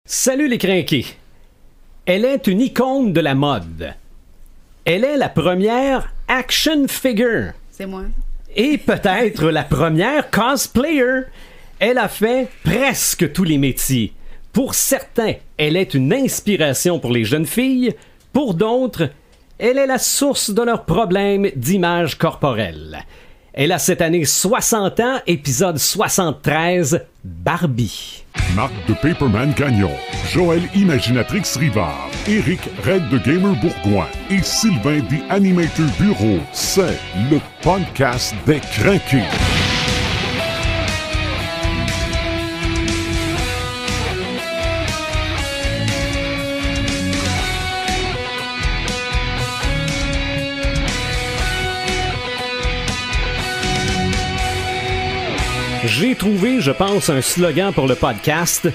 Salut les crinqués. Elle est une icône de la mode. Elle est la première action figure. C'est moi. Et peut-être la première cosplayer. Elle a fait presque tous les métiers. Pour certains, elle est une inspiration pour les jeunes filles. Pour d'autres, elle est la source de leurs problèmes d'image corporelle. Elle a cette année 60 ans, épisode 73, Barbie. Marc de Paperman Gagnon, Joël Imaginatrix Rivard, Éric Red de Gamer Bourgoin et Sylvain des Animator Bureau. C'est le podcast des crinqués. J'ai trouvé, je pense, un slogan pour le podcast.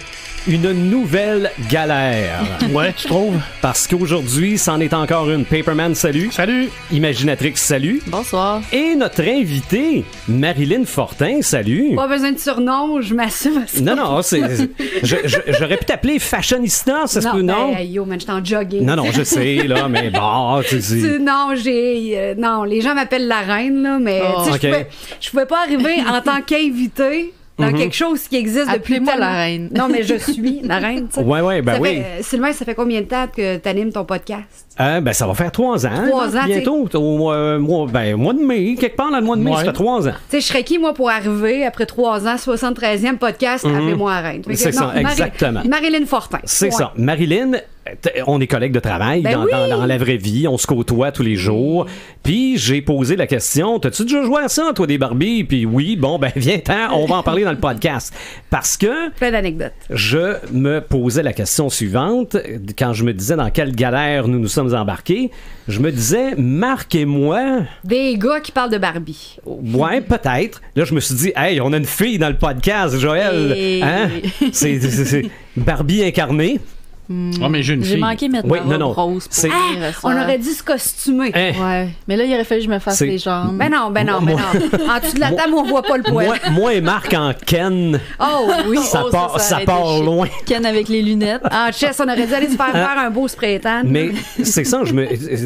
Une nouvelle galère. Ouais, tu trouves? Parce qu'aujourd'hui, c'en est encore une. Paperman, salut. Salut. Imaginatrix, salut. Bonsoir. Et notre invitée, Marilyn Fortin, salut. Pas besoin de surnom, je m'assume. Non, j'aurais pu t'appeler fashionista, ça se peut, non? Yo, man, j'étais en jogging. Non, je sais, là, mais bon, Non, les gens m'appellent la reine, là, mais je pouvais pas arriver en tant qu'invité dans quelque chose qui existe depuis Appelez-moi tellement... la reine. Non, mais je suis la reine, tu sais. Ouais, ben oui. Sylvain, ça fait combien de temps que t'animes ton podcast? Ben, ça va faire 3 ans. 3 ans, bientôt, au mois de mai, quelque part dans le mois de mai, ça fait 3 ans. Tu sais, je serais qui, moi, pour arriver après 3 ans, 73e podcast, appelez-moi la reine. C'est ça, exactement. Marilyn Fortin. C'est ça. Marilyn, on est collègues de travail dans la vraie vie, on se côtoie tous les jours. Puis j'ai posé la question, t'as-tu déjà joué à ça, toi, des Barbies? Puis oui, bon, ben viens-t'en, on va en parler dans le podcast. Parce que... Plein d'anecdotes. Je me posais la question suivante, quand je me disais dans quelle galère nous sommes embarqués, je me disais, Marc et moi... Des gars qui parlent de Barbie. Ouais, peut-être. Là, je me suis dit, hey, on a une fille dans le podcast, Joël. Hein? C'est Barbie incarnée. Ouais, mais j'ai une fille. J'ai manqué de mettre ma robe rose pour dire ça. On aurait dû se costumer. Ouais. Mais là, il aurait fallu que je me fasse les jambes. Ben non. En dessous de la table, on voit pas le poil. Moi et Marc en Ken. Oh oui. Ça part loin. Ken avec les lunettes. En chess, on aurait dû aller se faire un beau spray tan. Mais c'est ça,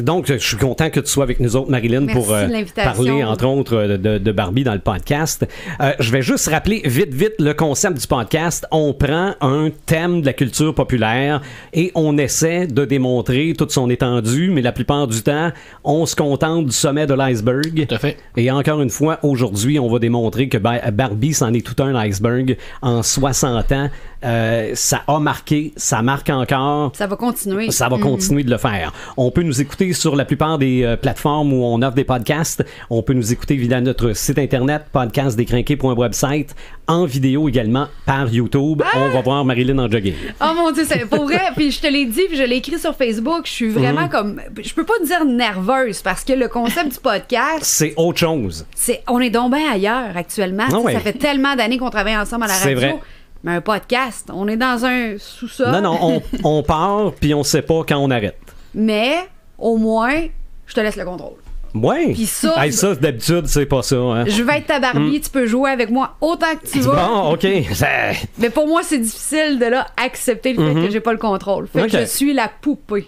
donc je suis content que tu sois avec nous autres, Marilyn, pour parler, entre autres, de Barbie dans le podcast. Je vais juste rappeler vite le concept du podcast. On prend un thème de la culture populaire et on essaie de démontrer toute son étendue, mais la plupart du temps, on se contente du sommet de l'iceberg. Tout à fait. Et encore une fois, aujourd'hui, on va démontrer que Barbie, c'en est tout un iceberg. En 60 ans, ça a marqué, ça marque encore. Ça va continuer. Ça va continuer de le faire. On peut nous écouter sur la plupart des plateformes où on offre des podcasts. On peut nous écouter via notre site internet, podcastdescrinqués.website, en vidéo également par YouTube. On va voir Marilyn en jogging. Oh mon Dieu, c'est pour vrai. Puis je te l'ai dit, puis je l'ai écrit sur Facebook. Je suis vraiment comme... Je peux pas dire nerveuse parce que le concept du podcast... C'est autre chose. On est donc bien ailleurs actuellement. Ça fait tellement d'années qu'on travaille ensemble à la radio. C'est vrai. Mais un podcast, on est dans un sous-sol. Non, on part puis on sait pas quand on arrête. Mais au moins, je te laisse le contrôle. Ouais. Puis ça, d'habitude, c'est pas ça. Hein? Je vais être ta Barbie, tu peux jouer avec moi autant que tu veux. Bon, OK. Mais pour moi, c'est difficile de accepter le fait que j'ai pas le contrôle. Fait que je suis la poupée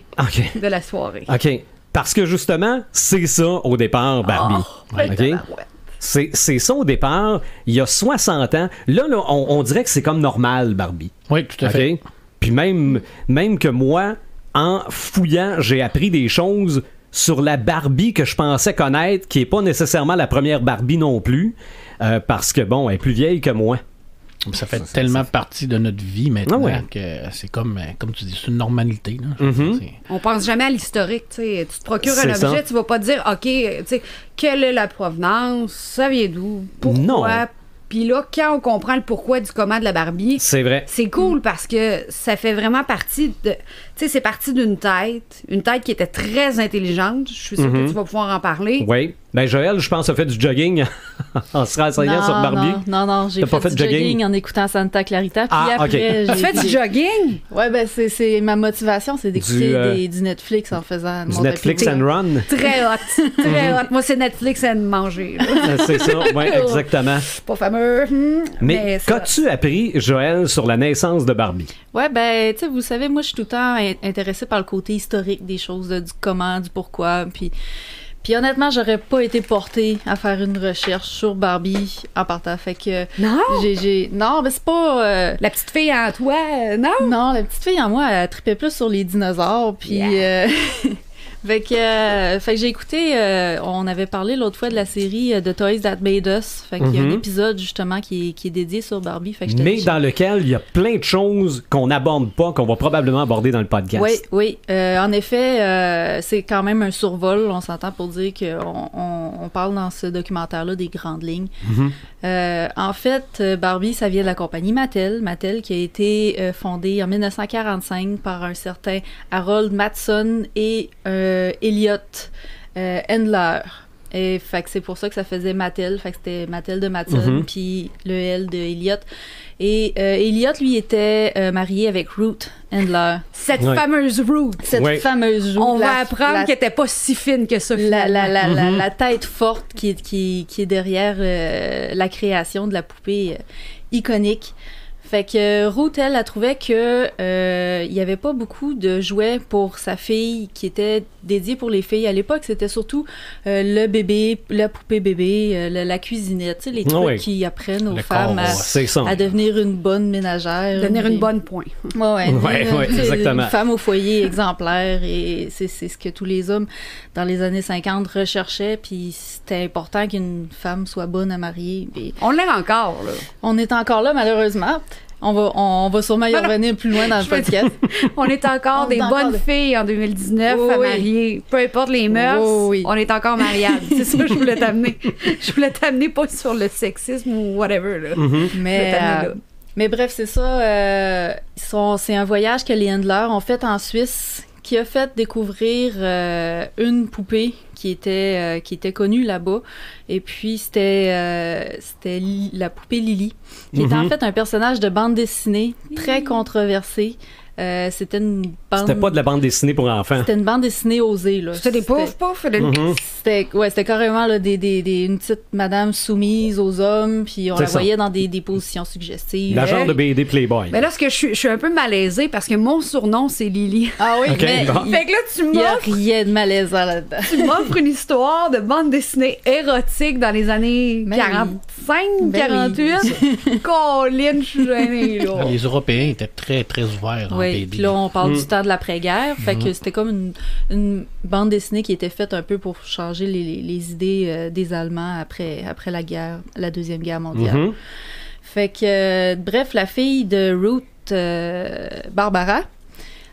de la soirée. OK. Parce que justement, c'est ça au départ, Barbie. OK? C'est ça au départ, il y a 60 ans. Là on dirait que c'est comme normal, Barbie. Oui, tout à fait. Puis même que moi, en fouillant, j'ai appris des choses sur la Barbie que je pensais connaître, qui est pas nécessairement la première Barbie non plus, parce que, bon, elle est plus vieille que moi. Ça fait tellement partie de notre vie maintenant que c'est comme tu dis, c'est une normalité. Là. On pense jamais à l'historique. Tu te procures un objet, tu vas pas te dire, OK, quelle est la provenance, ça vient d'où, pourquoi. Non. Puis là, quand on comprend le pourquoi du comment de la Barbie, c'est vrai. C'est cool parce que ça fait vraiment partie de... Tu sais, c'est parti d'une tête qui était très intelligente. Je suis sûre que tu vas pouvoir en parler. Oui. Ben Joël, je pense, a fait du jogging en se rasseyant sur Barbie. Non, j'ai fait du jogging en écoutant Santa Clarita. Puis après, tu fais du jogging? Ouais, ben c'est ma motivation, c'est d'écouter du Netflix en faisant du Netflix and run. Très hot, très hot. Moi, c'est Netflix and manger. C'est ça, oui, exactement. Pas fameux. Mais qu'as-tu appris, Joël, sur la naissance de Barbie? Ouais, ben, tu sais, vous savez, moi, je suis tout le temps intéressée par le côté historique des choses, du comment, du pourquoi, Puis honnêtement, j'aurais pas été portée à faire une recherche sur Barbie en partant. Fait que non, non, mais c'est pas la petite fille en toi, non. Non, la petite fille en moi, elle tripait plus sur les dinosaures. Puis fait que j'ai écouté. On avait parlé l'autre fois de la série The Toys That Made Us. Fait qu'il y a un épisode justement qui est dédié sur Barbie. Fait que mais dans lequel il y a plein de choses qu'on n'aborde pas, qu'on va probablement aborder dans le podcast. Oui. En effet, c'est quand même un survol. On s'entend pour dire qu'on parle dans ce documentaire-là des grandes lignes. En fait, Barbie, ça vient de la compagnie Mattel. Mattel qui a été fondée en 1945 par un certain Harold Matson et Elliot Endler. Et fait que c'est pour ça que ça faisait Mattel. Fait que c'était Mattel de Matson, puis le L de Elliot. Et Elliot, lui, était marié avec Ruth Endler. Cette fameuse Ruth. Fameuse Ruth. On va apprendre qu'elle était pas si fine que ça. La tête forte qui est derrière la création de la poupée iconique. Fait que Ruth, elle trouvait que il y avait pas beaucoup de jouets pour sa fille qui étaient dédiés pour les filles. À l'époque, c'était surtout le bébé, la poupée bébé, la cuisinette, tu sais, les trucs qui apprennent aux femmes à devenir une bonne ménagère. Devenir une bonne point. Ouais, exactement. Une femme au foyer exemplaire, et c'est ce que tous les hommes dans les années 50 recherchaient, puis c'était important qu'une femme soit bonne à marier. Puis on l'est encore, là. On est encore là, malheureusement. On va sûrement y revenir plus loin dans le podcast. On est encore des bonnes filles en 2019 à marier. Peu importe les mœurs, on est encore mariables. C'est ça que je voulais t'amener. Je voulais t'amener pas sur le sexisme ou whatever. Là. Mais bref, c'est ça. C'est un voyage que les Endler ont fait en Suisse qui a fait découvrir une poupée qui était connue là-bas. Et puis, c'était la poupée Lily, qui était en fait un personnage de bande dessinée très controversé. C'était une bande... C'était pas de la bande dessinée pour enfants. C'était une bande dessinée osée, là. C'était des poufs. C'était carrément là, une petite madame soumise aux hommes, puis on la voyait dans des positions suggestives. La genre de BD Playboy. Mais là, je suis un peu malaisée parce que mon surnom, c'est Lily. Ah oui? Okay, fait que là, tu m'offres... Il n'y a rien de malaisant là-dedans. Tu m'offres une histoire de bande dessinée érotique dans les années 45, 48. Colline, je suis gênée, là. Les Européens étaient très, très ouverts. Oui, puis là, on parle du temps de l'après-guerre. Fait que c'était comme une bande dessinée qui était faite un peu pour changer les idées des Allemands après la Deuxième Guerre mondiale. Fait que, bref, la fille de Ruth, Barbara,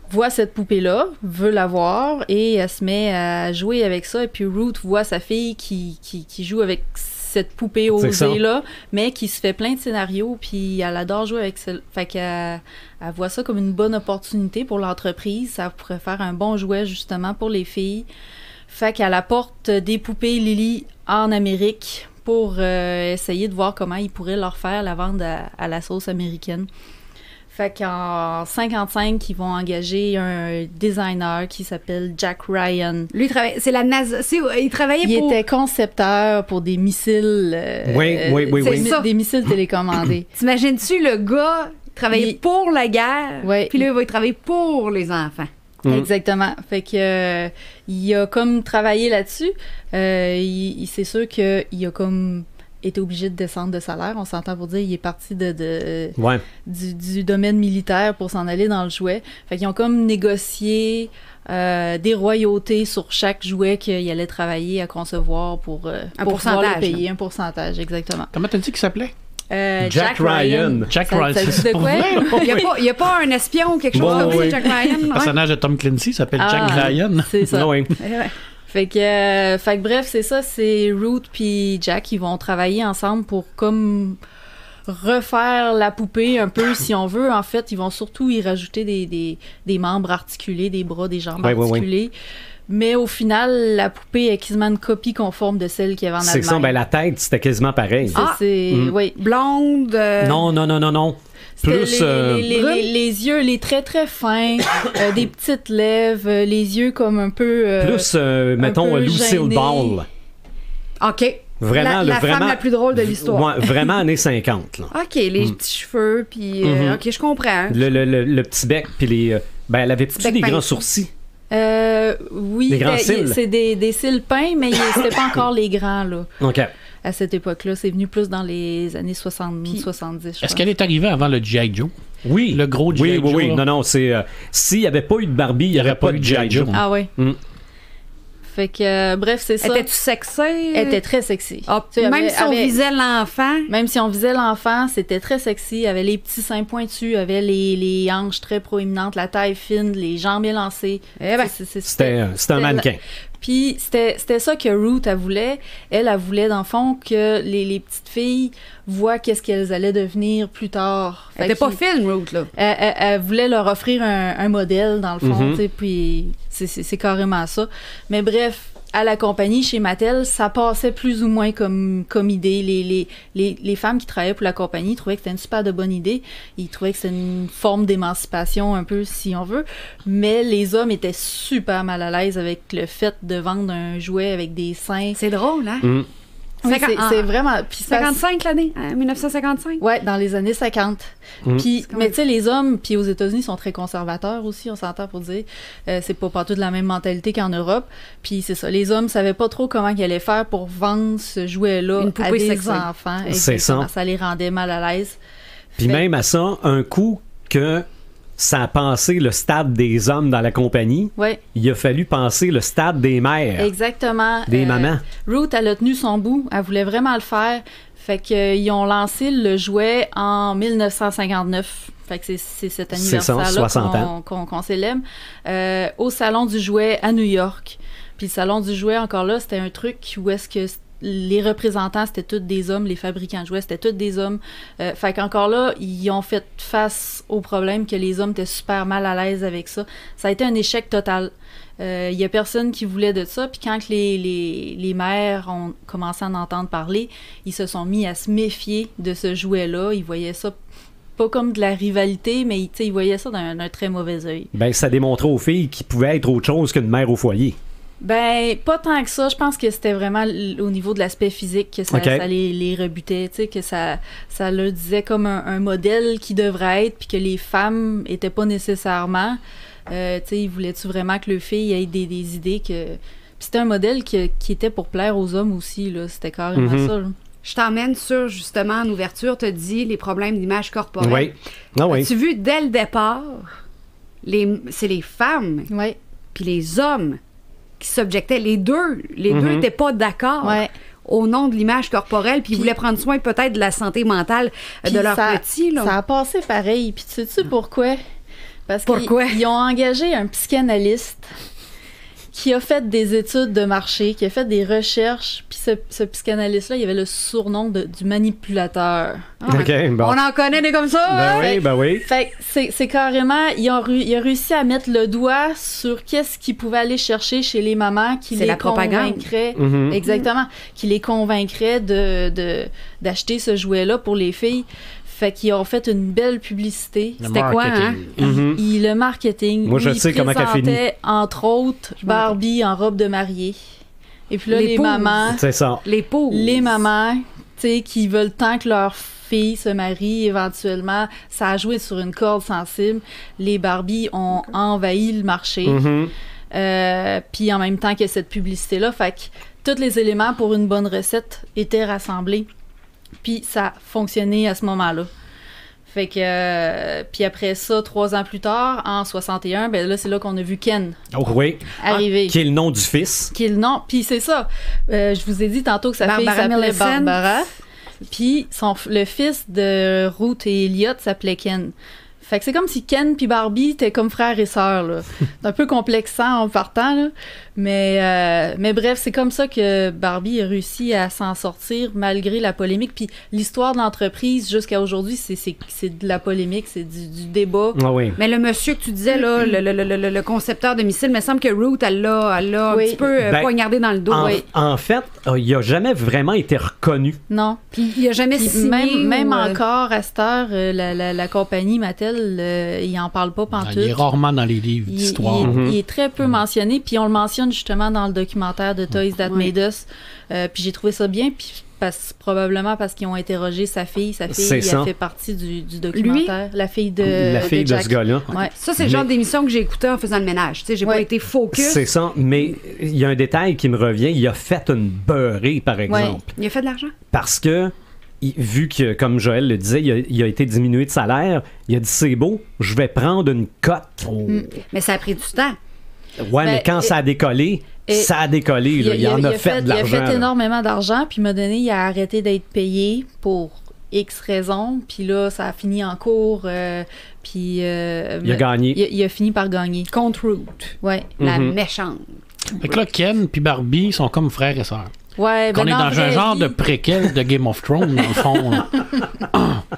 voit cette poupée-là, veut la voir, et elle se met à jouer avec ça. Et puis Ruth voit sa fille qui joue avec cette poupée osée-là, mais qui se fait plein de scénarios, puis elle adore jouer avec ça. Fait qu'elle voit ça comme une bonne opportunité pour l'entreprise. Ça pourrait faire un bon jouet, justement, pour les filles. Fait qu'elle apporte des poupées Lily en Amérique pour essayer de voir comment ils pourraient leur faire la vente à la sauce américaine. Fait qu'en 55, ils vont engager un designer qui s'appelle Jack Ryan. Lui, c'est la NASA. Il travaillait Il était concepteur pour des missiles. Oui. Des missiles télécommandés. T'imagines-tu, le gars travaillait pour la guerre, puis là, il va travailler pour les enfants. Exactement. Fait que il a comme travaillé là-dessus. C'est sûr qu'il a comme été obligé de descendre de salaire. On s'entend pour dire, il est parti du domaine militaire pour s'en aller dans le jouet. Fait qu'ils ont comme négocié des royautés sur chaque jouet qu'il allait travailler à concevoir pour pouvoir le payer. Un pourcentage, exactement. Comment t'as dit qu'il s'appelait? Jack Ryan. Jack Ryan, c'est pour vrai? Il n'y a pas un espion ou quelque chose comme ça, Jack Ryan? Le personnage de Tom Clancy s'appelle Jack Ryan. C'est ça. Fait que bref, c'est ça, c'est Ruth puis Jack, ils vont travailler ensemble pour comme refaire la poupée un peu, si on veut. En fait, ils vont surtout y rajouter des membres articulés, des bras, des jambes articulées. Mais au final, la poupée est quasiment une copie conforme de celle qu'il y avait en Allemagne. C'est ça, ben la tête, c'était quasiment pareil. Oui. Blonde. Non. Plus les yeux, les traits très fins, des petites lèvres, les yeux comme un peu... plus, mettons, Lucille Ball. OK. Vraiment, la femme la plus drôle de l'histoire. Ouais, vraiment années 50. Là. OK, les petits cheveux, puis... OK, je comprends. Le petit bec, puis les... elle avait des grands sourcils. Oui, les grands cils. C'est des cils peints, mais c'était pas encore les grands, là. OK. À cette époque-là, c'est venu plus dans les années 70. Est-ce qu'elle est arrivée avant le G.I. Joe? Oui. Le gros G.I. Joe. Oui. Non, c'est... s'il n'y avait pas eu de Barbie, il n'y aurait pas de G.I. Joe. Ah oui. Fait que, bref, c'est ça. Étais-tu sexy? Elle était très sexy. Même si on visait l'enfant? Même si on visait l'enfant, c'était très sexy. Elle avait les petits seins pointus, elle avait les hanches très proéminentes, la taille fine, les jambes élancées. C'était un mannequin. Puis c'était ça que Ruth, elle voulait. Elle voulait, dans le fond, que les petites filles voient qu'est-ce qu'elles allaient devenir plus tard. Elle était pas fine, Ruth, là. Elle voulait leur offrir un modèle, dans le fond, tu sais, puis c'est carrément ça. Mais bref, à la compagnie, chez Mattel, ça passait plus ou moins comme idée. Les femmes qui travaillaient pour la compagnie trouvaient que c'était une super de bonne idée. Ils trouvaient que c'était une forme d'émancipation, un peu, si on veut. Mais les hommes étaient super mal à l'aise avec le fait de vendre un jouet avec des seins. C'est drôle, hein? Oui, c'est vraiment... Puis 55 l'année, 1955? Ouais, dans les années 50. Puis, mais tu sais, les hommes, puis aux États-Unis, sont très conservateurs aussi, on s'entend pour dire. C'est pas partout de la même mentalité qu'en Europe. Puis c'est ça, les hommes savaient pas trop comment ils allaient faire pour vendre ce jouet-là à des enfants. C'est ça. Ça les rendait mal à l'aise. Puis même à ça, un coup que ça a pensé le stade des hommes dans la compagnie, il a fallu penser le stade des mères. Exactement. Des mamans. Ruth, elle a tenu son bout. Elle voulait vraiment le faire. Fait qu'ils ont lancé le jouet en 1959. Fait que c'est cet anniversaire-là qu'on célèbre. Au Salon du jouet à New York. Puis le Salon du jouet, encore là, c'était un truc où est-ce que les représentants, c'était tous des hommes, les fabricants de jouets, c'était tous des hommes. Fait qu'encore là, ils ont fait face au problème que les hommes étaient super mal à l'aise avec ça. Ça a été un échec total. Il y a personne qui voulait de ça. Puis quand les mères ont commencé à en entendre parler, ils se sont mis à se méfier de ce jouet-là. Ils voyaient ça pas comme de la rivalité, mais ils voyaient ça d'un très mauvais œil. Ben, ça démontrait aux filles qu'ils pouvaient être autre chose qu'une mère au foyer. Ben, pas tant que ça. Je pense que c'était vraiment au niveau de l'aspect physique que ça les rebutait, tu sais, que ça leur disait comme un modèle qui devrait être, puis que les femmes étaient pas nécessairement. Tu sais, ils voulaient-tu vraiment que le fille ait des idées que... Puis c'était un modèle qui était pour plaire aux hommes aussi, là. C'était carrément ça, là. Je t'emmène sur, justement, en ouverture, te dis les problèmes d'image corporelle. Oui. Ah oui. As-tu vu, dès le départ, c'est les femmes puis les hommes qui s'objectaient. Les deux n'étaient pas d'accord au nom de l'image corporelle, puis ils voulaient prendre soin peut-être de la santé mentale de leurs petits. Là. Ça a passé pareil. Puis tu sais-tu pourquoi? Parce qu'ils ont engagé un psychanalyste qui a fait des études de marché, qui a fait des recherches, puis ce psychanalyste-là, il avait le surnom du manipulateur. On en connaît des comme ça! Ben oui. Fait que c'est carrément... Il a réussi à mettre le doigt sur qu'est-ce qu'il pouvait aller chercher chez les mamans qui les convaincraient... Exactement. Qui les convaincraient d'acheter ce jouet-là pour les filles. Fait qu'ils ont fait une belle publicité. C'était quoi, hein? Le marketing. Moi, je sais comment ça finit. Entre autres, Barbie en robe de mariée. Et puis là, les mamans... C'est ça. Les mamans, tu sais, qui veulent tant que leur fille se marie éventuellement. Ça a joué sur une corde sensible. Les Barbies ont envahi le marché. Puis en même temps que cette publicité-là. Fait que tous les éléments pour une bonne recette étaient rassemblés. Puis ça fonctionnait à ce moment-là. Fait que... puis après ça, 3 ans plus tard, en 61, ben là, c'est là qu'on a vu Ken arriver. Qui est le nom du fils. Qui est le nom. Puis c'est ça. Je vous ai dit tantôt que sa fille s'appelait Barbara. Puis le fils de Ruth et Elliot s'appelait Ken. Fait que c'est comme si Ken puis Barbie étaient comme frères et sœurs, là. C'est un peu complexant en partant, là. Mais bref, c'est comme ça que Barbie a réussi à s'en sortir malgré la polémique. Puis l'histoire de l'entreprise jusqu'à aujourd'hui, c'est de la polémique, c'est du débat. Ah oui. Mais le monsieur que tu disais, là, le concepteur de missiles, il me semble que Ruth, elle l'a un petit peu poignardé dans le dos. En fait, il n'a jamais vraiment été reconnu. Non. Puis il n'a jamais signé. Même encore à cette heure, la compagnie Mattel, il n'en parle pas pantoute. Il est rarement dans les livres d'histoire. Il est très peu mentionné, puis on le mentionne justement dans le documentaire de Toys That Made Us. Puis j'ai trouvé ça bien, puis probablement parce qu'ils ont interrogé sa fille. Sa fille, elle fait partie du documentaire. Lui? La fille de Jack. Ce gars-là. Ouais. Ça, c'est le genre d'émission que j'ai écouté en faisant le ménage. Tu sais, j'ai pas été focus. C'est ça, mais il y a un détail qui me revient. Il a fait une beurrée, par exemple. Il a fait de l'argent. Parce que vu que, comme Joël le disait, il a été diminué de salaire, il a dit c'est beau, je vais prendre une cote. Mais ça a pris du temps. Ouais, mais quand ça a décollé, ça a décollé. Il en a fait de l'argent. Il a fait énormément d'argent, puis m'a donné, il a arrêté d'être payé pour X raisons, puis là, ça a fini en cours, puis... il a gagné. Il a fini par gagner. Contre Ruth. Ouais. La méchante. Fait que là, Ken puis Barbie sont comme frères et sœurs. Ouais, on est dans un genre de préquel de Game of Thrones, dans le fond.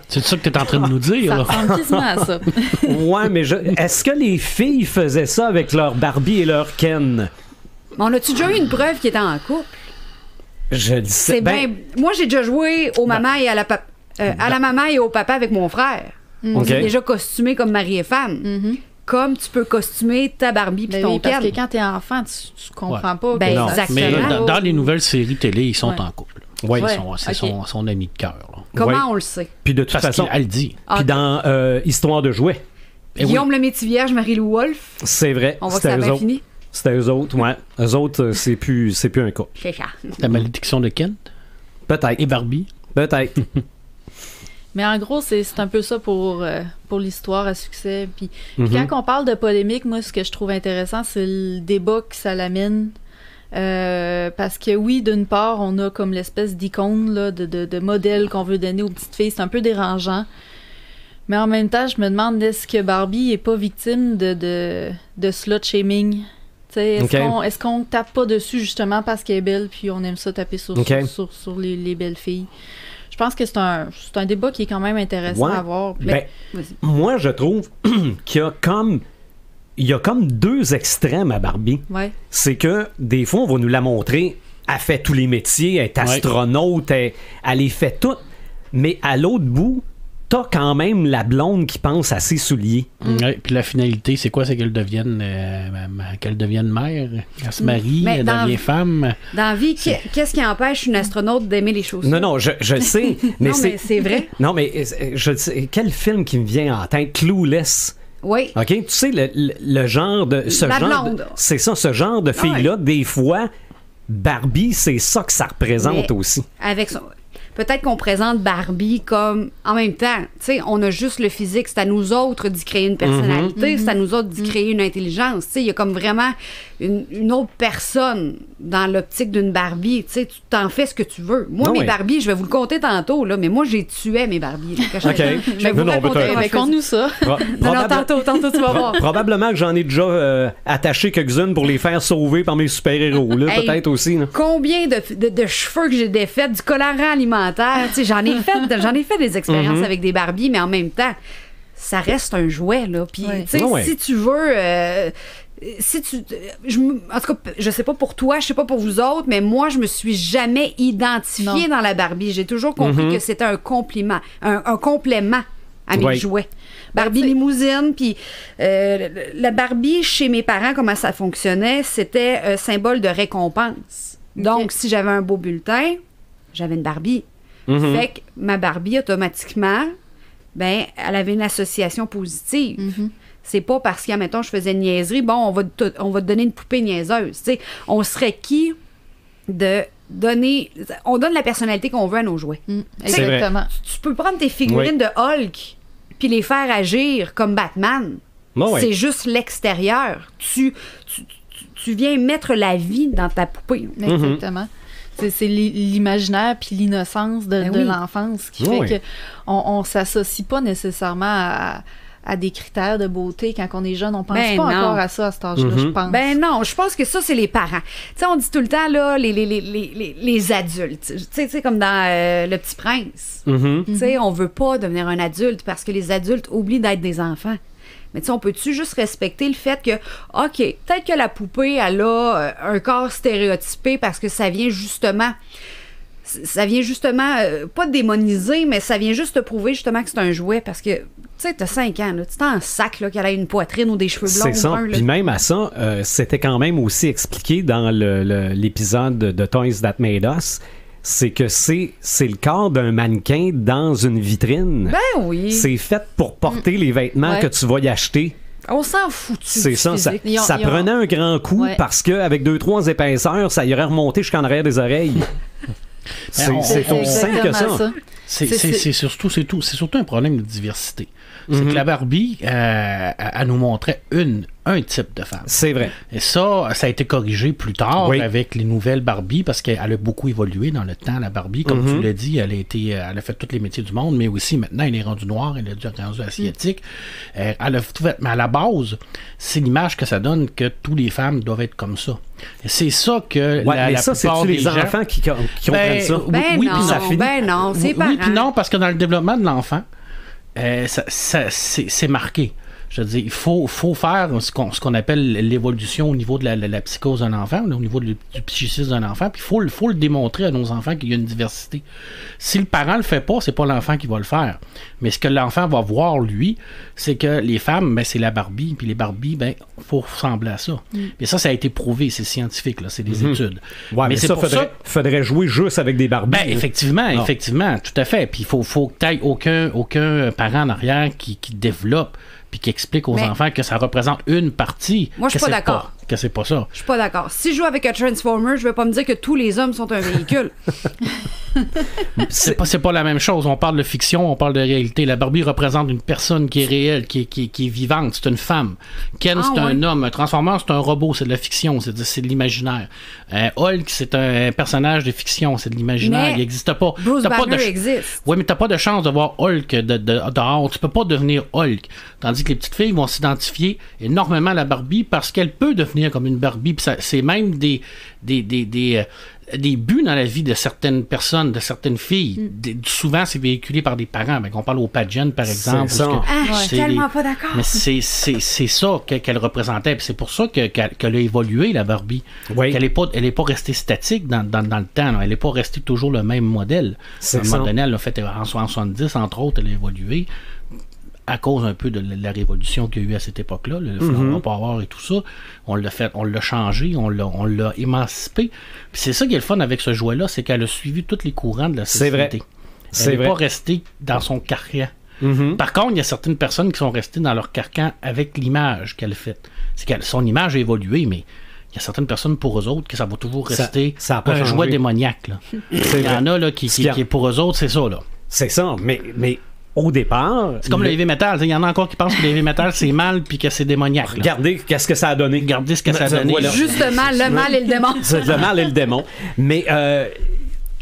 C'est ça que tu es en train de nous dire. Ça ressemble quasiment à ça. Ouais, mais est-ce que les filles faisaient ça avec leur Barbie et leur Ken? On a-tu déjà eu une preuve qu'ils étaient en couple? Je le sais. Moi, j'ai déjà joué aux mamans et à la maman et au papa avec mon frère. On s'est déjà costumé comme mari et femme. Comme tu peux costumer ta Barbie puis ton Ken. Parce que quand t'es enfant, tu comprends pas. Exactement. Mais dans les nouvelles séries télé, ils sont en couple. Oui. C'est son ami de cœur. Comment on le sait? Puis de toute façon, elle dit. Puis dans Histoire de jouets. Guillaume le Métis-Vierge, Marie-Lou Wolfe. C'est vrai. On voit que ça a bien fini. C'était eux autres, ouais. Eux autres, c'est plus un couple. C'est ça. La malédiction de Ken? Peut-être. Et Barbie? Peut-être. Mais en gros, c'est un peu ça pour l'histoire à succès. Puis quand on parle de polémique, moi, ce que je trouve intéressant, c'est le débat que ça l'amène. Parce que oui, d'une part, on a comme l'espèce d'icône là, de modèle qu'on veut donner aux petites filles. C'est un peu dérangeant. Mais en même temps, je me demande, est-ce que Barbie est pas victime de slut-shaming? Est-ce qu'on tape pas dessus justement parce qu'elle est belle, puis on aime ça taper sur les belles filles? Je pense que c'est un débat qui est quand même intéressant à voir. Moi, je trouve qu'il y a comme deux extrêmes à Barbie. Ouais. C'est que des fois, on va nous la montrer, elle fait tous les métiers, elle est astronaute, elle les fait toutes. Mais à l'autre bout, t'as quand même la blonde qui pense à ses souliers. Ouais, puis la finalité, c'est quoi? C'est qu'elle devienne mère, elle se marie, elle devient femme. Dans la vie, qu'est-ce qui empêche une astronaute d'aimer les chaussures? Non, je le sais. Mais mais c'est vrai. Non, mais je sais. Quel film qui me vient en tête? Clueless. Oui. OK? Tu sais, le genre de... C'est ça, ce genre de fille-là, des fois, Barbie, c'est ça que ça représente aussi. Avec son... Peut-être qu'on présente Barbie comme... En même temps, tu sais, on a juste le physique. C'est à nous autres d'y créer une personnalité. C'est à nous autres d'y créer une intelligence. Tu sais, il y a comme vraiment une autre personne dans l'optique d'une Barbie. Tu sais, tu t'en fais ce que tu veux. Moi, mes Barbies, je vais vous le compter tantôt, là, mais moi, j'ai tué mes Barbies. Là, OK. Je vais vous raconter. Raconte-nous ça. Non, tantôt, tu vas voir. Probablement que j'en ai déjà attaché quelques-unes pour les faire sauver par mes super-héros. Là, peut-être aussi. Là. Combien de cheveux que j'ai défaits, du colorant alimentaire. Tu sais, j'en ai fait des expériences avec des Barbies, mais en même temps, ça reste un jouet, là. Puis, tu sais, si tu veux... en tout cas, je sais pas pour toi, je sais pas pour vous autres, mais moi, je me suis jamais identifiée dans la Barbie. J'ai toujours compris que c'était un complément à mes jouets. Barbie limousine, puis la Barbie, chez mes parents, comment ça fonctionnait, c'était symbole de récompense. Donc, si j'avais un beau bulletin, j'avais une Barbie. Fait que ma Barbie, automatiquement, ben, elle avait une association positive. C'est pas parce que, mettons, je faisais une niaiserie, bon, on va te donner une poupée niaiseuse. T'sais, on serait qui de donner... On donne la personnalité qu'on veut à nos jouets. Exactement. Tu peux prendre tes figurines de Hulk puis les faire agir comme Batman. C'est juste l'extérieur. Tu viens mettre la vie dans ta poupée. Exactement. C'est l'imaginaire puis l'innocence de l'enfance qui fait qu'on s'associe pas nécessairement à des critères de beauté quand on est jeune. On pense pas encore à ça à cet âge-là, je pense. Ben non, je pense que ça, c'est les parents. Tu sais, on dit tout le temps, là, les adultes. Tu sais, comme dans Le Petit Prince. Tu sais, on veut pas devenir un adulte parce que les adultes oublient d'être des enfants. Mais tu sais, on peut-tu juste respecter le fait que, OK, peut-être que la poupée, elle a un corps stéréotypé parce que ça vient justement, pas démoniser, mais ça vient juste te prouver justement que c'est un jouet parce que, tu sais, t'as 5 ans, là, tu t'es en sac, là, qu'elle a une poitrine ou des cheveux blonds. C'est ça. Puis même à ça, c'était quand même aussi expliqué dans l'épisode de Toys That Made Us. C'est que c'est le corps d'un mannequin dans une vitrine. Ben oui. C'est fait pour porter les vêtements que tu vas y acheter. On s'en fout. C'est ça. Ça prenait un grand coup parce qu'avec 2-3 épaisseurs, ça y aurait remonté jusqu'en arrière des oreilles. C'est aussi simple que ça. C'est surtout un problème de diversité. C'est que la Barbie, elle nous montrait un type de femme. C'est vrai. Et ça a été corrigé plus tard avec les nouvelles Barbie parce qu'elle a beaucoup évolué dans le temps, la Barbie. Comme tu l'as dit, elle a fait tous les métiers du monde, mais aussi maintenant, elle est rendue noire, elle est rendue asiatique. Elle a tout fait. Mais à la base, c'est l'image que ça donne que toutes les femmes doivent être comme ça. Et c'est ça que mais ça, c'est-tu les enfants qui comprennent ça? Non, c'est pas. Oui, puis non, parce que dans le développement de l'enfant, c'est marqué. Je veux dire, il faut faire ce qu'on appelle l'évolution au niveau de la psychose d'un enfant, au niveau du psychisme d'un enfant, puis il faut le démontrer à nos enfants qu'il y a une diversité. Si le parent le fait pas, c'est pas l'enfant qui va le faire. Mais ce que l'enfant va voir, lui, c'est que les femmes, ben, c'est la Barbie, puis les Barbies, ben, faut ressembler à ça. Et ça a été prouvé, c'est scientifique, là, c'est des études. Ouais, mais ça, faudrait jouer juste avec des Barbies. Ben, effectivement, tout à fait. Puis il faut que t'ailles aucun parent en arrière qui développe puis qui explique aux enfants que ça représente une partie. Moi, je suis pas d'accord. Que c'est pas ça. Je suis pas d'accord. Si je joue avec un Transformer, je vais pas me dire que tous les hommes sont un véhicule. c'est pas la même chose. On parle de fiction, on parle de réalité. La Barbie représente une personne qui est réelle, qui est vivante. C'est une femme. Ken, c'est un homme. Un Transformer, c'est un robot. C'est de la fiction. C'est de l'imaginaire. Hulk, c'est un personnage de fiction. C'est de l'imaginaire. Il n'existe pas. Bruce Banner existe. Oui, mais t'as pas de chance de voir Hulk dehors. Tu peux pas devenir Hulk. Tandis que les petites filles vont s'identifier énormément à la Barbie parce qu'elle peut devenir comme une Barbie. Puis c'est même des buts dans la vie de certaines personnes, de certaines filles. Souvent, c'est véhiculé par des parents. Ben, on parle aux pageants, par exemple. Je suis tellement pas d'accord. Mais c'est ça qu'elle représentait. Puis c'est pour ça qu'elle a évolué, la Barbie. Oui. Elle est pas restée statique dans le temps. Là. Elle n'est pas restée toujours le même modèle. À un moment donné, elle l'a fait en 70, entre autres, elle a évolué à cause un peu de la révolution qu'il y a eu à cette époque-là, le flower power et tout ça. On l'a changé, on l'a émancipé. Puis c'est ça qui est le fun avec ce jouet-là, c'est qu'elle a suivi tous les courants de la société. Elle n'est pas restée dans son carcan. Par contre, il y a certaines personnes qui sont restées dans leur carcan avec l'image qu'elle fait. C'est que son image a évolué, mais il y a certaines personnes, pour eux autres, que ça va toujours rester un jouet démoniaque. Là. Il y en a là, qui est pour eux autres, c'est ça. Là. C'est ça, mais au départ... C'est comme le heavy metal. Il y en a encore qui pensent que le heavy metal, c'est mal puis que c'est démoniaque. Regardez qu'est-ce que ça a donné. Regardez ce que ça a donné. Voilà. Justement, le mal et le démon. C'est le mal et le démon. Mais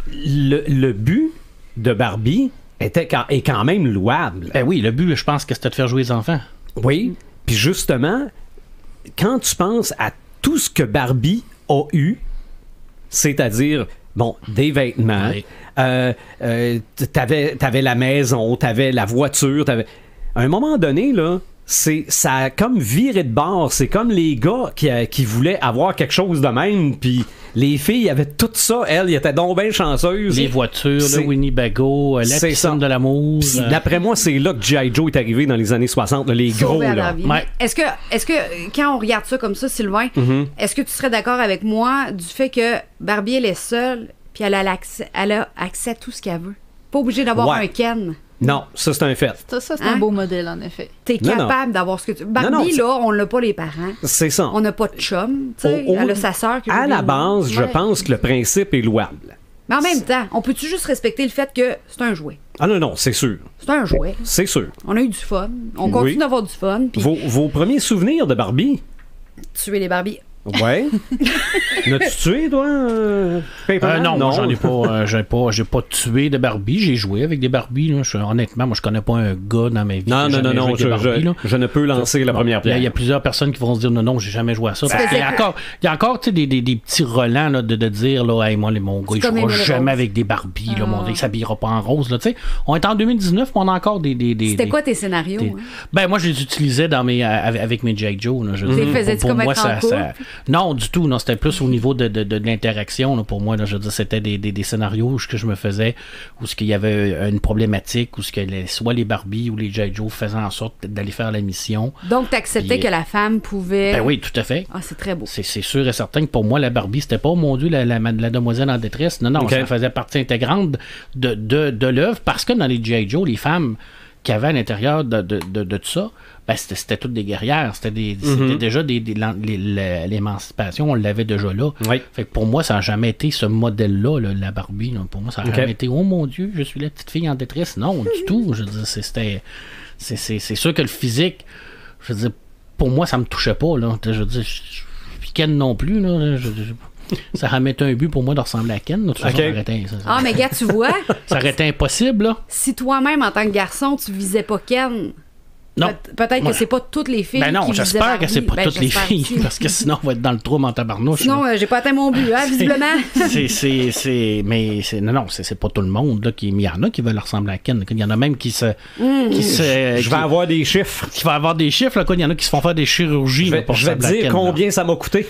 le but de Barbie est quand même louable. Ben oui, le but, je pense que c'était de faire jouer les enfants. Oui. Puis justement, quand tu penses à tout ce que Barbie a eu, c'est-à-dire, des vêtements... Oui. T'avais la maison, t'avais la voiture, à un moment donné, là, ça a comme viré de bord. C'est comme les gars qui voulaient avoir quelque chose de même, puis les filles avaient tout ça. Elles, étaient donc bien chanceuses. Les voitures, le Winnebago, la piscine de l'amour. D'après moi, c'est là que G.I. Joe est arrivé dans les années 60, là, les gros. Là. Ouais. Est-ce que quand on regarde ça comme ça, Sylvain, est-ce que tu serais d'accord avec moi du fait que Barbie, elle est seule, puis elle a accès à tout ce qu'elle veut? Pas obligée d'avoir un Ken. Non, ça c'est un fait. Ça c'est un beau modèle, en effet. T'es capable d'avoir ce que tu... Barbie, là, on l'a pas les parents. C'est ça. On n'a pas de chum, tu sais. Elle a sa sœur. À la base, je pense que le principe est louable. Mais en même temps, on peut-tu juste respecter le fait que c'est un jouet? Ah non, c'est sûr. C'est un jouet. C'est sûr. On a eu du fun. On continue d'avoir du fun. Puis... Vos premiers souvenirs de Barbie? Tuer les Barbies. Ouais. N'as-tu tué, toi? Non, moi, j'en ai pas. J'ai pas tué de Barbie. J'ai joué avec des Barbies. Là. Honnêtement, moi, je connais pas un gars dans ma vie. Non, je ne peux lancer la première pierre. Il y a plusieurs personnes qui vont se dire non, j'ai jamais joué à ça. Parce qu'il y a encore des petits relents là, de dire là, hey, moi, mon gars, il jouera jamais avec des Barbies. Là, mon gars, il s'habillera pas en rose. Là, on est en 2019, mais on a encore des C'était quoi tes scénarios? Ben, moi, je les utilisais avec mes G.I. Joe. Là, faisais-tu comme être en couple? Non, du tout. Non, c'était plus au niveau de l'interaction. Là, pour moi, là, je veux dire, c'était des scénarios où je me faisais, où il y avait une problématique, où soit les Barbie ou les G.I. Joe faisaient en sorte d'aller faire la mission. Donc, tu acceptais que la femme pouvait... Ben oui, tout à fait. Ah, c'est très beau. C'est sûr et certain que pour moi, la Barbie, c'était pas, mon Dieu, la demoiselle en détresse. Non, ça faisait partie intégrante de l'œuvre, parce que dans les G.I. Joe, les femmes qui avaient à l'intérieur de tout ça, ben c'était toutes des guerrières. C'était déjà l'émancipation, on l'avait déjà là. Oui. Fait que pour moi, ça n'a jamais été ce modèle-là, la Barbie. Là. Pour moi, ça n'a jamais été, oh mon Dieu, je suis la petite fille en détresse. Non, du tout. Je veux dire, c'est sûr que le physique, je veux dire, pour moi, ça me touchait pas. Là. Je veux dire, puis Ken non plus. Là, ça aurait été un but pour moi de ressembler à Ken. Là, Ah, mais gars, tu vois. Ça aurait été impossible. Là. Si toi-même, en tant que garçon, tu visais pas Ken... Non. Peut-être que c'est pas toutes les filles. Ben non, j'espère que c'est pas toutes les filles, aussi. Parce que sinon on va être dans le trou en tabarnouche. Sinon, j'ai pas atteint mon but, visiblement. C'est pas tout le monde là, il y en a qui veulent ressembler à Ken. Il y en a même qui se. Je vais avoir des chiffres. Qui va avoir des chiffres, là, il y en a qui se font faire des chirurgies. Je vais te dire combien ça m'a coûté.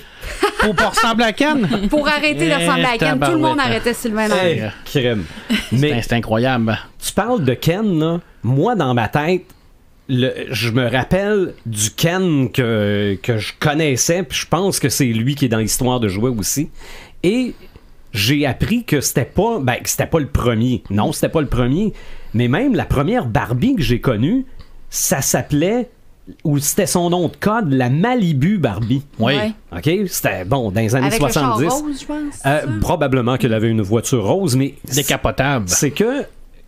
Pour pas ressembler à Ken. Pour arrêter de ressembler à Ken. Tout le monde arrêtait Sylvain. Crème. Mais c'est incroyable. Tu parles de Ken, là. Moi, dans ma tête, je me rappelle du Ken que je connaissais, puis je pense que c'est lui qui est dans l'histoire de jouets aussi. Et j'ai appris que c'était pas le premier. Non, c'était pas le premier. Mais même la première Barbie que j'ai connue, ça s'appelait, ou c'était son nom de code, la Malibu Barbie. Oui. OK? C'était, dans les années avec 70. Le char rose, je pense. Probablement qu'elle avait une voiture rose, mais... Décapotable. C'est que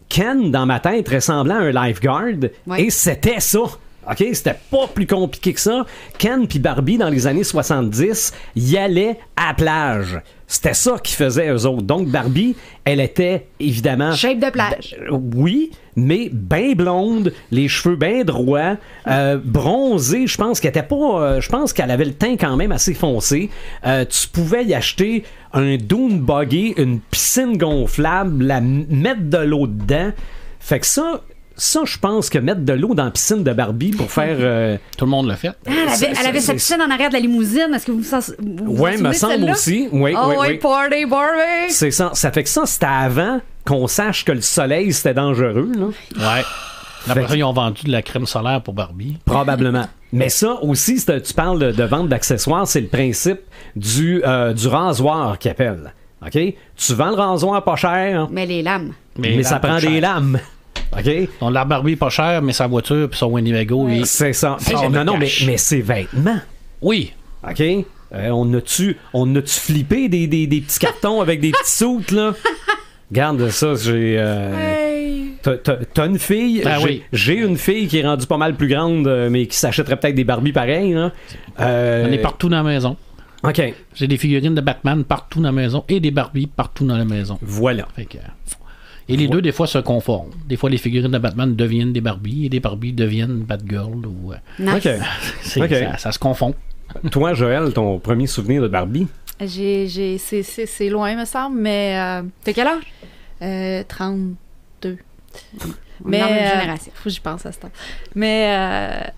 Ken, dans ma tête, ressemblant à un lifeguard, et c'était ça. OK? C'était pas plus compliqué que ça. Ken puis Barbie, dans les années 70, y allaient à la plage. C'était ça qu'ils faisaient, eux autres. Donc, Barbie, elle était, évidemment... shape de plage. Oui, mais bien blonde, les cheveux bien droits, bronzée. Je pense qu'elle était pas... je pense qu'elle avait le teint quand même assez foncé. Tu pouvais y acheter un dune buggy, une piscine gonflable, mettre de l'eau dedans. Fait que ça, je pense que mettre de l'eau dans la piscine de Barbie pour faire... Tout le monde l'a fait. Elle avait cette piscine en arrière de la limousine. Est-ce que vous oui, me semble aussi. Oui, party Barbie! C'est ça. Ça fait que ça, c'était avant qu'on sache que le soleil, c'était dangereux. Là. Ouais. Après ça, ils ont vendu de la crème solaire pour Barbie. Probablement. Mais ça aussi, tu parles de vente d'accessoires, c'est le principe du rasoir qu'ils appellent. OK? Tu vends le rasoir pas cher. Mais les lames. Mais ça prend des lames. OK? Donc, la Barbie pas cher, mais sa voiture puis son Winnebago. Oui. C'est ça. Non, mais ses vêtements. Oui. OK? On a-tu flippé des petits cartons avec des petits soutes, là? Regarde ça, j'ai... T'as une fille? J'ai une fille qui est rendue pas mal plus grande, mais qui s'achèterait peut-être des Barbies pareilles. Hein? On est partout dans la maison. OK. J'ai des figurines de Batman partout dans la maison et des Barbies partout dans la maison. Voilà. Fait que, et les deux, des fois, se conforment. Des fois, les figurines de Batman deviennent des Barbies et des Barbies deviennent Batgirl. Ou, nice. Ça se confond. Toi, Joël, ton premier souvenir de Barbie? C'est loin, me semble, mais... T'as quel âge? 32. Mais, dans la même génération. Faut que j'y pense à ce temps. Mais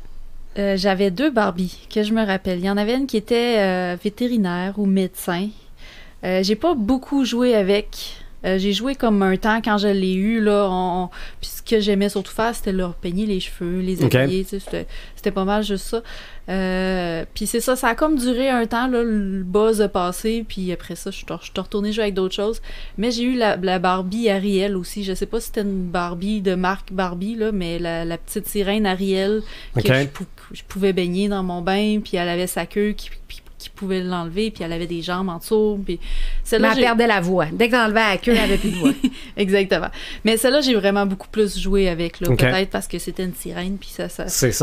j'avais 2 Barbies que je me rappelle. Il y en avait une qui était vétérinaire ou médecin. J'ai pas beaucoup joué avec... j'ai joué comme un temps quand je l'ai eu, là. Puis ce que j'aimais surtout faire, c'était leur peigner les cheveux, les habiller. C'était pas mal juste ça. Puis c'est ça a comme duré un temps, là, le buzz a passé, puis après ça, je suis retournée jouer avec d'autres choses. Mais j'ai eu la Barbie Ariel aussi. Je sais pas si c'était une Barbie de marque Barbie, là, mais la petite sirène Ariel que je pouvais baigner dans mon bain, puis elle avait sa queue qui pouvait l'enlever, puis elle avait des jambes en dessous. Puis mais elle perdait la voix. Dès que t'enlevais la queue, elle avait plus de voix. Exactement. Mais celle-là, j'ai vraiment beaucoup plus joué avec, là, peut-être parce que c'était une sirène, puis ça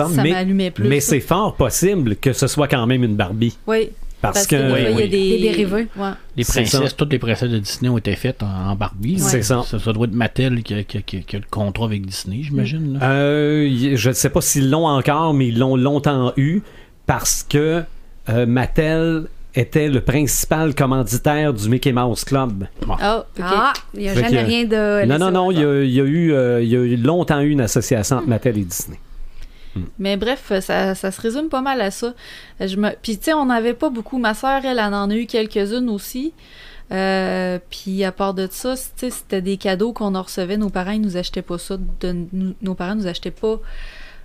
m'allumait plus. Mais c'est fort possible que ce soit quand même une Barbie. Oui. Parce que des fois, il y a des dérivés. Ouais. Les princesses, toutes les princesses de Disney ont été faites en Barbie. C'est ça. Ça doit être Mattel qui a le contrat avec Disney, j'imagine. Je ne sais pas s'ils l'ont encore, mais ils l'ont longtemps eu parce que Mattel était le principal commanditaire du Mickey Mouse Club. Bon. Oh, okay. Il n'y a jamais rien de... Non, il y a eu longtemps eu une association entre Mattel et Disney. Mais bref, ça se résume pas mal à ça. Puis, tu sais, on n'avait pas beaucoup. Ma soeur, elle en a eu quelques-unes aussi. Puis, à part de ça, c'était des cadeaux qu'on en recevait. Nos parents, ils nous achetaient pas ça. Nos parents nous achetaient pas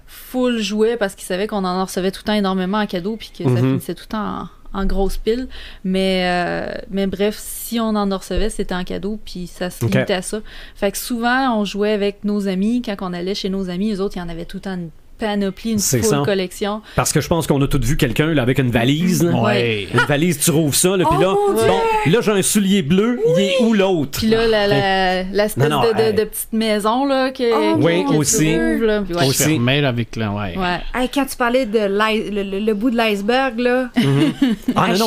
full jouets parce qu'ils savaient qu'on en recevait tout le temps énormément en cadeaux puis que ça finissait tout le temps en grosse pile. Mais bref, si on en recevait, c'était en cadeau, puis ça se limitait à ça. Fait que souvent, on jouait avec nos amis. Quand on allait chez nos amis, eux autres, il y en avait tout le temps une panoplie, une full collection. Parce que je pense qu'on a tous vu quelqu'un là, avec une valise. Là. Ouais. Une valise, tu rouvres ça, là, puis là, j'ai un soulier bleu, il est où l'autre? Puis là, l'espèce de petite maison, là, que aussi. Tu ouvres, là, puis aussi. Fermé avec Hey, quand tu parlais de le bout de l'iceberg, là,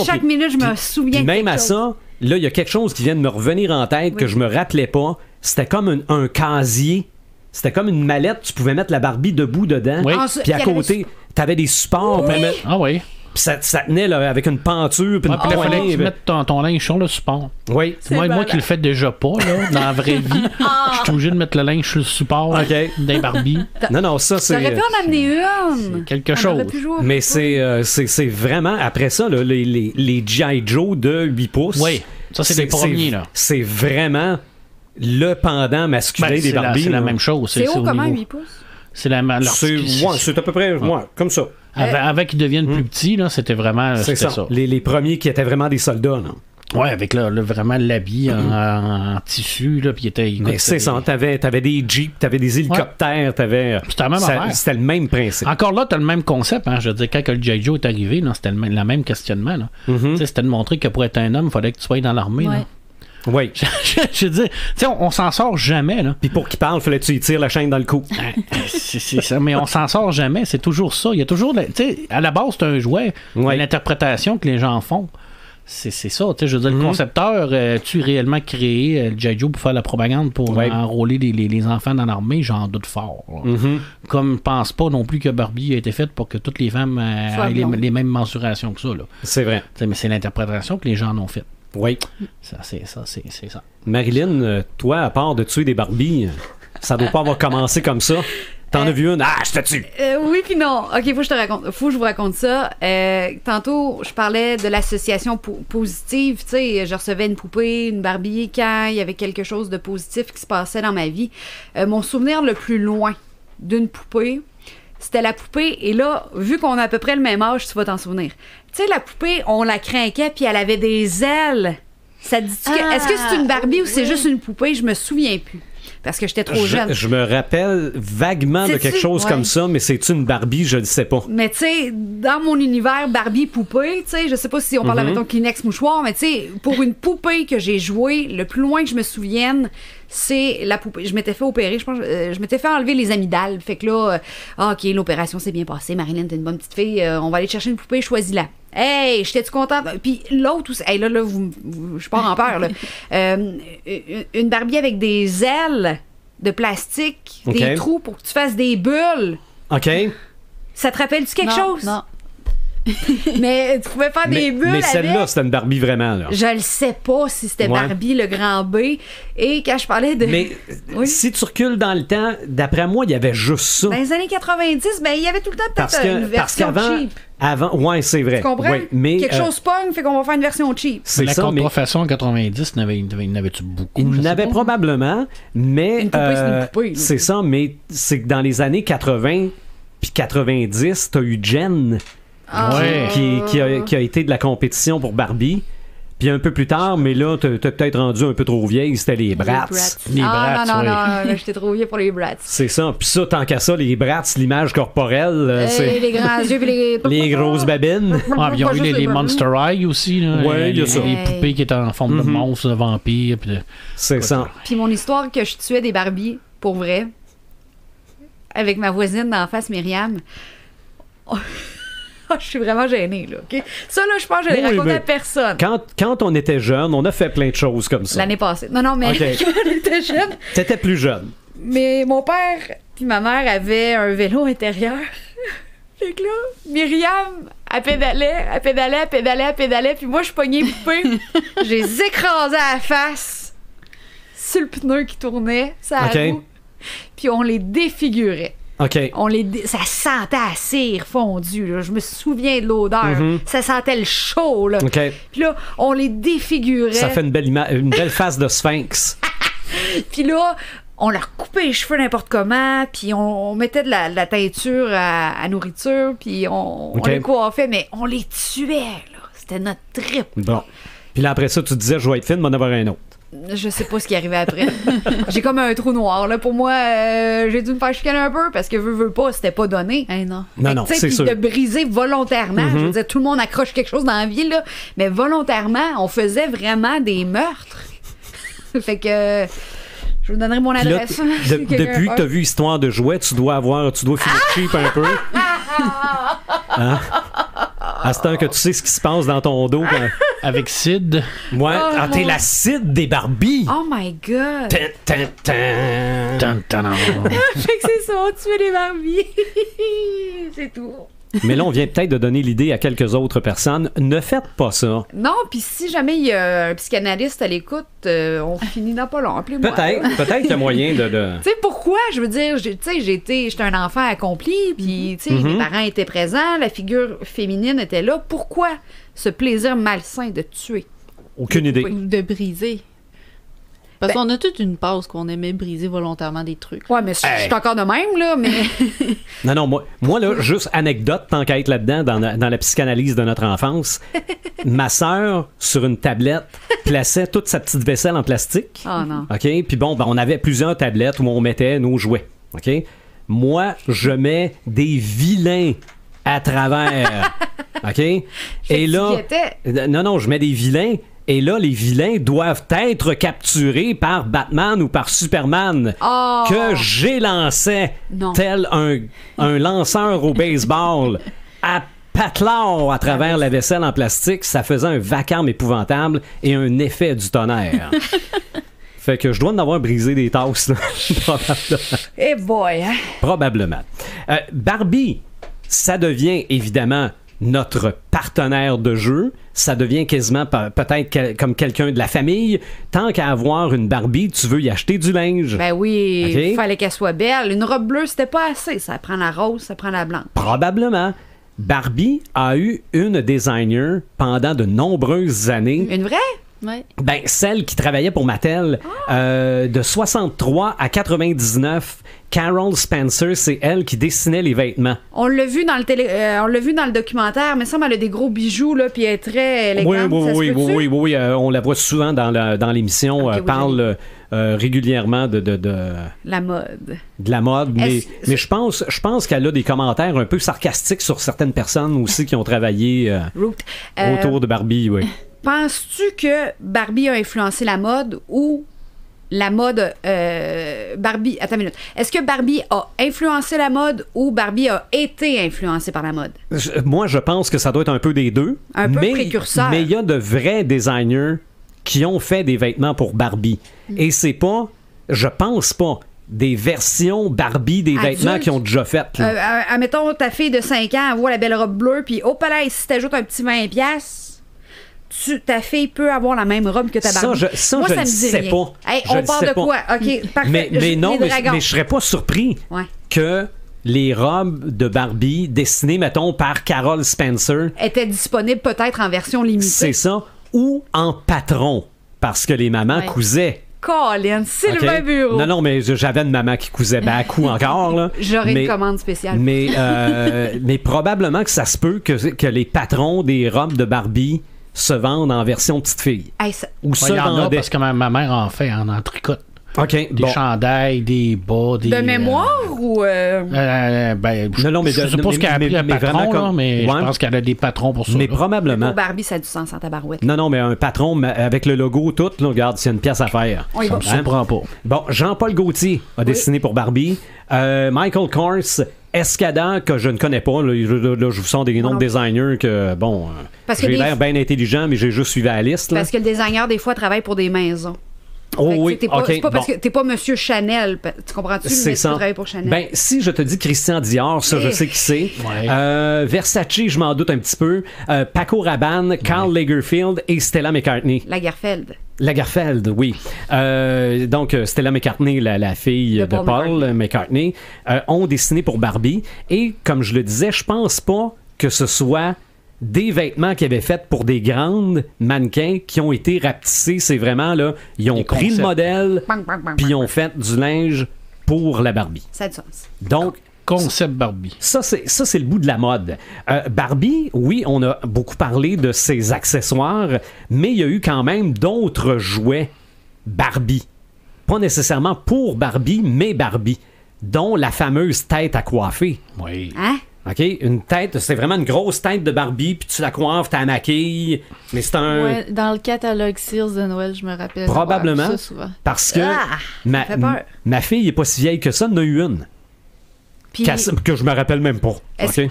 chaque minute, je me souviens de même à ça, là, il y a quelque chose qui vient de me revenir en tête que je me rappelais pas. C'était comme un casier. C'était comme une mallette, tu pouvais mettre la Barbie debout dedans. Oui. Puis à côté, t'avais des supports. Ah oui. Puis ça tenait là, avec une penture. Puis il fallait que tu mettes ton linge sur le support. Oui. Moi qui le fais déjà pas, là, dans la vraie vie, je suis obligé de mettre le linge sur le support des Barbie. Non, ça c'est... T'aurais pu en amener une. Quelque chose. Mais c'est vraiment... Après ça, là, les G.I. Joe de 8 pouces. Oui, ça c'est les premiers. Là. C'est vraiment... le pendant masculin des Barbies. C'est la même chose. C'est haut comment, 8 pouces? C'est la c'est à peu près comme ça. Avant qu'ils deviennent plus petits, là, c'était vraiment ça. Les premiers qui étaient vraiment des soldats. Là. Ouais, avec vraiment l'habit en tissu. Là, puis mais c'est ça. T'avais des jeeps, t'avais des hélicoptères, c'était la même affaire. C'était le même principe. Encore là, t'as le même concept. Hein, je veux dire, quand le G.I. Joe est arrivé, là, c'était le même questionnement. Là. C'était de montrer que pour être un homme, il fallait que tu sois dans l'armée. Là. Oui. Je veux dire, on s'en sort jamais, là. Puis pour qu'il parle, fallait que tu lui tires la chaîne dans le cou. C'est ça, mais on s'en sort jamais. C'est toujours ça. Il y a toujours... Tu sais, à la base, c'est un jouet. L'interprétation que les gens font, c'est ça. Tu sais, je veux dire, le concepteur, tu réellement créé le G.I. Joe pour faire la propagande, pour enrôler les enfants dans l'armée? J'en doute fort. Comme je pense pas non plus que Barbie a été faite pour que toutes les femmes aient les mêmes mensurations que ça, là. C'est vrai. T'sais, mais c'est l'interprétation que les gens en ont faite. Oui. C'est ça. Marilyn, toi, à part de tuer des Barbies, ça doit pas avoir commencé comme ça. T'en as vu une? Ah, je te tue! Oui, puis non. OK, faut que je vous raconte ça. Tantôt, je parlais de l'association positive. Tu sais, je recevais une poupée, une Barbie, quand il y avait quelque chose de positif qui se passait dans ma vie. Mon souvenir le plus loin d'une poupée, c'était la poupée. Et là, vu qu'on a à peu près le même âge, tu vas t'en souvenir. Tu sais, la poupée, on la craquait, puis elle avait des ailes. Ça te dit est-ce que c'est une Barbie ou c'est juste une poupée? Je me souviens plus. Parce que j'étais trop jeune. Je me rappelle vaguement de quelque chose comme ça, mais c'est une Barbie, je ne sais pas. Mais tu sais, dans mon univers Barbie poupée, tu sais, je sais pas si on parle mettons Kleenex mouchoir, mais tu sais, pour une poupée que j'ai jouée, le plus loin que je me souvienne, c'est la poupée. Je m'étais fait opérer, je m'étais fait enlever les amygdales. Fait que là, OK, l'opération s'est bien passée. Marilyn, t'es une bonne petite fille. On va aller te chercher une poupée, choisis-la. Hey, j'étais-tu contente? Puis l'autre aussi. Hey, là, je pars en peur, là. Une Barbie avec des ailes de plastique, des trous pour que tu fasses des bulles. OK. Ça te rappelle-tu quelque chose? Non. Mais tu pouvais faire des bulles. Mais celle-là, c'était une Barbie vraiment, là. Je le sais pas si c'était Barbie, le grand B. Et quand je parlais de. Mais si tu recules dans le temps, d'après moi, il y avait juste ça. Dans les années 90, il y avait tout le temps peut-être une version cheap. Ouais, c'est vrai. Tu comprends? Oui, mais, quelque chose pogne, fait qu'on va faire une version cheap. C'est la contrefaçon en 90, il y en avait-tu beaucoup? Il y en avait probablement, mais. Une poupée, c'est une poupée. C'est ça, mais c'est que dans les années 80 puis 90, t'as eu Jen. Qui a été de la compétition pour Barbie. Puis un peu plus tard, mais là, t'es peut-être rendu un peu trop vieille, c'était les Bratz. Les Bratz, non, j'étais trop vieille pour les Bratz. C'est ça. Puis ça, tant qu'à ça, les Bratz, l'image corporelle, c'est... Les grands yeux, puis les grosses babines. Ils ont eu les Monster High aussi. Oui, il y a ça. Les poupées qui étaient en forme de monstres, de vampires. C'est ça. Puis mon histoire que je tuais des Barbies, pour vrai, avec ma voisine d'en face, Myriam... Je suis vraiment gênée, là, OK? Ça, là, je pense que je l'ai raconté à personne. Quand on était jeune, on a fait plein de choses comme ça. L'année passée. Non, mais quand on était jeune... T'étais plus jeune. Mais mon père puis ma mère avaient un vélo intérieur. Fait que là, Myriam, elle pédalait, puis moi, je pognais les poupées. J'ai écrasé à la face sur le pneu qui tournait, ça a roue, puis on les défigurait. OK. Ça sentait à cire fondue, là. Je me souviens de l'odeur. Ça sentait le chaud, là. OK. Puis là, on les défigurait. Ça fait une belle face de sphinx. Puis là, on leur coupait les cheveux n'importe comment, puis on mettait de la teinture à nourriture, puis on les coiffait, mais on les tuait, là. C'était notre trip. Bon. Puis là, après ça, tu te disais, je vais être fine, m'en avoir un autre. Je sais pas ce qui arrivait après. J'ai comme un trou noir, là. Pour moi, j'ai dû me faire chicaner un peu parce que veux pas, c'était pas donné. Non, c'est sûr. De briser volontairement. Je veux dire, tout le monde accroche quelque chose dans la vie, là. Mais volontairement, on faisait vraiment des meurtres. Fait que... Je vous donnerai mon adresse. Là, depuis que tu as vu Histoire de jouets, tu dois filer cheap un peu. Hein? À ce temps que tu sais ce qui se passe dans ton dos avec Sid. Ouais. T'es la Sid des Barbie. Oh my God. Fait que c'est ça, on tuait les Barbies. C'est tout. Mais là, on vient peut-être de donner l'idée à quelques autres personnes. Ne faites pas ça. Non, puis si jamais il y a un psychanalyste à l'écoute, on finit dans pas long. Appelez-moi. Peut-être qu'il y a moyen de... Tu sais, pourquoi? Je veux dire, j'étais un enfant accompli, puis mes parents étaient présents, la figure féminine était là. Pourquoi ce plaisir malsain de tuer? Aucune idée. De briser. Parce qu'on a toute une passe qu'on aimait briser volontairement des trucs. Ouais, mais je suis encore de même, là, mais... Non, moi là, juste anecdote, tant qu'à être là-dedans, dans la psychanalyse de notre enfance, ma sœur, sur une tablette, plaçait toute sa petite vaisselle en plastique. Oh non. OK? Puis bon, on avait plusieurs tablettes où on mettait nos jouets. OK? Moi, je mets des vilains à travers. OK? Et là... Non, je mets des vilains. Et là, les vilains doivent être capturés par Batman ou par Superman que j'ai lancé tel un lanceur au baseball à patelard à travers la vaisselle en plastique. Ça faisait un vacarme épouvantable et un effet du tonnerre. Fait que je dois en avoir brisé des tasses, là. Probablement. Eh boy, hein? Probablement. Barbie, ça devient évidemment notre partenaire de jeu. Ça devient quasiment peut-être comme quelqu'un de la famille. Tant qu'à avoir une Barbie, tu veux y acheter du linge. Ben oui, il fallait qu'elle soit belle. Une robe bleue, c'était pas assez. Ça prend la rose, ça prend la blanche. Probablement. Barbie a eu une designer pendant de nombreuses années. Une vraie? Ouais. Ben, celle qui travaillait pour Mattel, de 63 à 99, Carol Spencer, c'est elle qui dessinait les vêtements. On l'a vu dans le documentaire, mais ça, elle a des gros bijoux, là, puis elle est très élégante. Oui, on la voit souvent dans l'émission, parle régulièrement de la mode. De la mode, mais je pense qu'elle a des commentaires un peu sarcastiques sur certaines personnes aussi qui ont travaillé autour de Barbie, oui. Penses-tu que Barbie a influencé la mode ou la mode Barbie... Attends une minute. Est-ce que Barbie a influencé la mode ou Barbie a été influencée par la mode? Moi, je pense que ça doit être un peu des deux. Un peu précurseur. Mais il y a de vrais designers qui ont fait des vêtements pour Barbie. Et c'est pas... Je pense pas... des versions Barbie des vêtements qu'ils ont déjà faites. Admettons, ta fille de 5 ans, elle voit la belle robe bleue, puis au palais, si t'ajoutes un petit 20$, ta fille peut avoir la même robe que ta Barbie. Moi, ça me sais rien. Pas. Hey, on parle de quoi? OK, parfait. Mais je serais pas surpris que les robes de Barbie dessinées, mettons, par Carol Spencer étaient disponibles peut-être en version limitée. C'est ça. Ou en patron, parce que les mamans cousaient. Colin, Sylvain Bureau. Non, mais j'avais une maman qui cousait à coup encore. Là. J'aurais une commande spéciale. Mais probablement que ça se peut que les patrons des robes de Barbie se vendent en version petite fille. Ou ça, il y en a parce que ma mère en fait en tricote. Okay, des chandails, des bas, des... De mémoire ou... non, mais je suppose qu'elle a pris un patron, mais je pense qu'elle a des patrons pour ça. Mais probablement. Pour Barbie, ça a du sens en tabarouette. Non, mais un patron avec le logo tout, là, regarde, s'il y a une pièce à faire. On y va. Ça me surprend pas. Bon, Jean-Paul Gaultier a dessiné pour Barbie. Michael Kors, Escada, que je ne connais pas. Là, je vous sens des noms de designers que, bon, j'ai l'air bien intelligent, mais j'ai juste suivi la liste. Là. Parce que le designer, des fois, travaille pour des maisons. Oh oui, c'est pas parce que t'es pas Monsieur Chanel, tu comprends-tu? C'est mais ça. Tu travailles pour Chanel. Ben, si je te dis Christian Dior, ça, je sais qui c'est. Ouais. Versace, je m'en doute un petit peu. Paco Rabanne, Karl Lagerfeld et Stella McCartney. Lagerfeld, oui. Donc, Stella McCartney, la fille de Paul McCartney, ont dessiné pour Barbie. Et, comme je le disais, je pense pas que ce soit des vêtements qu'ils avaient faits pour des grandes mannequins qui ont été rapetissés. C'est vraiment, là, ils ont pris le modèle, puis ils ont fait du linge pour la Barbie. Ça a du sens. Donc, concept Barbie. Ça, c'est le bout de la mode. Barbie, oui, on a beaucoup parlé de ses accessoires, mais il y a eu quand même d'autres jouets Barbie. Pas nécessairement pour Barbie, mais Barbie, dont la fameuse tête à coiffer. Oui. Hein? OK? Une tête, c'est vraiment une grosse tête de Barbie, puis tu la coiffes, tu la maquilles, mais c'est un... Ouais, dans le catalogue Sears de Noël, je me rappelle. Probablement, ça souvent. parce que ma fille n'est pas si vieille que ça, en a eu une. Que je me rappelle même pas. Est-ce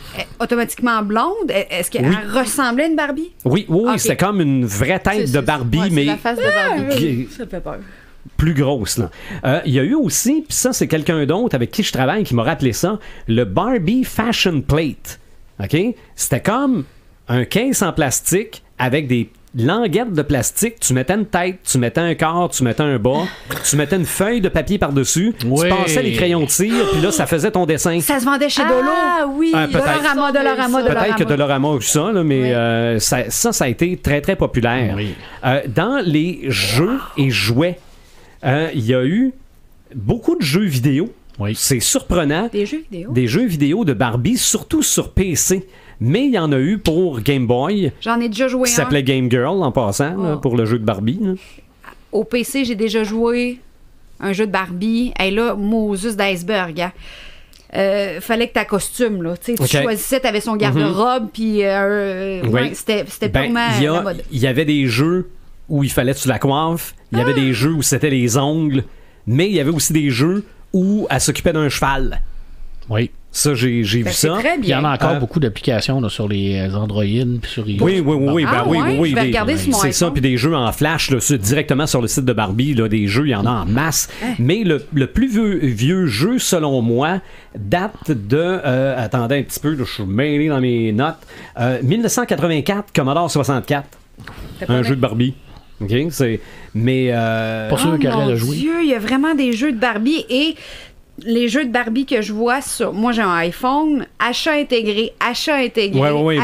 automatiquement blonde? Est-ce qu'elle ressemblait à une Barbie? Oui, c'était comme une vraie tête de Barbie, mais... la face de Barbie. Ça fait peur. Plus grosse, là. Il y a eu aussi, puis ça, c'est quelqu'un d'autre avec qui je travaille qui m'a rappelé ça, le Barbie Fashion Plate. OK? C'était comme un case en plastique avec des languettes de plastique. Tu mettais une tête, tu mettais un corps, tu mettais un bas, tu mettais une feuille de papier par-dessus, tu passais les crayons de cire, puis là, ça faisait ton dessin. Ça se vendait chez Dolo. Ah oui, Peut-être que Dollarama a eu ça, là, mais ça a été très, très populaire. Oui. Dans les jeux et jouets, il y a eu beaucoup de jeux vidéo. Oui. C'est surprenant. Des jeux vidéo? Des jeux vidéo de Barbie, surtout sur PC. Mais il y en a eu pour Game Boy. J'en ai déjà joué qui s'appelait Game Girl, en passant, là, pour le jeu de Barbie. Là. Au PC, j'ai déjà joué un jeu de Barbie. Et là, Moses d'iceberg. Hein. Fallait que tu costume, là. Tu choisissais, tu avais son garde-robe, puis c'était purement la mode. Il y avait des jeux où il fallait que tu la coiffes. Il y avait des jeux où c'était les ongles. Mais il y avait aussi des jeux où elle s'occupait d'un cheval. Oui. Ça, j'ai vu ça. Il y en a encore beaucoup d'applications là, sur les Android puis sur les... Oui. Je vais regarder sur mon c'est ça, puis des jeux en flash là, directement sur le site de Barbie, là, des jeux, il y en a en masse. Mais le plus vieux jeu, selon moi, date de... attendez un petit peu, là, je suis mêlé dans mes notes. 1984, Commodore 64. Un jeu de Barbie. OK, mais... Pas sûr qu'elle a joué. Dieu, il y a vraiment des jeux de Barbie et... Les jeux de Barbie que je vois sur... Moi, j'ai un iPhone. Achat intégré. Oui.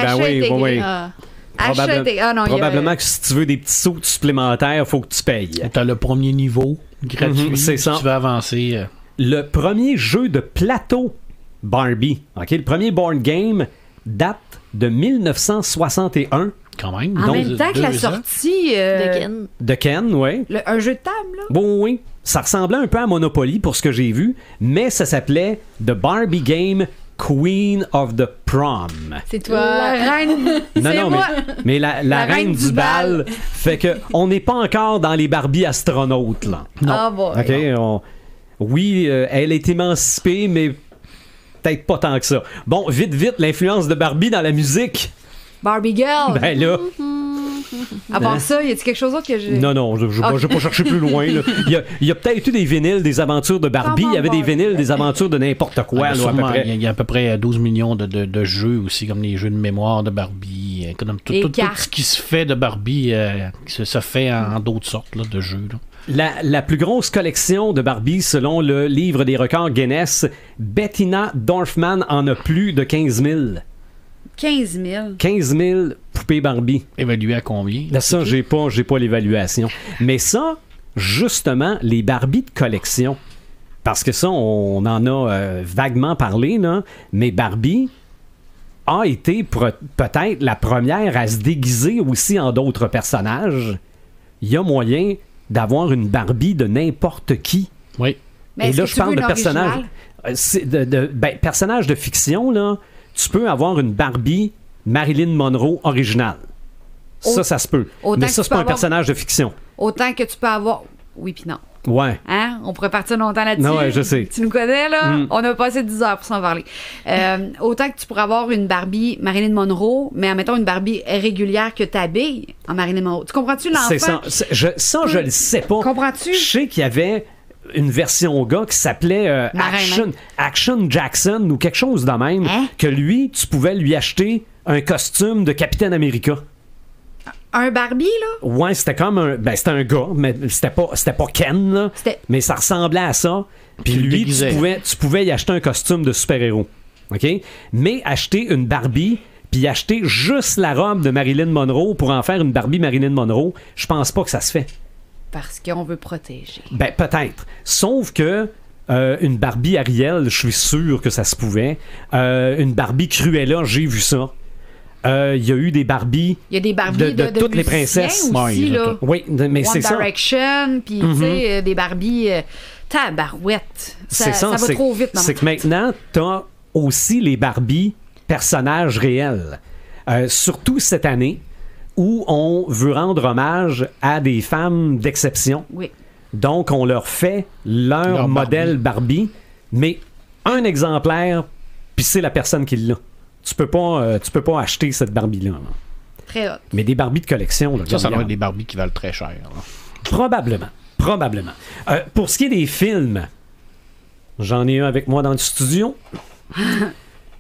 Probablement que si tu veux des petits sauts supplémentaires, il faut que tu payes. Tu as le premier niveau gratuit. C'est ça. Tu vas avancer. Le premier jeu de plateau Barbie, OK, le premier board game date de 1961. Quand même. En même temps que la sortie... de Ken, oui. Un jeu de table, là? Oui. Ça ressemblait un peu à Monopoly pour ce que j'ai vu, mais ça s'appelait The Barbie Game Queen of the Prom. C'est toi. La reine. Mais la reine du bal fait que on n'est pas encore dans les Barbie astronautes, là. Non. Ah bon. OK, oui, elle est émancipée, mais peut-être pas tant que ça. Bon, vite, l'influence de Barbie dans la musique. Barbie Girl. Ben là... À part ça, y a-t-il quelque chose d'autre que j'ai... Non, je vais pas chercher plus loin. Là. Il y a peut-être eu des vinyles des aventures de Barbie. Il y avait des vinyles des aventures de n'importe quoi. Là, sûrement, à peu près. Il y a à peu près 12 millions de jeux aussi, comme les jeux de mémoire de Barbie. Tout ce qui se fait de Barbie se fait en d'autres sortes là, de jeux. Là. La plus grosse collection de Barbie, selon le livre des records Guinness, Bettina Dorfman en a plus de 15 000. 15 000. 15 000 poupées Barbie. Évalué à combien? Là, ça, j'ai pas l'évaluation. Mais ça, justement, les Barbie de collection, parce que ça, on en a vaguement parlé, là, mais Barbie a été peut-être la première à se déguiser aussi en d'autres personnages. Il y a moyen d'avoir une Barbie de n'importe qui. Oui. Mais et là, je parle de personnages. Personnages de fiction, là. Tu peux avoir une Barbie Marilyn Monroe originale. Ça se peut. Mais ça, c'est pas un personnage de fiction. Autant que tu peux avoir... Oui, puis non. Ouais. Hein? On pourrait partir longtemps là-dessus. Non, ouais, je sais. Tu nous connais, là? On a passé 10 heures pour s'en parler. Autant que tu pourrais avoir une Barbie Marilyn Monroe, mais admettons une Barbie régulière que t'habilles en Marilyn Monroe. Tu comprends-tu l'enfant? C'est ça. Je le sais pas. Comprends-tu? Je sais qu'il y avait une version gars qui s'appelait Action Jackson ou quelque chose de même, que lui, tu pouvais lui acheter un costume de Capitaine America. Un Barbie, là? Ouais, c'était comme c'était un gars, mais c'était pas Ken, là. Mais ça ressemblait à ça. Puis lui, tu pouvais y acheter un costume de super-héros. OK? Mais acheter une Barbie, puis acheter juste la robe de Marilyn Monroe pour en faire une Barbie Marilyn Monroe, je pense pas que ça se fait. Parce qu'on veut protéger. Ben, peut-être. Sauf que une Barbie Ariel, je suis sûr que ça se pouvait. Une Barbie Cruella, j'ai vu ça. Il y a eu des Barbies. Il y a des Barbies de toutes les princesses aussi, là. Oui, mais c'est ça. One Direction, puis tu sais, des Barbies tabarouettes. Ça va trop vite. C'est que maintenant, t'as aussi les Barbies personnages réels. Surtout cette année, où on veut rendre hommage à des femmes d'exception. Oui. Donc, on leur fait leur modèle Barbie, mais un exemplaire, puis c'est la personne qui l'a. Tu peux pas acheter cette Barbie-là. Là. Très hot. Mais des Barbies de collection. Là, ça doit être des Barbies qui valent très cher. Là. Probablement. Pour ce qui est des films, j'en ai un avec moi dans le studio,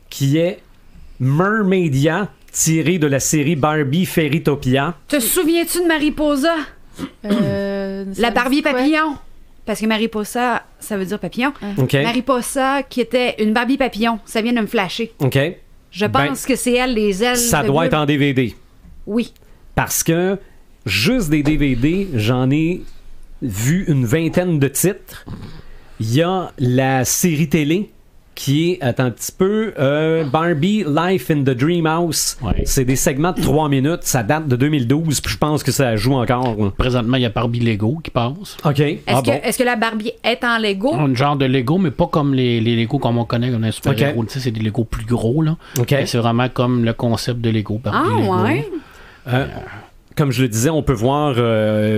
qui est Mermaidia, tiré de la série Barbie Fairytopia. Te souviens-tu de Mariposa? La Barbie papillon. Parce que Mariposa, ça veut dire papillon. Okay. Mariposa, qui était une Barbie papillon. Ça vient de me flasher. OK. Je pense que c'est elle, les ailes. Ça doit être en DVD. Oui. Parce que juste des DVD, j'en ai vu une vingtaine de titres. Il y a la série télé qui est, attends un petit peu, Barbie Life in the Dream House. Ouais. C'est des segments de 3 minutes. Ça date de 2012, puis je pense que ça joue encore. Là. Présentement, il y a Barbie Lego qui passe. OK. Est-ce que la Barbie est en Lego? Un genre de Lego, mais pas comme les Lego comme on connaît, comme un super-héros. Tu sais, c'est des Lego plus gros, là. Okay. C'est vraiment comme le concept de Lego. Barbie Lego. Ouais. Comme je le disais, on peut voir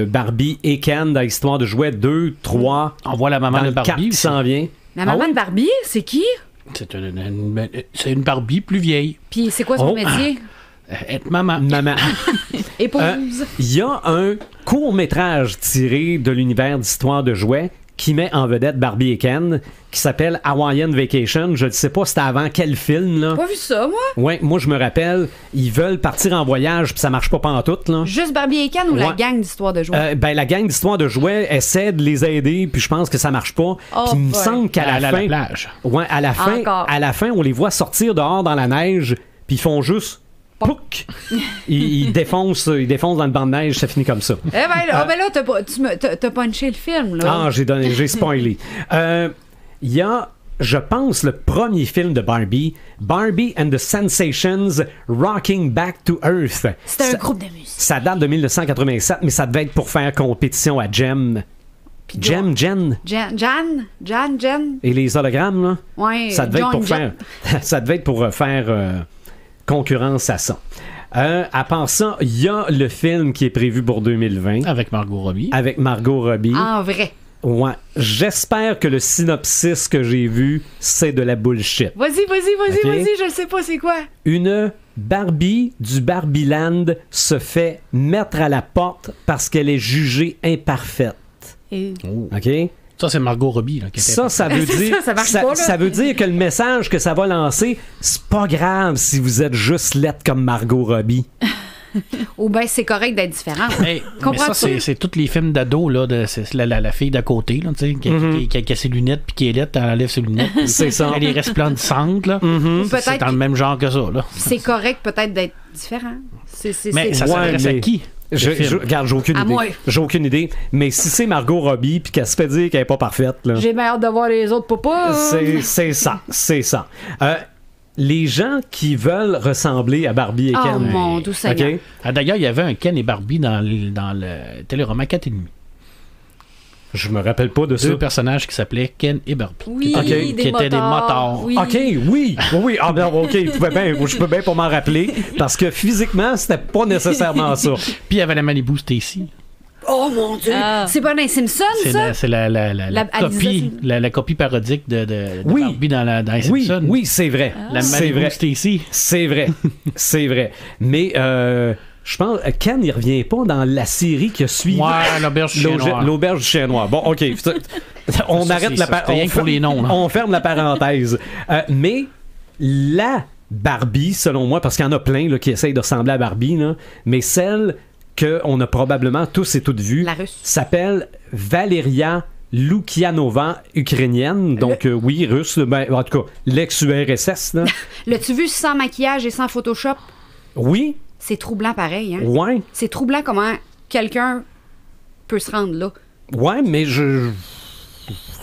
Barbie et Ken dans l'histoire de jouets 2, 3. On voit la maman de Barbie qui s'en vient. La maman de Barbie, c'est qui? C'est une Barbie plus vieille. Puis c'est quoi son métier? Être maman. Épouse. Il y a un court-métrage tiré de l'univers d'histoire de jouets qui met en vedette Barbie et Ken, qui s'appelle Hawaiian Vacation. Je ne sais pas c'était avant quel film, là. J'ai pas vu ça, moi. Ouais, moi je me rappelle, ils veulent partir en voyage puis ça marche pas pantoute, là. Juste Barbie et Ken ou la gang d'histoire de jouets? La gang d'histoire de jouets essaie de les aider puis je pense que ça marche pas. Puis il me semble qu'à la fin, la plage. Ouais, à la fin, on les voit sortir dehors dans la neige puis ils font juste pouc! Ils défoncent dans le banc de neige, ça finit comme ça. Eh ben là, t'as punché le film, là. Ah, j'ai spoilé. Il y a, je pense, le premier film de Barbie, Barbie and the Sensations Rocking Back to Earth. C'était un groupe de musique. Ça date de 1987, mais ça devait être pour faire compétition à Jen. Jen. Et les hologrammes, là. Ouais, ça devait être pour faire concurrence à ça. À part ça, il y a le film qui est prévu pour 2020. Avec Margot Robbie. En vrai. Ouais. J'espère que le synopsis que j'ai vu, c'est de la bullshit. Vas-y, je sais pas c'est quoi. Une Barbie du Barbieland se fait mettre à la porte parce qu'elle est jugée imparfaite. OK? Ça, c'est Margot Robbie. Là, ça veut dire ça veut dire que le message que ça va lancer, c'est pas grave si vous êtes juste laide comme Margot Robbie. Ou bien c'est correct d'être différent. Mais ça, c'est tous les films d'ado. C'est la fille d'à côté là, qui a ses lunettes puis qui est laide, elle enlève ses lunettes. C'est ça. Elle est resplendissante. Là. C'est dans le même genre que ça. Là. C'est correct peut-être d'être différent. Mais ça s'adresse à qui? Regarde, j'ai aucune idée. Mais si c'est Margot Robbie puis qu'elle se fait dire qu'elle est pas parfaite, là, j'ai bien hâte de voir les autres papas. C'est ça. Les gens qui veulent ressembler à Barbie et Ken. Oh mon doux Seigneur. Okay? D'ailleurs, il y avait un Ken et Barbie dans le téléroman 4,5. Je me rappelle pas de ça. 2 personnages qui s'appelaient Ken et Barbie. Oui, qui étaient des motards. Oui. OK, oui. Ah ben OK, je peux bien pas m'en rappeler parce que physiquement, c'était pas nécessairement ça. Puis il y avait la Malibu Stacy. Oh Oh mon Dieu! C'est pas dans Simpsons, ça? C'est la copie parodique de Barbie dans les Simpsons. Oui, c'est vrai. C'est vrai. Stacy. C'est vrai. C'est vrai. Mais je pense Ken, il revient pas dans la série qui a suivi. Ouais, l'auberge du chien noir. L'auberge du chien noir. Bon, OK. On arrête la parenthèse. On ferme la parenthèse. Mais la Barbie, selon moi, parce qu'il y en a plein là, qui essayent de ressembler à Barbie, là, mais celle qu'on a probablement tous et toutes vues s'appelle Valeria Lukianova, ukrainienne, donc oui, russe, ben, en tout cas, l'ex-URSS. L'as-tu vu sans maquillage et sans Photoshop? Oui. C'est troublant pareil, hein? Ouais. C'est troublant comment quelqu'un peut se rendre là. Ouais, mais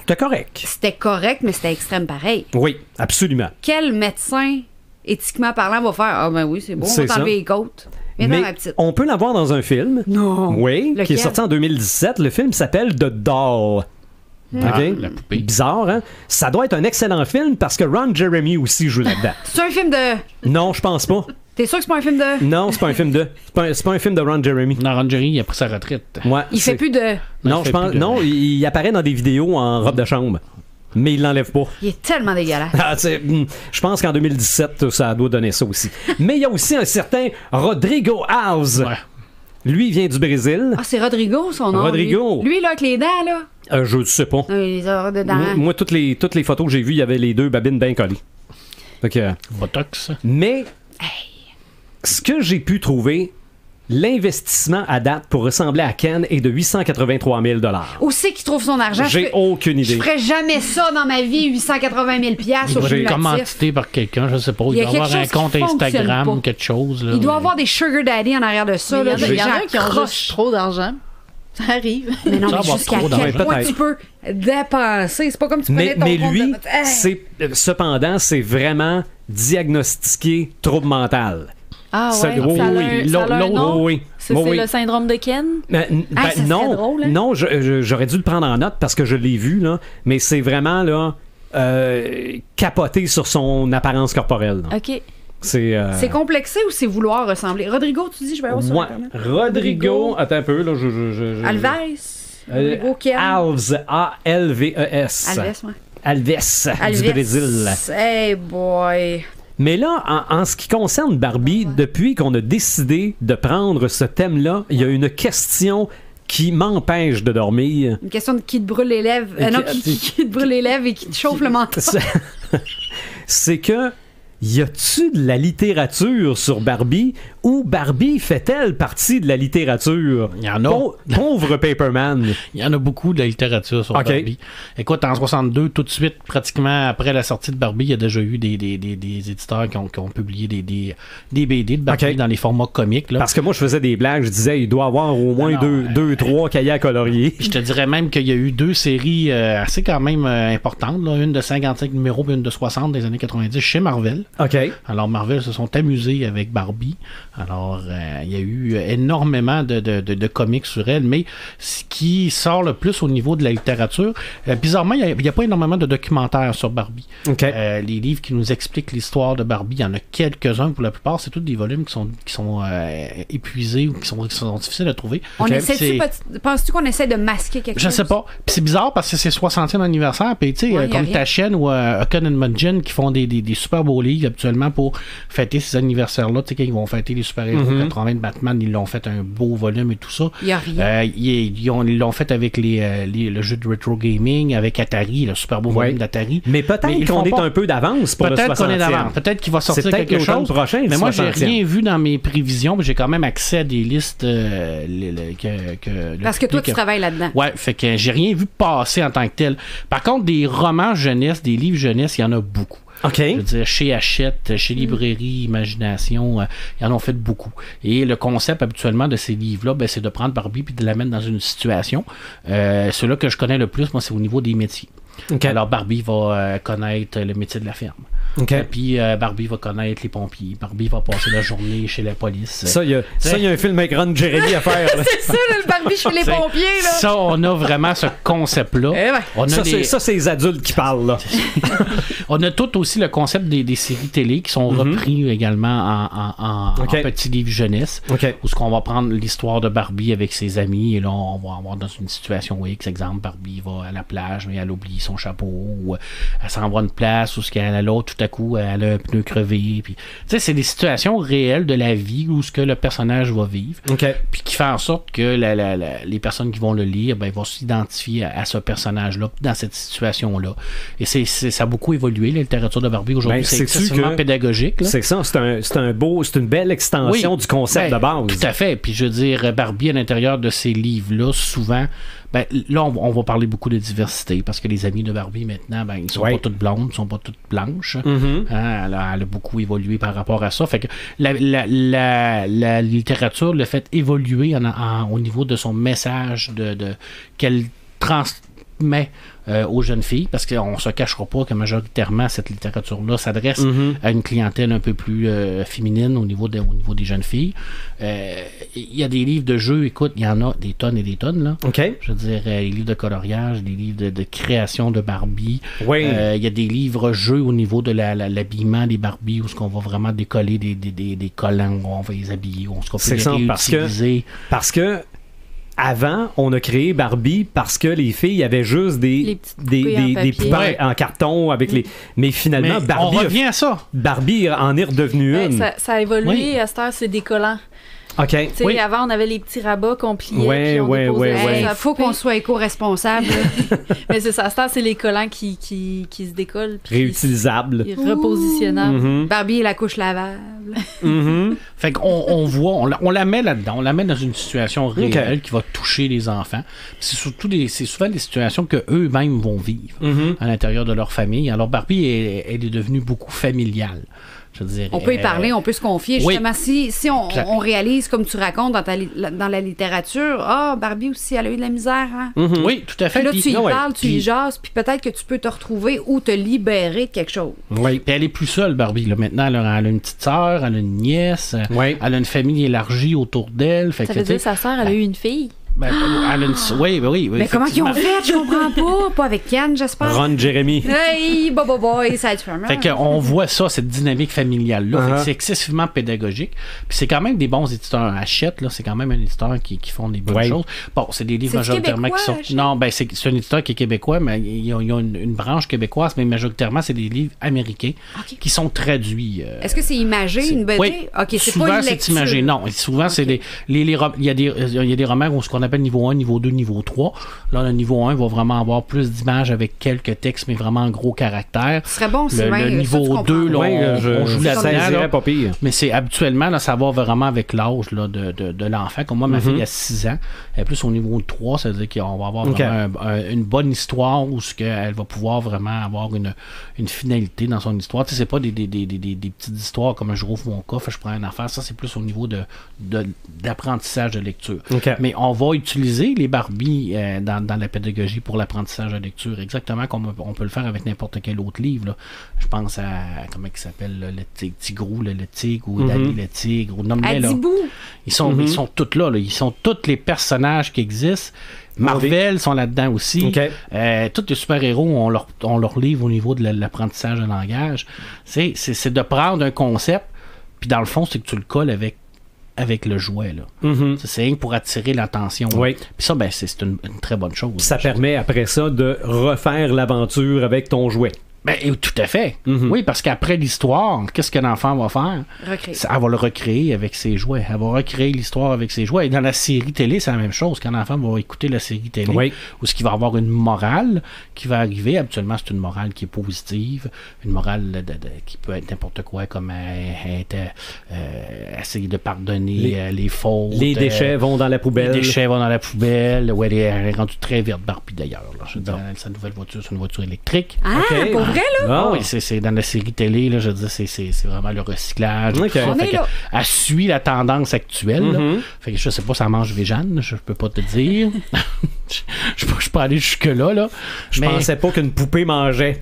c'était correct. C'était correct, mais c'était extrême pareil. Oui, absolument. Quel médecin, éthiquement parlant, va faire « Ah ben oui, c'est bon, on va t'enlever les côtes. » Mais on peut la voir dans un film. Non. Oui, qui est sorti en 2017. Le film s'appelle The Doll. OK? La poupée. Bizarre, hein? Ça doit être un excellent film parce que Ron Jeremy aussi joue là-dedans. C'est un film de... Non, je pense pas. T'es sûr que c'est pas un film de... Non, c'est pas un film de... C'est pas un film de Ron Jeremy. Non, Ron Jeremy, il a pris sa retraite. Ouais, il fait plus de... Non, je pense... Non, il apparaît dans des vidéos en robe de chambre. Mais il l'enlève pas. Il est tellement dégueulasse. Je pense qu'en 2017, ça doit donner ça aussi. Mais il y a aussi un certain Rodrigo Alves. Ouais. Lui, il vient du Brésil. Ah, c'est Rodrigo, son nom. Rodrigo. Lui, là, avec les dents, là. Je ne sais pas. Les heures de dents. Moi, toutes les photos que j'ai vues, il y avait les deux babines bien collées. Botox. Mais, ce que j'ai pu trouver, l'investissement à date pour ressembler à Ken est de 883 000 $. Où c'est qu'il trouve son argent? J'ai aucune idée. Je ferais jamais ça dans ma vie, 880 000 $. Il doit être commandité par quelqu'un, je sais pas. Il doit avoir un compte Instagram ou quelque chose. Là, il doit avoir des sugar daddy en arrière de ça. Il y en a qui ont juste trop d'argent. Ça arrive. Mais non, mais jusqu'à quel point tu peux dépenser. C'est pas comme tu prenais ton compte. Mais lui, cependant, c'est vraiment diagnostiqué trouble mental. Ah ouais, oui. C'est le syndrome de Ken? Non, drôle, hein? Non, j'aurais dû le prendre en note parce que je l'ai vu, là, mais c'est vraiment là, capoté sur son apparence corporelle. Là. OK. C'est complexé ou c'est vouloir ressembler? Rodrigo, tu dis, je vais avoir sur Internet. Rodrigo, attends un peu, là, Alves. Rodrigo Ken. Alves, A-L-V-E-S. Alves, du Brésil. Hey boy. Mais là, en ce qui concerne Barbie, depuis qu'on a décidé de prendre ce thème-là, il y a une question qui m'empêche de dormir. Une question de qui te brûle les lèvres. Qui te brûle les lèvres et qui te chauffe le menton. C'est que y a-tu de la littérature sur Barbie ou Barbie fait-elle partie de la littérature? Il y en a. Pauvre Paperman. Il y en a beaucoup de la littérature sur Barbie. Écoute, en 62, tout de suite, pratiquement après la sortie de Barbie, il y a déjà eu des éditeurs qui ont publié des BD de Barbie dans les formats comiques. Là. Parce que moi, je faisais des blagues. Je disais, il doit y avoir au moins deux, trois cahiers à colorier. Je te dirais même qu'il y a eu 2 séries assez quand même importantes. Là. Une de 55 numéros et une de 60 des années 90 chez Marvel. OK. Alors, Marvel se sont amusés avec Barbie. Alors, il y a eu énormément de comics sur elle, mais ce qui sort le plus au niveau de la littérature, bizarrement, il n'y a pas énormément de documentaires sur Barbie. Okay. Les livres qui nous expliquent l'histoire de Barbie, il y en a quelques-uns. Pour la plupart, c'est tous des volumes qui sont épuisés ou qui sont difficiles à trouver. Penses-tu qu'on essaie de masquer quelque chose? Je sais pas. Puis c'est bizarre parce que c'est 60e anniversaire. Puis tu sais, comme ta chaîne ou Hucken and Mudgeon qui font des super beaux livres habituellement pour fêter ces anniversaires-là. Tu sais, quand ils vont fêter les super-héros 80 de Batman, ils l'ont fait un beau volume et tout ça. Il y a rien. Ils l'ont fait avec le jeu de retro gaming, avec Atari, le super beau volume d'Atari. Mais peut-être qu'on est un peu d'avance pour le 60e. Peut-être qu'on est d'avance. Peut-être qu'il va sortir quelque chose. Prochain, mais moi, j'ai rien vu dans mes prévisions, mais j'ai quand même accès à des listes parce que toi, tu travailles là-dedans. Ouais, fait que j'ai rien vu passer en tant que tel. Par contre, des romans jeunesse, des livres jeunesse, il y en a beaucoup. Okay. Je veux dire, chez Hachette, chez Librairie, Imagination, ils en ont fait beaucoup. Et le concept habituellement de ces livres-là, c'est de prendre Barbie puis de la mettre dans une situation. Celui-là que je connais le plus, moi, c'est au niveau des métiers. Okay. Alors, Barbie va connaître le métier de la ferme. Okay. Puis Barbie va connaître les pompiers. Barbie va passer la journée chez la police. Ça, il y a un film avec Ron Jeremy à faire. C'est ça, le Barbie chez les pompiers. Là. Ça, on a vraiment ce concept-là. Ça, c'est les adultes qui parlent. Là. On a tout aussi le concept des séries télé qui sont repris également en petits livres jeunesse. Où ce qu'on va prendre l'histoire de Barbie avec ses amis et là, on va avoir dans une situation X, exemple, Barbie va à la plage mais elle oublie son chapeau ou elle s'en va à une place où ce qu'elle a l'autre tout à coup elle a un pneu crevé puis c'est des situations réelles de la vie où ce que le personnage va vivre puis qui fait en sorte que les personnes qui vont le lire vont s'identifier à ce personnage-là dans cette situation-là et ça a beaucoup évolué la littérature de Barbie aujourd'hui, c'est excessivement pédagogique là. C'est ça, c'est une belle extension du concept de base. Tout à fait, puis je veux dire Barbie à l'intérieur de ces livres-là souvent là, on va parler beaucoup de diversité parce que les amis de Barbie maintenant, ils sont pas toutes blondes, ils sont pas toutes blanches. Hein, elle a beaucoup évolué par rapport à ça. Fait que la littérature le fait évoluer au niveau de son message qu'elle transmet aux jeunes filles, parce qu'on se cachera pas que majoritairement cette littérature-là s'adresse à une clientèle un peu plus féminine au niveau des jeunes filles. Il y a des livres de jeux, écoute, il y en a des tonnes et des tonnes, là. Je veux dire, les livres de coloriage, des livres de création de Barbie. Il y a des livres-jeux au niveau de l'habillement des Barbie, où ce qu'on va vraiment décoller des collants, où on va les habiller, où on se peut les réutiliser. Parce que avant, on a créé Barbie parce que les filles avaient juste des poupées en carton avec les. Mais finalement, Barbie. On revient à ça. Barbie en est redevenue une. Ça a évolué. À cette heure, c'est des collants. Avant, on avait les petits rabats qu'on pliait. Il faut qu'on soit éco-responsable. Mais c'est ça. À cette heure, c'est les collants qui se décollent. Réutilisables. Repositionnables. Barbie et la couche lavable. Fait qu'on voit, on la met là-dedans. On la met dans une situation réelle qui va toucher les enfants. C'est souvent des situations qu'eux-mêmes vont vivre à l'intérieur de leur famille. Alors, Barbie, elle est devenue beaucoup familiale. Je veux dire, on peut y parler, on peut se confier. Justement, si on réalise, comme tu racontes dans la littérature, Barbie aussi, elle a eu de la misère. Hein? Oui, tout à fait. Puis là, tu y parles, tu y jases, puis peut-être que tu peux te retrouver ou te libérer de quelque chose. Oui, puis elle est plus seule, Barbie. Là. Maintenant, elle a une petite sœur, elle a une nièce, elle a une famille élargie autour d'elle. Ça veut dire que sa sœur, elle a eu une fille? Oui. Mais comment ils ont fait? Je comprends pas. Pas avec Ken, j'espère. Ron Jeremy. Hey, boy, ça a été fait qu'on voit ça, cette dynamique familiale-là. C'est excessivement pédagogique. Puis c'est quand même des bons éditeurs. Hachette, là, c'est quand même un éditeur qui font des bonnes choses. Bon, c'est des livres majoritairement qui sont. Non, c'est un éditeur qui est québécois, mais ils ont une branche québécoise, mais majoritairement, c'est des livres américains qui sont traduits. Est-ce que c'est imagé, une BD? Oui. C'est souvent, pas une c'est lecture. imagé. Non, souvent, c'est il y a des romans où ce qu'on appelle niveau 1, niveau 2, niveau 3. Là, le niveau 1 va vraiment avoir plus d'images avec quelques textes, mais vraiment en gros caractères. Ce serait bon, c'est le niveau 2, là, on joue là-dedans. Pas pire. Mais c'est habituellement, là, ça va vraiment avec l'âge là, de l'enfant. Comme moi, ma fille a 6 ans. Elle est plus au niveau 3, ça veut dire qu'on va avoir vraiment une bonne histoire où elle va pouvoir vraiment avoir une finalité dans son histoire. Tu sais, c'est pas des petites histoires comme je rouvre mon coffre, je prends une affaire. Ça, c'est plus au niveau d'apprentissage de lecture. Mais on va utiliser les Barbie dans la pédagogie pour l'apprentissage de lecture, exactement comme on peut le faire avec n'importe quel autre livre. Là. Je pense à, comment il s'appelle, le Tigrou, le tigre, ou Dali le tigre, ou nomme-les, là. Ils sont tous là. Ils sont tous les personnages qui existent. Marvel sont là-dedans aussi. Tous les super-héros ont leur livre au niveau de l'apprentissage de langage. C'est de prendre un concept, puis dans le fond, c'est que tu le colles avec le jouet. Là. C'est rien pour attirer l'attention. Puis ça, c'est une très bonne chose. Ça permet après ça de refaire l'aventure avec ton jouet. Tout à fait. Oui, parce qu'après l'histoire, qu'est-ce que l'enfant va faire? Elle va le recréer avec ses jouets. Elle va recréer l'histoire avec ses jouets. Et dans la série télé, c'est la même chose. Quand l'enfant va écouter la série télé, où ce qui va avoir une morale qui va arriver, habituellement, c'est une morale qui est positive, une morale qui peut être n'importe quoi, comme essayer de pardonner les fautes. Les déchets vont dans la poubelle. Les déchets vont dans la poubelle. Elle est rendue très verte, Barbie, d'ailleurs. Je veux dire, sa nouvelle voiture, c'est une voiture électrique. Pour vrai, là? Oui, c'est dans la série télé, là, je veux dire, c'est vraiment le recyclage. Elle suit la tendance actuelle. Fait que je sais pas, ça mange végane, je peux pas te dire. Je peux pas aller jusque-là. Je pensais pas qu'une poupée mangeait.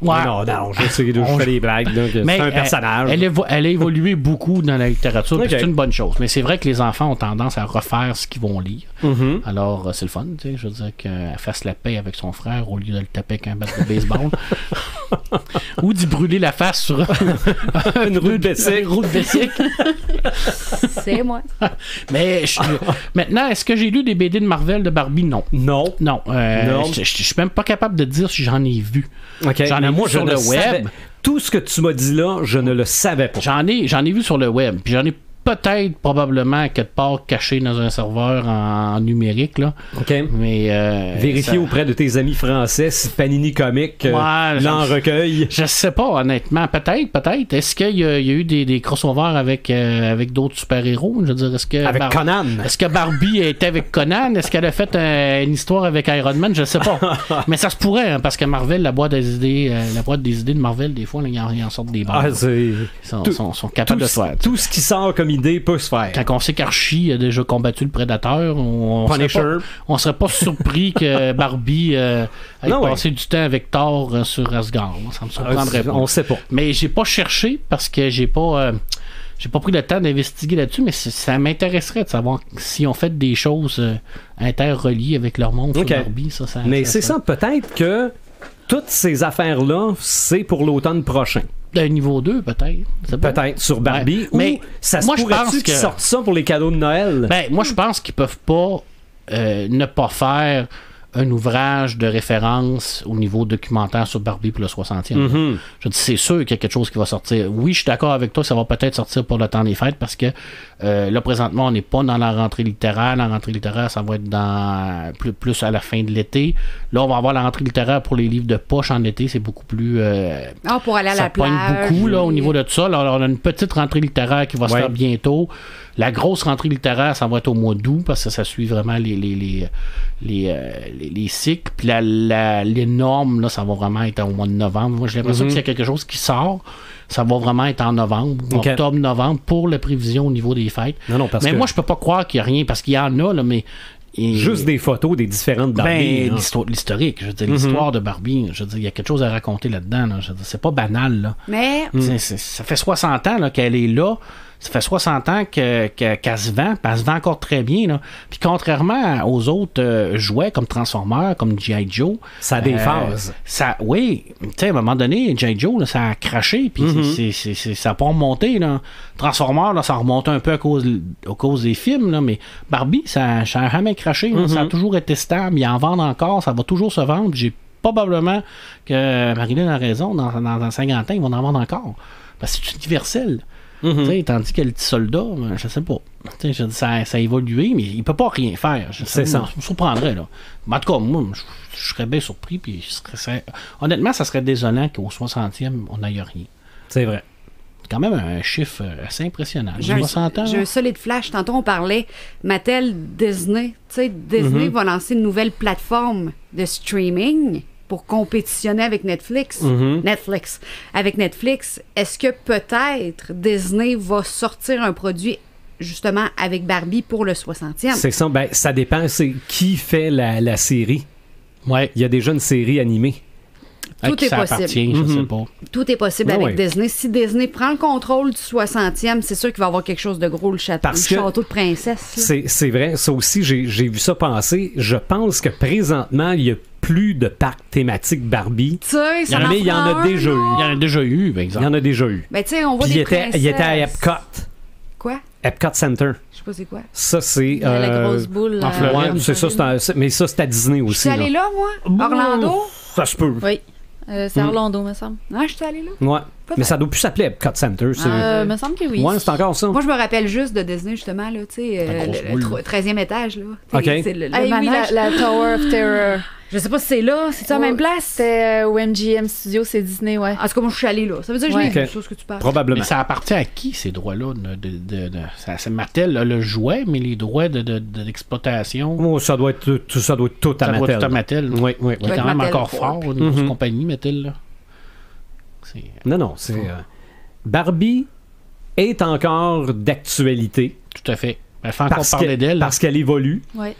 Ouais. Non, je sais, je fais des blagues. C'est un personnage. Elle a évolué beaucoup dans la littérature, Okay. c'est une bonne chose. Mais c'est vrai que les enfants ont tendance à refaire ce qu'ils vont lire. Mm-hmm. Alors, c'est le fun, tu sais. Je veux dire qu'elle fasse la paix avec son frère au lieu de le taper avec un bat de baseball. Ou d'y brûler la face sur une roue de Bessic. C'est moi. Mais maintenant, est-ce que j'ai lu des BD de Marvel de Barbie? Non. Non. Je suis même pas capable de dire si j'en ai vu. Okay. J'en ai vu sur le web. Tout ce que tu m'as dit là, je ne le savais pas. J'en ai vu sur le web. Puis j'en ai peut-être, probablement, quelque part caché dans un serveur en numérique, là. OK. Mais vérifier auprès de tes amis français si Panini Comics l'en recueille. Je sais pas, honnêtement. Peut-être. Est-ce qu'il y a eu des crossovers avec d'autres super-héros? Je veux dire, est-ce que... Avec Conan. Est-ce que Barbie était avec Conan? Est-ce qu'elle a fait une histoire avec Iron Man? Je sais pas. Mais ça se pourrait, hein, parce que Marvel, la boîte des idées de Marvel, des fois, là, ils en sortent des barres. Ils sont capables de faire. Tout ce qui sort comme idée peut se faire. Quand on sait qu'Archie a déjà combattu le Prédateur, on serait pas surpris que Barbie ait passé du temps avec Thor sur Asgard. Ça me surprendrait pas. On sait pas. Mais j'ai pas cherché parce que j'ai pas pris le temps d'investiguer là-dessus, mais ça m'intéresserait de savoir si on fait des choses interreliées avec leur monde sur Barbie. Mais c'est ça, peut-être que toutes ces affaires-là, c'est pour l'automne prochain. Niveau 2, peut-être. Peut-être sur Barbie. Ouais. Mais ça se pourrait-tu qu'ils sortent ça pour les cadeaux de Noël? Ben, moi, je pense qu'ils peuvent pas ne pas faire un ouvrage de référence au niveau documentaire sur Barbie pour le 60e. Mm-hmm. Je dis, c'est sûr qu'il y a quelque chose qui va sortir. Oui, je suis d'accord avec toi, ça va peut-être sortir pour le temps des fêtes parce que là, présentement, on n'est pas dans la rentrée littéraire. La rentrée littéraire, ça va être dans plus à la fin de l'été. Là, on va avoir la rentrée littéraire pour les livres de poche en été. C'est beaucoup plus... pour aller à la plage. Ça pogne beaucoup là, au niveau de tout ça. Alors, on a une petite rentrée littéraire qui va se faire bientôt. La grosse rentrée littéraire, ça va être au mois d'août parce que ça suit vraiment les cycles. Puis les normes, là, ça va vraiment être au mois de novembre. Moi, j'ai l'impression qu'il y a quelque chose qui sort. Ça va vraiment être en novembre, octobre-novembre, pour la prévision au niveau des fêtes. Mais moi, je peux pas croire qu'il y a rien, parce qu'il y en a, là, mais... Juste des photos des différentes Barbie. L'historique, je veux dire, l'histoire de Barbie, je veux dire, il y a quelque chose à raconter là-dedans. Là, je veux dire, c'est pas banal, là. Mais... Ça fait 60 ans là, qu'elle est là. Ça fait 60 ans qu'elle se vend, puis elle se vend encore très bien. Là. Puis contrairement aux autres jouets comme Transformers, comme G.I. Joe... Ça a des phases. Oui, tu sais, à un moment donné, G.I. Joe, là, ça a craché, puis ça n'a pas remonté. Là. Transformers, là, ça a remonté un peu à cause des films, là, mais Barbie, ça n'a jamais craché. Là, ça a toujours été stable, ils en vendent encore, ça va toujours se vendre. J'ai probablement que Marilyn a raison, dans 50 ans, ils vont en vendre encore. Parce que c'est universel. Tandis que le petit soldat, je sais pas. Ça a évolué, mais il peut pas rien faire. C'est ça. Ça me surprendrait. Là. Mais en tout cas, moi, je serais bien surpris. Puis honnêtement, ça serait désolant qu'au 60e, on n'aille rien. C'est vrai. C'est quand même un chiffre assez impressionnant. J'ai un solide flash. Tantôt, on parlait Mattel, Disney. Disney va lancer une nouvelle plateforme de streaming pour compétitionner avec Netflix. Avec Netflix, est-ce que peut-être Disney va sortir un produit justement avec Barbie pour le 60e? C'est ça, ça dépend, c'est qui fait la série. Ouais. Il y a déjà une série animée. Tout est possible. Je sais pas. Tout est possible avec Disney. Si Disney prend le contrôle du 60e, c'est sûr qu'il va y avoir quelque chose de gros, le château de princesse. C'est vrai, ça aussi, j'ai vu ça passer. Je pense que présentement, il y a plus de parcs thématiques Barbie. Mais il y en a déjà eu. Il y en a déjà eu, par exemple. Il y en a déjà eu. Mais tu sais, on voit des princesses. Il était à Epcot. Quoi? Epcot Center. Je sais pas c'est quoi. Ça, c'est... la grosse boule. En Floride. C'est ça, mais ça, c'est à Disney aussi. Je suis allée là, moi? Orlando? Ça se peut. Oui. C'est Orlando, me semble. Ah, je suis allée là? Ouais. Mais ça doit plus s'appeler Epcot Center. Me semble que oui. Ouais, c'est encore ça. Moi, je me rappelle juste de Disney, justement, là, tu sais, le 13e étage, là. OK. C'est le manège. La Tower of Terror. Je sais pas si c'est là, c'est à la même place? C'est au MGM Studio, c'est Disney, ouais. En tout cas, moi, je suis allée là. Ça veut dire que je l'ai vu, ce que tu parles. Probablement. Mais ça appartient à qui, ces droits-là? C'est Mattel, le jouet, mais les droits d'exploitation... Oh, ça doit être tout à Mattel. Ça doit être tout à Mattel. Oui. Il est quand même encore fort, une grosse compagnie, Mattel, là. Non, c'est... Barbie est encore d'actualité. Tout à fait. Elle fait encore parler d'elle. Parce qu'elle évolue. Ouais.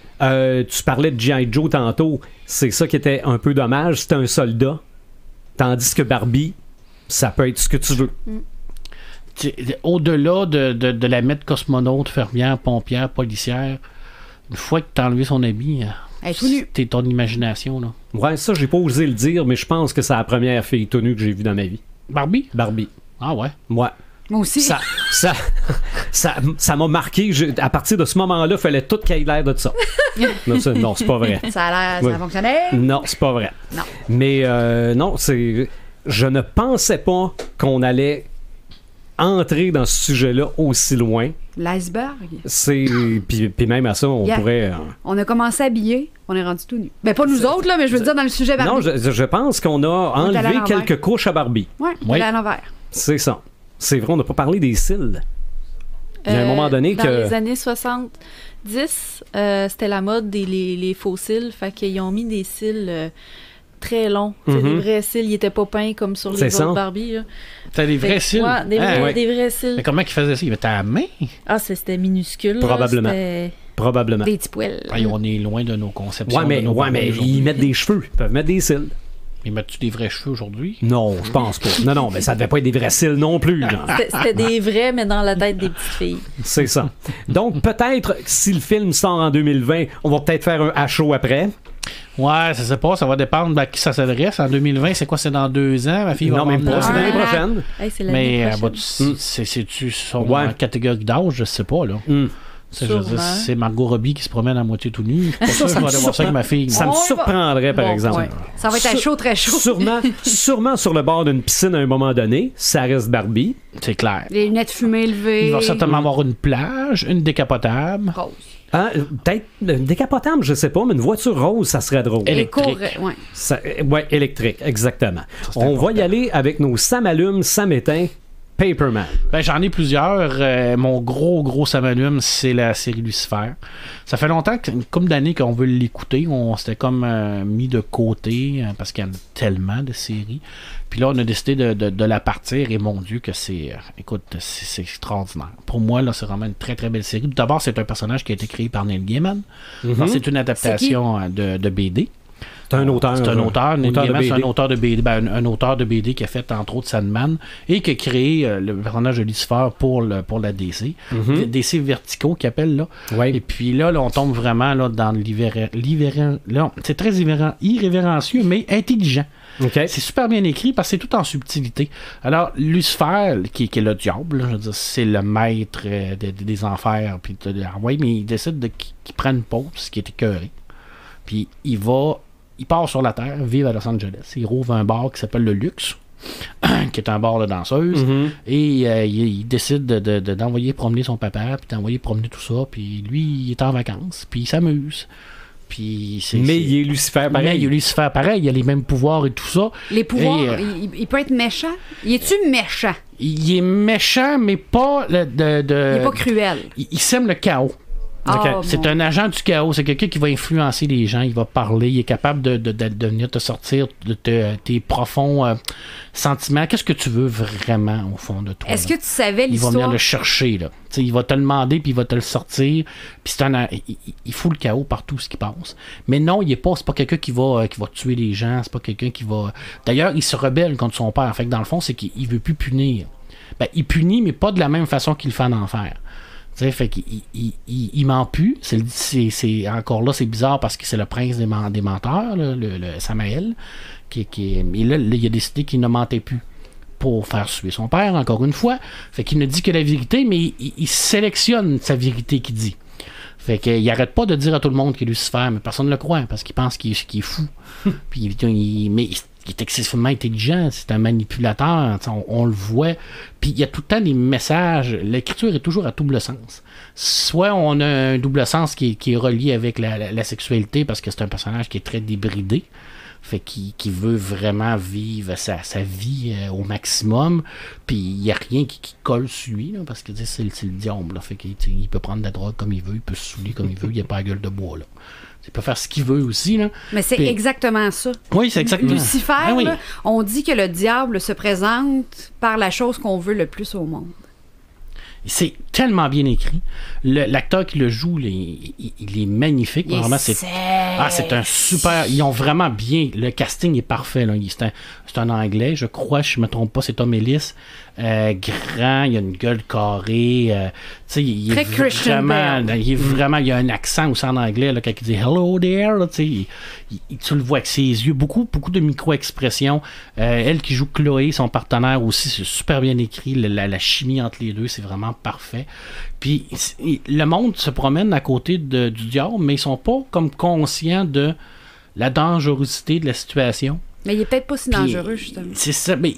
Tu parlais de G.I. Joe tantôt. C'est ça qui était un peu dommage. C'était un soldat. Tandis que Barbie, ça peut être ce que tu veux. Au-delà de la mettre cosmonaute, fermière, pompière, policière, une fois que t'as enlevé son habit, c'est ton imagination. Là. Ouais, ça, j'ai pas osé le dire, mais je pense que c'est la première fille tout nue que j'ai vue dans ma vie. Barbie? Barbie. Ah ouais? Ouais. Moi aussi. Ça m'a marqué. À partir de ce moment-là, il fallait tout qu'il ait l'air de ça. Non, c'est pas vrai. Ça a fonctionné? Non, c'est pas vrai. Non. Mais non, je ne pensais pas qu'on allait entrer dans ce sujet-là aussi loin. L'iceberg. Puis même à ça, on pourrait... On a commencé à habiller, on est rendu tout nu. Ben pas nous autres, là, mais je veux dire dans le sujet Barbie. Non, je pense qu'on a enlevé quelques couches à Barbie. Ouais, on est à l'envers. C'est ça. C'est vrai, on n'a pas parlé des cils. Il y a un moment donné dans les années 70, c'était la mode les faux cils. Fait qu'ils ont mis des cils très longs. Des vrais cils. Ils n'étaient pas peints comme sur les autres Barbie. C'était des vrais cils? Ouais, des vrais cils. Mais comment ils faisaient ça? Ils mettaient à la main? Ah, c'était minuscule. Probablement. Des petits poils. On est loin de nos conceptions. Ouais, mais ils mettent des cheveux. Ils peuvent mettre des cils. Ils mettent-tu des vrais cheveux aujourd'hui? Non, je pense pas. Non, mais ça devait pas être des vrais cils non plus. C'était des vrais, mais dans la tête des petites filles. C'est ça. Donc, peut-être, si le film sort en 2020, on va peut-être faire un HO après. Ouais, ça pas, ça va dépendre à qui ça s'adresse. En 2020, c'est quoi? C'est dans 2 ans, ma fille? Non, même pas, c'est l'année prochaine. Hey, c'est l'année prochaine. C'est-tu son catégorie d'âge? Je sais pas, là. C'est Margot Robbie qui se promène à moitié tout nu. Ça, je vais aller voir ça avec ma fille. Ça me surprendrait, par exemple. Ouais. Ça va être chaud, très chaud. Sûrement sur le bord d'une piscine à un moment donné, ça reste Barbie. C'est clair. Les lunettes fumées levées. Il va certainement avoir une plage, une décapotable. Rose. Peut-être une décapotable, je sais pas, mais une voiture rose, ça serait drôle. Électrique. Ouais, électrique, exactement. On va y aller avec nos Sam allume, Sam éteint, Paperman. Ben, j'en ai plusieurs. Mon gros Sam allume, c'est la série Lucifer. Ça fait longtemps, une couple d'années qu'on veut l'écouter. On s'était comme mis de côté parce qu'il y en a tellement de séries. Puis là, on a décidé de la partir et mon Dieu que c'est extraordinaire. Pour moi, là, c'est vraiment une très très belle série. D'abord, c'est un personnage qui a été créé par Neil Gaiman. Alors, c'est une adaptation de BD. C'est un auteur. C'est un auteur. Neil Gaiman, c'est un auteur de BD. Un auteur de BD qui a fait entre autres Sandman et qui a créé le personnage de Lucifer pour la DC. DC Vertigo qui appelle là. Ouais. Et puis là, on tombe vraiment là, dans c'est très irrévérencieux, mais intelligent. Okay. C'est super bien écrit parce que c'est tout en subtilité. Alors, Lucifer, qui est le diable, là, je veux dire, c'est le maître des enfers. Puis, mais il décide qu'il prenne une pause, ce qui est écœuré. Puis, il part sur la Terre, vivre à Los Angeles. Il rouvre un bar qui s'appelle le Luxe, qui est un bar de danseuses. Et il décide d'envoyer promener son papa, puis d'envoyer promener tout ça. Puis, lui, il est en vacances, puis il s'amuse. Il est Lucifer pareil. Il a les mêmes pouvoirs et tout ça. Les pouvoirs, il peut être méchant. Il est-tu méchant? Il est méchant, mais pas il est pas cruel. Il sème le chaos. C'est un agent du chaos. C'est quelqu'un qui va influencer les gens. Il va parler. Il est capable de venir te sortir de tes profonds sentiments. Qu'est-ce que tu veux vraiment au fond de toi? Est-ce que tu savais l'histoire? Il va venir le chercher. Là. Il va te le demander puis il va te le sortir. Puis il fout le chaos partout ce qui passe. Mais non, c'est pas quelqu'un qui va tuer les gens. C'est pas quelqu'un qui va... D'ailleurs, il se rebelle contre son père. Fait que dans le fond, c'est qu'il veut plus punir. Il punit, mais pas de la même façon qu'il le fait en enfer. T'sais, fait qu'il ment plus. C'est encore là, c'est bizarre parce que c'est le prince des menteurs, là, le Samael, mais là, il a décidé qu'il ne mentait plus pour faire suer son père, encore une fois. Fait qu'il ne dit que la vérité, mais il sélectionne sa vérité qu'il dit. Fait qu'il arrête pas de dire à tout le monde qu'il est Lucifer, mais personne ne le croit parce qu'il pense qu'il est fou. Puis il est excessivement intelligent, c'est un manipulateur, on le voit. Puis il y a tout le temps des messages. L'écriture est toujours à double sens. Soit on a un double sens qui est relié avec la sexualité parce que c'est un personnage qui est très débridé, fait qui veut vraiment vivre sa vie au maximum. Puis il n'y a rien qui colle sur lui, là, parce que c'est le diable. Là, fait qu'il peut prendre de la drogue comme il veut, il peut se saouler comme il veut, il n'a pas la gueule de bois. Là. Il peut faire ce qu'il veut aussi. Là. Mais c'est exactement ça. Oui, c'est exactement ça. Lucifer, là, on dit que le diable se présente par la chose qu'on veut le plus au monde. C'est tellement bien écrit. L'acteur qui le joue, il est magnifique. Vraiment, c'est un super... Ils ont vraiment bien... Le casting est parfait. Là. C'est un Anglais, je crois, je ne me trompe pas, c'est Tom Ellis. Grand, il a une gueule carrée. Il est vraiment... Il y a un accent aussi en anglais là, quand il dit « Hello there ». Tu le vois avec ses yeux. Beaucoup de micro-expressions. Elle qui joue Chloé, son partenaire aussi, c'est super bien écrit. La chimie entre les deux, c'est vraiment parfait. Puis le monde se promène à côté du diable, mais ils sont pas comme conscients de la dangerosité de la situation. Mais il est peut-être pas si dangereux, justement. C'est ça, mais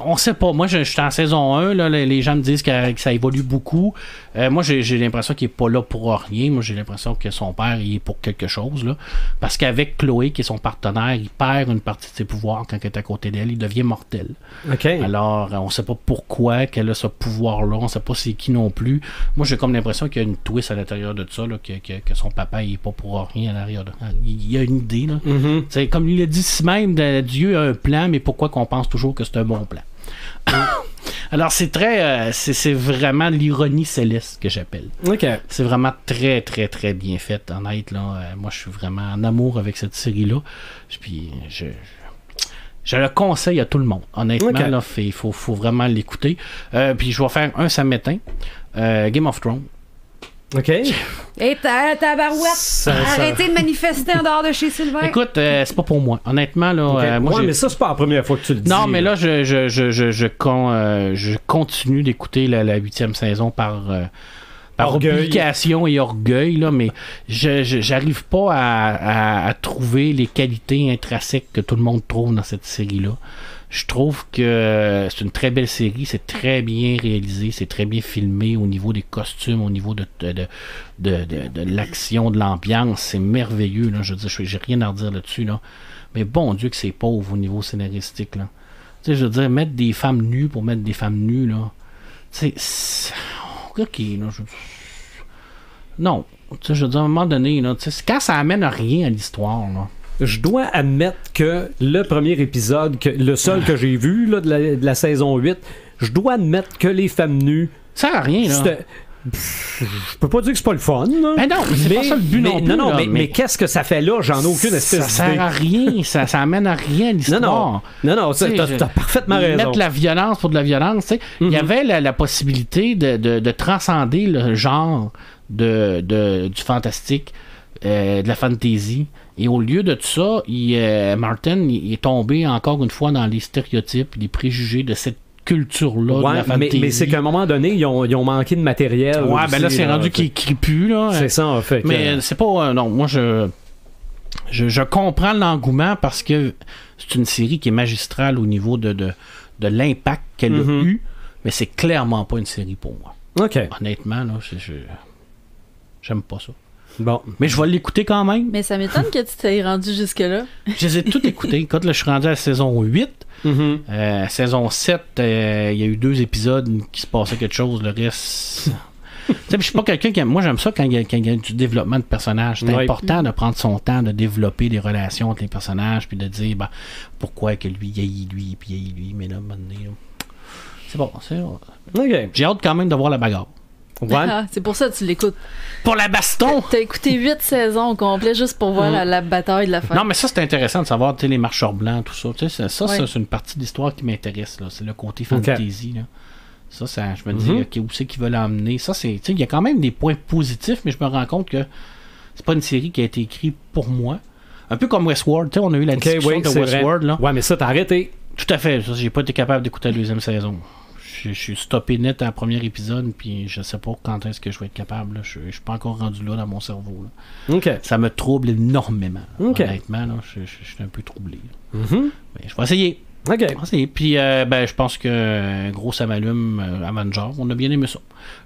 on sait pas. Moi, je suis en saison 1, là, les gens me disent que ça évolue beaucoup. Moi, j'ai l'impression qu'il est pas là pour rien. Moi, j'ai l'impression que son père, il est pour quelque chose, là. Parce qu'avec Chloé, qui est son partenaire, il perd une partie de ses pouvoirs quand il est à côté d'elle. Il devient mortel. Okay. Alors, on sait pas pourquoi qu'elle a ce pouvoir-là. On sait pas c'est qui non plus. Moi, j'ai comme l'impression qu'il y a une twist à l'intérieur de ça, là, que son papa, il est pas pour rien à l'arrière. Il y a une idée, là. Mm-hmm. Comme il a dit si même, Dieu a un plan, mais pourquoi qu'on pense toujours que c'est un bon plan? Alors, c'est très... c'est vraiment l'ironie céleste que j'appelle. Okay. C'est vraiment très, très, très bien fait, honnête. Là. Moi, je suis vraiment en amour avec cette série-là. Puis, je le conseille à tout le monde. Honnêtement, là, il faut vraiment l'écouter. Puis, je vais faire un samedi matin. Game of Thrones. OK. Et tabarouette, arrêtez de manifester en dehors de chez Sylvain. Écoute, c'est pas pour moi. Honnêtement, là. Moi, mais ça, c'est pas la première fois que tu le dis. Non, mais là, je continue d'écouter la 8e saison par obligation et orgueil, là, mais j'arrive pas à trouver les qualités intrinsèques que tout le monde trouve dans cette série-là. Je trouve que c'est une très belle série, c'est très bien réalisé, c'est très bien filmé au niveau des costumes, au niveau de l'action, de l'ambiance, c'est merveilleux, là. Je veux dire, j'ai rien à redire là-dessus, là. Mais bon Dieu que c'est pauvre au niveau scénaristique, là. Tu sais, je veux dire, mettre des femmes nues pour mettre des femmes nues, là. Tu sais, ok, là, non. Tu sais, je veux dire, à un moment donné, là, tu sais, quand ça amène à rien à l'histoire, là. Je dois admettre que le premier épisode, le seul que j'ai vu là, de la saison 8, je dois admettre que les femmes nues... Ça sert à rien, là. Je peux pas dire que c'est pas le fun, là. Ben non, c'est pas ça le but non plus. Non, mais qu'est-ce que ça fait là? J'en ai aucune espèce d'idée. Ça sert à rien, ça amène à rien l'histoire. Non, t'as parfaitement raison. Mettre la violence pour de la violence, tu sais. Il y avait la possibilité de transcender le genre du fantastique, de la fantasy. Et au lieu de tout ça, Martin est tombé encore une fois dans les stéréotypes, les préjugés de cette culture-là de la fantasy. Mais c'est qu'à un moment donné, ils ont manqué de matériel. Ouais, aussi, ben là, c'est rendu qu'il écrit plus, là. C'est ça, en fait. Mais c'est pas... non, moi, je comprends l'engouement parce que c'est une série qui est magistrale au niveau de l'impact qu'elle a eu, mais c'est clairement pas une série pour moi. OK. Honnêtement, là, j'aime pas ça. Bon. Mais je vais l'écouter quand même. Mais ça m'étonne que tu t'es rendu jusque-là. Je les ai toutes écoutées. Quand là, je suis rendu à la saison 8. Saison 7, il y a eu 2 épisodes qui se passait quelque chose. Le reste... je suis pas quelqu'un qui... Moi, j'aime ça quand il y a du développement de personnages. C'est important de prendre son temps, de développer des relations entre les personnages, puis de dire pourquoi que lui, il haït lui, puis il haït lui. Mais là, maintenant, c'est bon. Okay. J'ai hâte quand même de voir la bagarre. Ouais. C'est pour ça que tu l'écoutes. Pour la baston! T'as écouté 8 saisons au complet juste pour voir la bataille de la fin. Non, mais ça, c'est intéressant de savoir les marcheurs blancs, tout ça. Ça, c'est une partie de l'histoire qui m'intéresse. Là. C'est le côté fantasy. Là. Ça, je me dis, OK, où c'est qu'ils veulent l'emmener? Ça, c'est. Il y a quand même des points positifs, mais je me rends compte que c'est pas une série qui a été écrite pour moi. Un peu comme Westworld. On a eu la discussion de Westworld. Là. Ouais, mais ça, t'as arrêté. Tout à fait. Ça, j'ai pas été capable d'écouter la 2e saison. Je suis stoppé net à la première épisode, puis je sais pas quand est-ce que je vais être capable. Là. Je suis pas encore rendu là dans mon cerveau. Là. Okay. Ça me trouble énormément. Okay. Honnêtement, là, je suis un peu troublé. Mais je vais essayer. OK. Je vais essayer. Puis, je pense que gros, ça m'allume Avenger. On a bien aimé ça.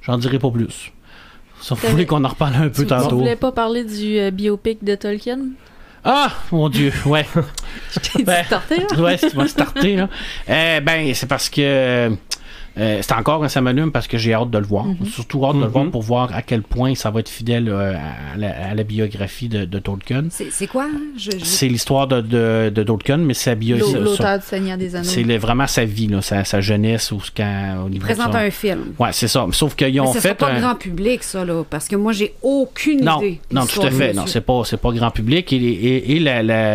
J'en dirai pas plus. Ça, vous voulez qu'on en reparle un peu tantôt. Tu voulais pas parler du biopic de Tolkien? Ah, mon Dieu, ouais. Je t'ai dit starter, là? Ouais, tu vas starter, là. C'est parce que C'est encore un samalume parce que j'ai hâte de le voir. Surtout hâte de le voir pour voir à quel point ça va être fidèle à la biographie de Tolkien. C'est quoi? C'est l'histoire de Tolkien, mais c'est l'auteur du Seigneur des Anneaux. C'est vraiment sa vie, là, sa jeunesse. Au niveau présente un film. Ouais, c'est ça. Sauf qu'ils ont fait. C'est pas grand public, ça, là, parce que moi, j'ai aucune idée. Non, tout à fait. Non, c'est pas grand public. Et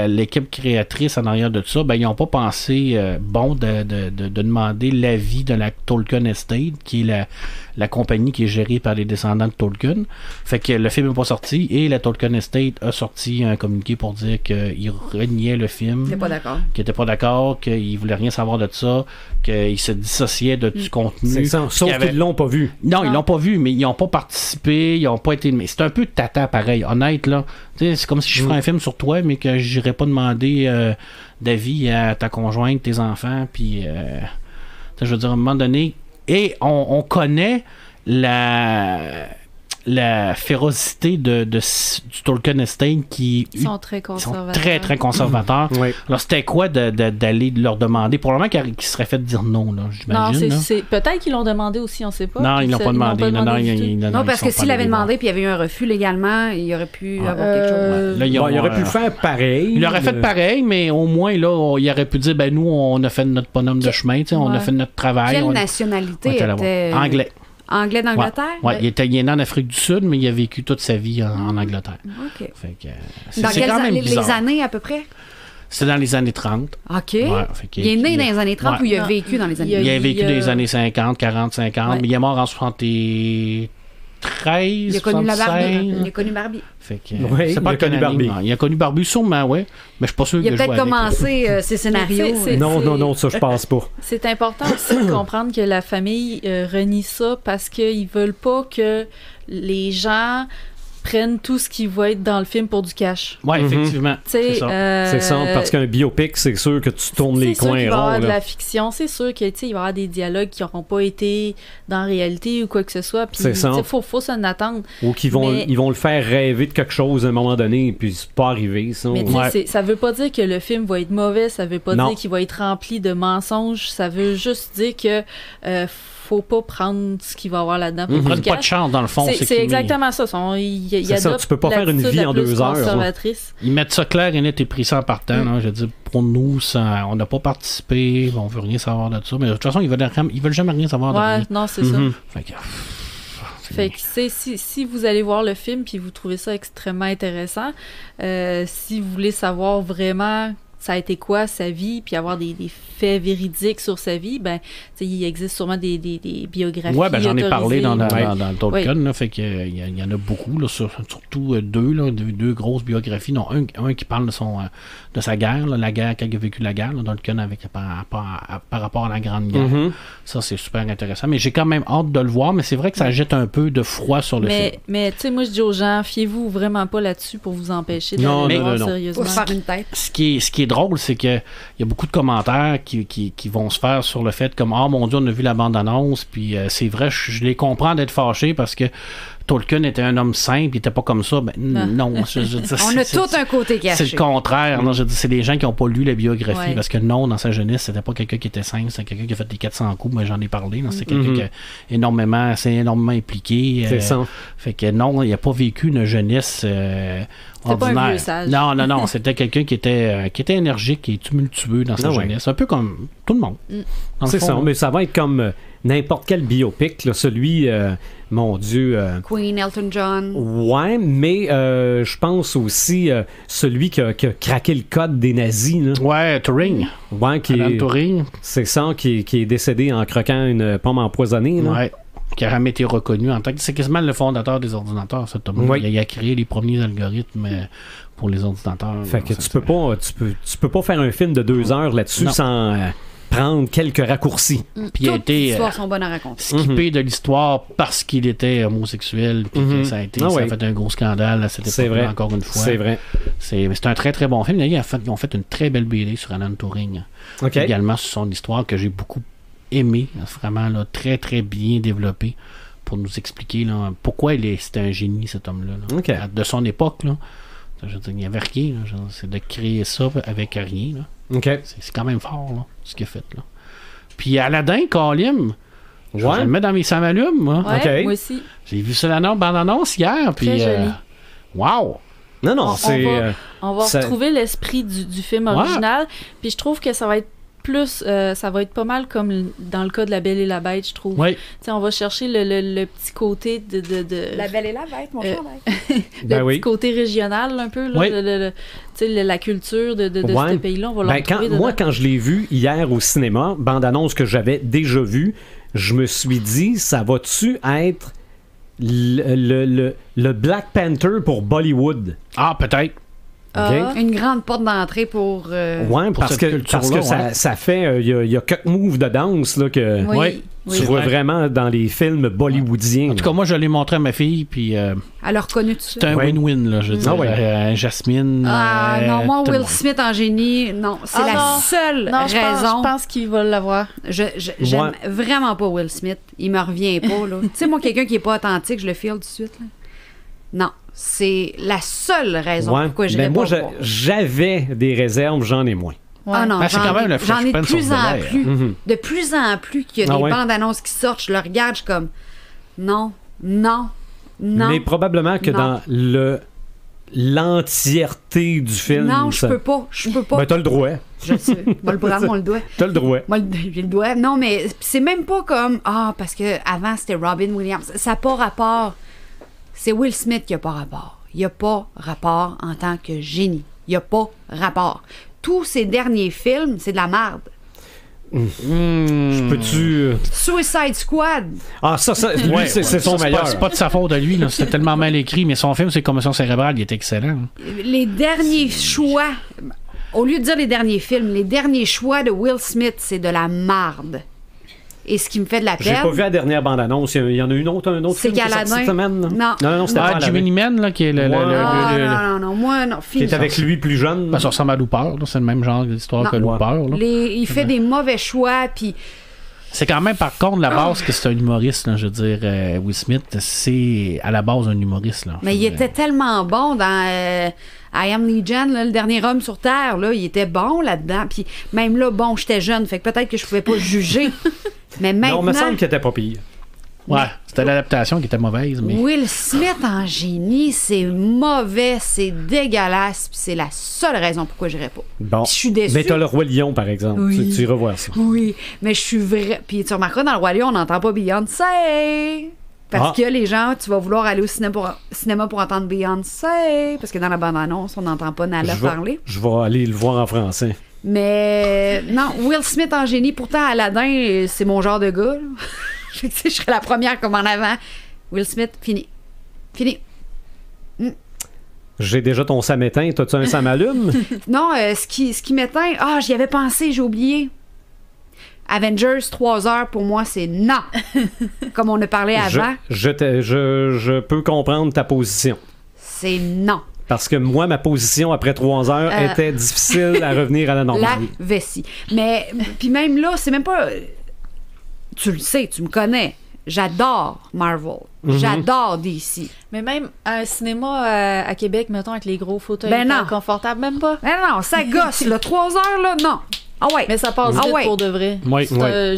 l'équipe créatrice en arrière de ça, ils n'ont pas pensé de demander l'avis de la Tolkien Estate, qui est la compagnie qui est gérée par les descendants de Tolkien. Fait que le film n'est pas sorti et la Tolkien Estate a sorti un communiqué pour dire qu'il reniait le film. Qu'il n'était pas d'accord, qu'il voulait rien savoir de ça, qu'il se dissociait du contenu. C'est ça, sauf qu'ils l'ont pas vu. Non, ils l'ont pas vu, mais ils n'ont pas participé, ils n'ont pas été... Mais c'est un peu tata pareil, honnête, là. T'sais, c'est comme si je ferais un film sur toi, mais que j'irais pas demander d'avis à ta conjointe, tes enfants, puis... je veux dire, à un moment donné... Et on connaît la férocité du Tolkien Estate qui... Ils sont très conservateurs. Ils sont très, très conservateurs. Oui. Alors, c'était quoi d'aller leur demander? Probablement qu'ils seraient fait dire non, là, j'imagine. Non, peut-être qu'ils l'ont demandé aussi, on ne sait pas. Non, ils l'ont pas demandé. Non, parce que s'il avait demandé puis il y avait eu un refus légalement, il aurait pu avoir quelque chose. Là, il aurait pu faire pareil. Il aurait fait pareil, mais au moins, là, il aurait pu dire, nous, on a fait notre bonhomme de chemin, on a fait notre travail. Quelle nationalité était... Anglais. Anglais d'Angleterre? Ouais. Il est né en Afrique du Sud, mais il a vécu toute sa vie en Angleterre. OK. Fait que, dans quand même les années à peu près? C'est dans les années 30. OK. Ouais, il est né dans les années 30 ou il a vécu dans les années 30? Il a vécu dans les années 50, 40, 50, mais il est mort en 73, il a connu la Barbie. Il a connu Barbie. Fait que, c'est pas connu Barbie. Il a connu Barbie sûrement, oui. Mais je suis pas sûr il a peut-être commencé ses scénarios. Non, ça je pense pas. C'est important aussi de comprendre que la famille renie ça parce qu'ils veulent pas que les gens prennent tout ce qui va être dans le film pour du cash. Oui, effectivement. C'est ça, parce qu'un biopic, c'est sûr que tu tournes les coins ronds. Il va y avoir de la fiction, c'est sûr qu'il va y avoir des dialogues qui n'auront pas été dans la réalité ou quoi que ce soit. Puis, il faut s'en attendre. Ou qu'ils vont le faire rêver de quelque chose à un moment donné, puis c'est pas arrivé. Ça. Mais ça veut pas dire que le film va être mauvais, ça veut pas dire qu'il va être rempli de mensonges, ça veut juste dire que faut pas prendre ce qu'il va y avoir là-dedans. Ils prennent pas de chance, dans le fond. C'est exactement ça. Tu peux pas faire une vie en 2 heures. Ils mettent ça clair et net et précis en partant. Là. Je veux dire, pour nous, on n'a pas participé, on veut rien savoir de ça. Mais de toute façon, ils veulent jamais rien savoir de rien. Non, c'est ça. Fait que si vous allez voir le film puis vous trouvez ça extrêmement intéressant, si vous voulez savoir vraiment ça a été quoi sa vie, puis avoir des faits véridiques sur sa vie, il existe sûrement des biographies. Ouais, j'en ai parlé dans le Tolkien, là, fait qu'il y en a beaucoup, là, surtout deux grosses biographies, dont un qui parle de sa guerre, la guerre, quand il a vécu la guerre, là, Tolkien par rapport à la Grande Guerre. Ça, c'est super intéressant. Mais j'ai quand même hâte de le voir, mais c'est vrai que ça jette un peu de froid sur le film. Mais tu sais, moi, je dis aux gens, fiez-vous vraiment pas là-dessus pour vous empêcher d'aller le voir sérieusement. Pour faire une tête. Ce qui est drôle, c'est qu'il y a beaucoup de commentaires qui vont se faire sur le fait comme « Ah, mon Dieu, on a vu la bande-annonce », puis c'est vrai, je les comprends d'être fâchés parce que Tolkien était un homme simple, il était pas comme ça. Non. On a tout un côté caché. C'est le contraire. Non, c'est des gens qui n'ont pas lu la biographie parce que non, dans sa jeunesse, c'était pas quelqu'un qui était simple, c'était quelqu'un qui a fait des 400 coups, mais j'en ai parlé. C'est quelqu'un qui s'est énormément impliqué. C'est ça. Fait que non, il n'a pas vécu une jeunesse ordinaire. Pas un vieux sage. Non, c'était quelqu'un qui était énergique et tumultueux dans sa jeunesse. Un peu comme tout le monde. C'est ça, mais ça va être comme n'importe quel biopic, là, celui, mon Dieu... Queen, Elton John. Ouais, mais je pense aussi celui qui a craqué le code des nazis. Là. Ouais, Turing. Ouais, Turing. C'est ça, qui est décédé en croquant une pomme empoisonnée. Là. Ouais. Qui a jamais été reconnu en tant que... C'est quasiment le fondateur des ordinateurs, cet homme-là. Oui. Il a créé les premiers algorithmes pour les ordinateurs. Fait que tu peux pas faire un film de 2 heures là-dessus sans... prendre quelques raccourcis. Puis toutes les histoires sont bonnes à raconter. Skippé de l'histoire parce qu'il était homosexuel, puis que ça a fait un gros scandale à cette époque-là, encore une fois. C'est vrai. C'est un très très bon film. Ils ont fait une très belle BD sur Alan Turing. Également sur son histoire que j'ai beaucoup aimé, vraiment là, très très bien développé pour nous expliquer là, pourquoi c'était un génie cet homme-là. De son époque, là. Je veux dire, il n'y avait rien. C'est de créer ça avec rien. Là. C'est quand même fort, là, ce qu'il a fait. Là. Puis Aladdin, Kalim, Je le mets dans mes samalumes, moi. Ouais, OK. moi aussi. J'ai vu ça dans la bande-annonce hier, puis... Très joli. Wow! Non, c'est... On va ça- retrouver l'esprit du film original, puis je trouve que ça va être plus... ça va être pas mal comme dans le cas de La Belle et la Bête, je trouve. Oui. T'sais, on va chercher le petit côté de... La Belle et la Bête, mon chandail. Ben petit oui. côté régional, un peu, là, Oui. la culture de Ouais. ce pays-là, on va le retrouver moi, dedans. quand je l'ai vu hier au cinéma, bande-annonce que j'avais déjà vue, je me suis dit, ça va-tu être le Black Panther pour Bollywood? Ah, peut-être. Ah. Une grande porte d'entrée pour... Ouais, pour parce cette que culture-là, ça, ouais. ça fait... Il y a quelques moves de danse là, que Oui. Ouais. tu vois Ouais. vraiment dans les films bollywoodiens. En tout cas, moi, je l'ai montré à ma fille, puis Elle a reconnu tout ça. c'est un Ouais. win-win, là, je veux dire. Ah ouais. Jasmine... Ah non, moi, tout le Will monde. Smith en génie, non. C'est Ah, la non. seule Non, raison. je pense qu'il va l'avoir. J'aime vraiment pas Will Smith. Il me revient pas, là. Tu sais, moi, quelqu'un qui est pas authentique, je le file tout de suite, là. Non. C'est la seule raison Ouais. pourquoi je Ben, moi, pas voir. j'avais des réserves, j'en ai moins. Ah non, Ben, c'est quand même le j'en ai de Fresh Prince plus of en Bel-Air. plus. Mhm. De plus en plus qu'il y a Ah des ouais? bandes annonces qui sortent, je le regarde, je suis comme non, non, non. Mais probablement que Non. dans l'entièreté du film... Non, je ça- peux pas. Je peux pas. Ben, t'as le droit. Je sais. Moi, le bras, moi, le doigt. T'as le droit. Moi, j'ai le doigt. Non, mais c'est même pas comme parce que avant c'était Robin Williams. Ça n'a pas rapport. C'est Will Smith qui a pas rapport. Il a pas rapport en tant que génie. Il a pas rapport. Tous ces derniers films, c'est de la merde. Je peux-tu... Suicide Squad. Ah, ça, lui, Ouais, c'est ça, son meilleur. C'est pas de sa faute de lui, là. C'était tellement mal écrit, mais son film, c'est Commotion cérébrale, il est excellent. Les derniers choix, au lieu de dire les derniers films, les derniers choix de Will Smith, c'est de la marde. Et ce qui me fait de la J'ai peine... pas vu la dernière bande-annonce. Il y en a un autre C'est film qui est sorti qu'Aladin. cette semaine. Non. Non, c'était pas Ah, Aladdin. Jiminy Man, là, qui est le... Ouais. non, moi, non, Qui fini. est avec lui plus jeune. Ben, ça ressemble à Looper, là. C'est le même genre d'histoire Non. que Looper, là. Il fait des mauvais choix, puis C'est quand même, par contre, la base que c'est un humoriste, là, je veux dire, Will Smith, c'est à la base un humoriste, là. mais il était tellement bon dans I Am Legion, là, le dernier homme sur Terre, là, il était bon là-dedans, puis même là, bon, j'étais jeune, fait que peut-être que je pouvais pas le juger, mais maintenant... Non, il me semble qu'il était pas pire. Ouais, c'était l'adaptation qui était mauvaise, mais... Will Smith en génie, c'est mauvais, c'est dégueulasse, puis c'est la seule raison pourquoi j'irais pas. Bon. Puis je suis déçue. Mais t'as le Roi Lion, par exemple. Oui. Tu iras voir ça. Oui, mais je suis vrai. Puis tu remarqueras, dans le Roi Lion, on n'entend pas Beyoncé. Parce que les gens, tu vas vouloir aller au cinéma pour entendre Beyoncé. Parce que dans la bande-annonce, on n'entend pas Nala parler. Je vais aller le voir en français. Mais non, Will Smith en génie. Pourtant, Aladdin, c'est mon genre de gars. Là. Fait que, tu sais, je serais la première comme en avant. Will Smith, fini. Fini. J'ai déjà ton Sam éteint. T'as-tu un Sam allume? Non, ce qui m'éteint... Ah, j'y avais pensé, j'ai oublié. Avengers, 3 heures, pour moi, c'est non. Comme on a parlé avant, Je peux comprendre ta position. c'est non. Parce que moi, ma position après 3 heures était difficile à revenir à la La normale. vessie. Mais, puis même là, c'est même pas... Tu le sais, tu me connais. J'adore Marvel. J'adore DC. Mais même un cinéma à Québec, mettons, avec les gros fauteuils Ben non. confortables, même pas. Mais non, ça gosse, là. 3 heures, là, non. Ah ouais. Mais ça passe Ah vite ouais. pour de vrai. Oui. Je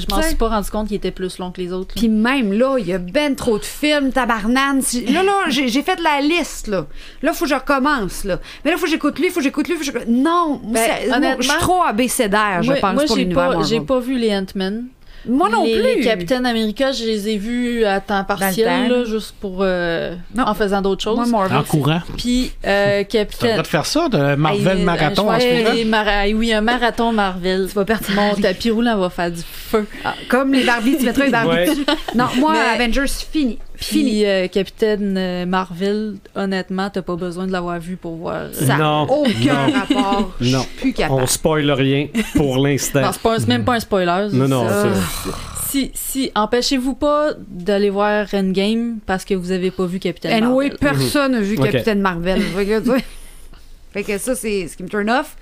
m'en T'sais. suis pas rendu compte qu'il était plus long que les autres. là. Puis même là, il y a ben trop de films, tabarnane. Là, j'ai fait la liste, là. Là, faut que je recommence, là. Mais là, faut que j'écoute lui, faut que j'écoute lui, faut que j'écoute... Non, Ben, non, honnêtement, je suis trop abécédaire, je pense, pour j'ai l'univers pas, Marvel. j'ai pas vu les Ant-Man. Moi non plus. Les Capitaine America, je les ai vus à temps partiel, temps. là, juste pour en faisant d'autres Moi, choses. Marvel, En courant. Puis T'as le Capitaine. droit de faire ça, de Marvel Hey, Marathon je en ce vais- moment? oui, un marathon Marvel. Tu vas perdre Mon tapis roulant va faire du feu. Comme les Barbie, tu mettras les Barbie Ouais. dessus. Non, moi, Mais- Avengers, fini. Fini. Puis Capitaine Marvel, honnêtement, t'as pas besoin de l'avoir vu pour voir. Ça n'a Non. aucun rapport. Je Non. suis plus capable. On spoil rien pour l'instant. Non, c'est même pas un spoiler. Non, non, Ça. c'est... Empêchez-vous pas d'aller voir Endgame parce que vous avez pas vu Capitaine Anyway, Marvel. personne n'a vu Ok. Capitaine Marvel. Fait que, tu sais, fait que ça, c'est ce qui me turn off.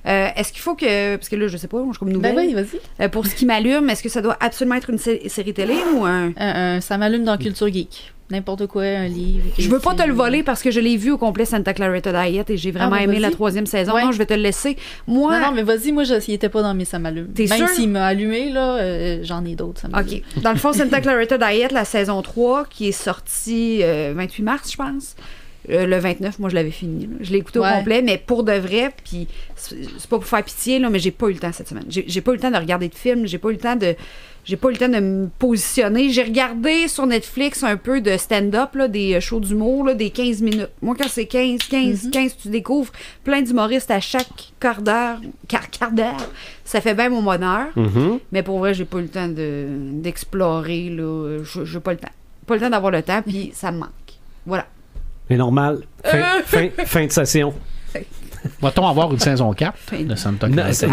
Est-ce qu'il faut que... Parce que là, je sais pas, moi, je suis comme nouvelle. Ben oui, vas-y. Pour ce qui m'allume, est-ce que ça doit absolument être une série télé ou un... Ça m'allume dans Culture Geek. n'importe quoi, un livre. Je veux pas te le voler parce que je l'ai vu au complet, Santa Clarita Diet, et j'ai vraiment aimé la 3e saison. Ouais. Non, je vais te le laisser. Moi... Non, mais vas-y, moi, il était pas dans mes ça m'allume. T'es Même sûr? s'il m'a allumé, là, j'en ai d'autres, ça m'allume. OK. Dans le fond, Santa Clarita Diet, la saison 3, qui est sortie 28 mars, je pense. Le 29, moi, je l'avais fini. Là. Je l'ai écouté au complet, mais pour de vrai, puis c'est pas pour faire pitié, là, mais j'ai pas eu le temps cette semaine. J'ai pas eu le temps de regarder de films, j'ai pas eu le temps de me positionner. J'ai regardé sur Netflix un peu de stand-up, là, des shows d'humour, là, des 15 minutes. Moi, quand c'est 15, tu découvres plein d'humoristes à chaque quart d'heure, ça fait bien mon bonheur. Mais pour vrai, j'ai pas eu le temps d'explorer. Là. J'ai pas le temps. Pas le temps d'avoir le temps, puis ça me manque. Voilà. C'est normal. Fin de session. Va-t-on avoir une saison 4 de Santa Clarita?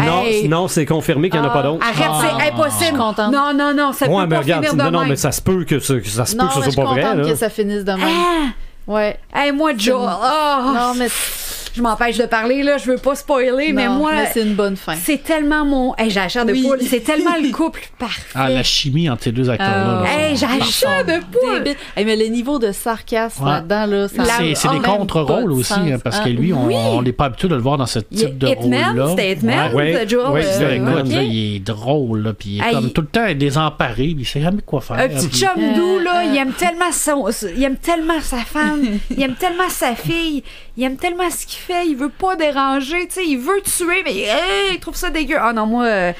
Non, c'est confirmé qu'il n'y en a pas d'autre. Arrête, c'est impossible. Non, ça peut pas finir de même. Non, mais ça se peut que ce soit pas vrai. Je suis contente que ça finisse de même. Ouais. Hey, moi, Joel. Non, mais... Je m'empêche de parler, là, je veux pas spoiler, mais moi... mais c'est une bonne fin. C'est tellement mon... Hey, j'ai la chair de poule. C'est tellement le couple parfait. Ah, la chimie entre ces deux acteurs-là. Hey, j'ai la chair de poule. Hey, mais le niveau de sarcasme là-dedans, là... C'est des contre-rôles aussi, parce que lui, on n'est pas habitué de le voir dans ce type de rôle-là. C'était Hitman, Joel. Oui, écoute, là, il est drôle, là, puis il est comme tout le temps désemparé, il sait jamais quoi faire. Un petit chum doux, là, il aime tellement sa femme, il aime tellement sa fille, il aime tellement ce qu'il fait, il veut pas déranger, tu sais, il veut tuer, mais il trouve ça dégueu. Ah non, moi,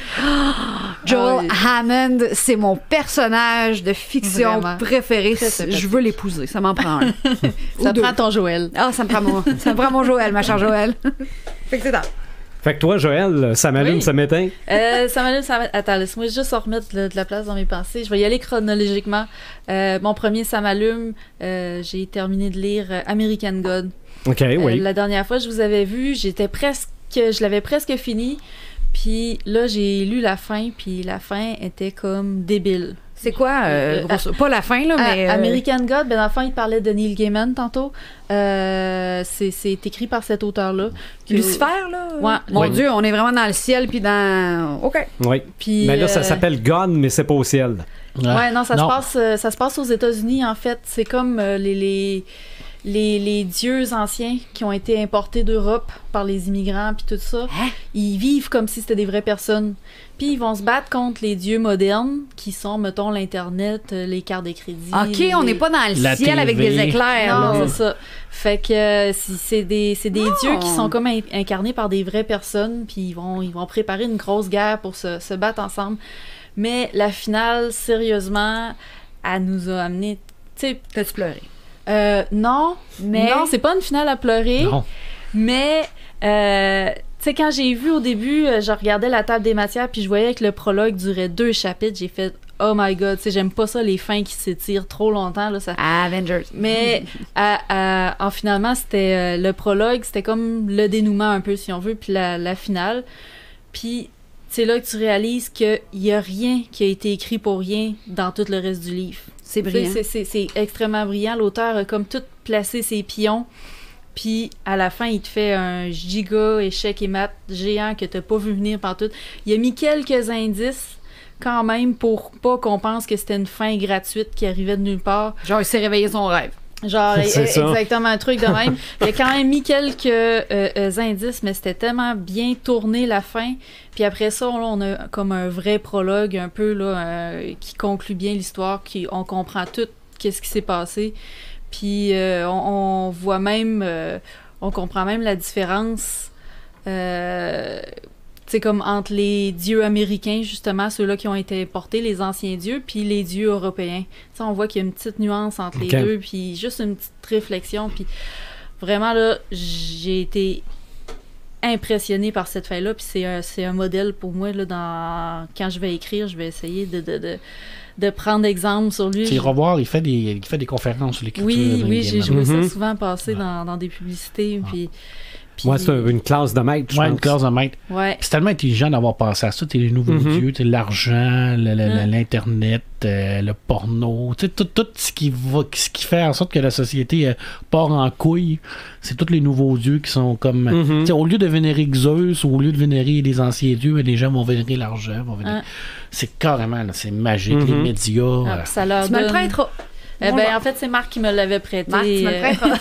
Joel Hammond, c'est mon personnage de fiction préféré. Je veux l'épouser, ça m'en prend un. Ça prend ton Joël. Ah, ça me prend mon Joël, ma chère Joël. Fait que c'est ça. Fait que toi, Joël, ça m'allume, ça m'éteint? Ça m'allume, ça m'éteint. Attends, laisse-moi juste en remettre de la place dans mes pensées. Je vais y aller chronologiquement. Mon premier, ça m'allume. J'ai terminé de lire American God. OK, oui. La dernière fois, je vous avais vu, je l'avais presque fini. Puis là, j'ai lu la fin, puis la fin était comme débile. C'est quoi? Pas la fin, là, mais... American God, dans le fond, il parlait de Neil Gaiman tantôt. C'est écrit par cet auteur-là. Lucifer, là? Ouais. Mon Dieu, on est vraiment dans le ciel, puis dans... OK. Oui. Puis, mais là, ça s'appelle Gone, mais c'est pas au ciel. Ouais, non, ça se passe aux États-Unis, en fait. C'est comme les dieux anciens qui ont été importés d'Europe par les immigrants puis tout ça, ils vivent comme si c'était des vraies personnes. Puis ils vont se battre contre les dieux modernes qui sont, mettons, l'Internet, les cartes de crédit. OK, on n'est pas dans le ciel TV. Avec des éclairs. Non, c'est ça. Fait que c'est des dieux qui sont comme incarnés par des vraies personnes, puis ils vont préparer une grosse guerre pour se battre ensemble. Mais la finale, sérieusement, elle nous a amené... T'as-tu pleuré? Non, c'est pas une finale à pleurer. Non. Mais, tu sais, quand j'ai vu au début, je regardais la table des matières, puis je voyais que le prologue durait 2 chapitres. J'ai fait, oh my god, tu sais, j'aime pas ça, les fins qui s'étirent trop longtemps. Là, ça... Avengers. Mais, finalement, c'était le prologue, c'était comme le dénouement un peu, si on veut, puis la finale. Puis, c'est là que tu réalises qu'il y a rien qui a été écrit pour rien dans tout le reste du livre. C'est brillant. C'est extrêmement brillant. L'auteur a comme tout placé ses pions, puis à la fin, il te fait un giga échec et mat géant que t'as pas vu venir partout. Il a mis quelques indices quand même pour pas qu'on pense que c'était une fin gratuite qui arrivait de nulle part. Genre, il s'est réveillé son rêve. Genre, exactement un truc de même. Il a quand même mis quelques indices, mais c'était tellement bien tourné la fin. Puis après ça, là, on a comme un vrai prologue un peu là, qui conclut bien l'histoire, on comprend tout qu'est-ce qui s'est passé. Puis on voit même, on comprend même la différence. C'est comme entre les dieux américains, justement, ceux-là qui ont été importés, les anciens dieux, puis les dieux européens. T'sais, on voit qu'il y a une petite nuance entre les deux, puis juste une petite réflexion. Puis vraiment, là, j'ai été impressionnée par cette fin-là, puis c'est un modèle pour moi, là, quand je vais écrire, je vais essayer de prendre exemple sur lui. Tu revoir, il fait des conférences sur l'écriture. Oui, j'ai joué ça souvent passer dans des publicités, puis... Moi, c'est une classe de maître, je pense. Une classe de maître. Ouais. C'est tellement intelligent d'avoir pensé à ça. T'es les nouveaux dieux, t'es l'argent, l'Internet, le porno, tout ce qui fait en sorte que la société part en couille. C'est tous les nouveaux dieux qui sont comme... Au lieu de vénérer Zeus, ou au lieu de vénérer les anciens dieux, les gens vont vénérer l'argent. C'est carrément, là, c'est magique. Les médias... ça leur tu me le prêteras. En fait, c'est Marc qui me l'avait prêté. Marc, tu me le prêteras.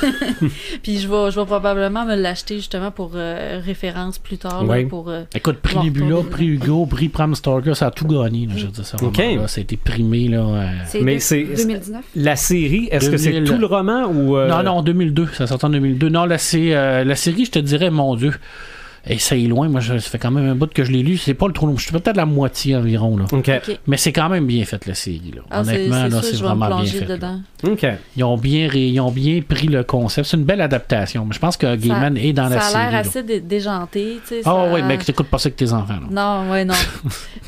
Puis je vais probablement me l'acheter justement pour référence plus tard. Oui. Là, Écoute, prix Nebula, prix Hugo, prix Bram Stoker, ça a tout gagné. Là, je veux dire, ça, là, ça a été primé. Là, c'est 2019. La série, est-ce que c'est tout le roman ou... Non, 2002. Ça sort en 2002. Non, la série, je te dirais, mon Dieu... Et ça est loin, moi, ça fait quand même un bout que je l'ai lu. C'est pas le trop long. Je suis peut-être la moitié environ. Là. Okay. Mais c'est quand même bien fait, la série. Là. Honnêtement, c'est vraiment bien fait. Okay. Ils ont bien pris le concept. C'est une belle adaptation. Mais je pense que Gaiman est dans la série. Ça a l'air assez déjanté. Oui, mais t'écoutes pas ça avec tes enfants. Là. Non.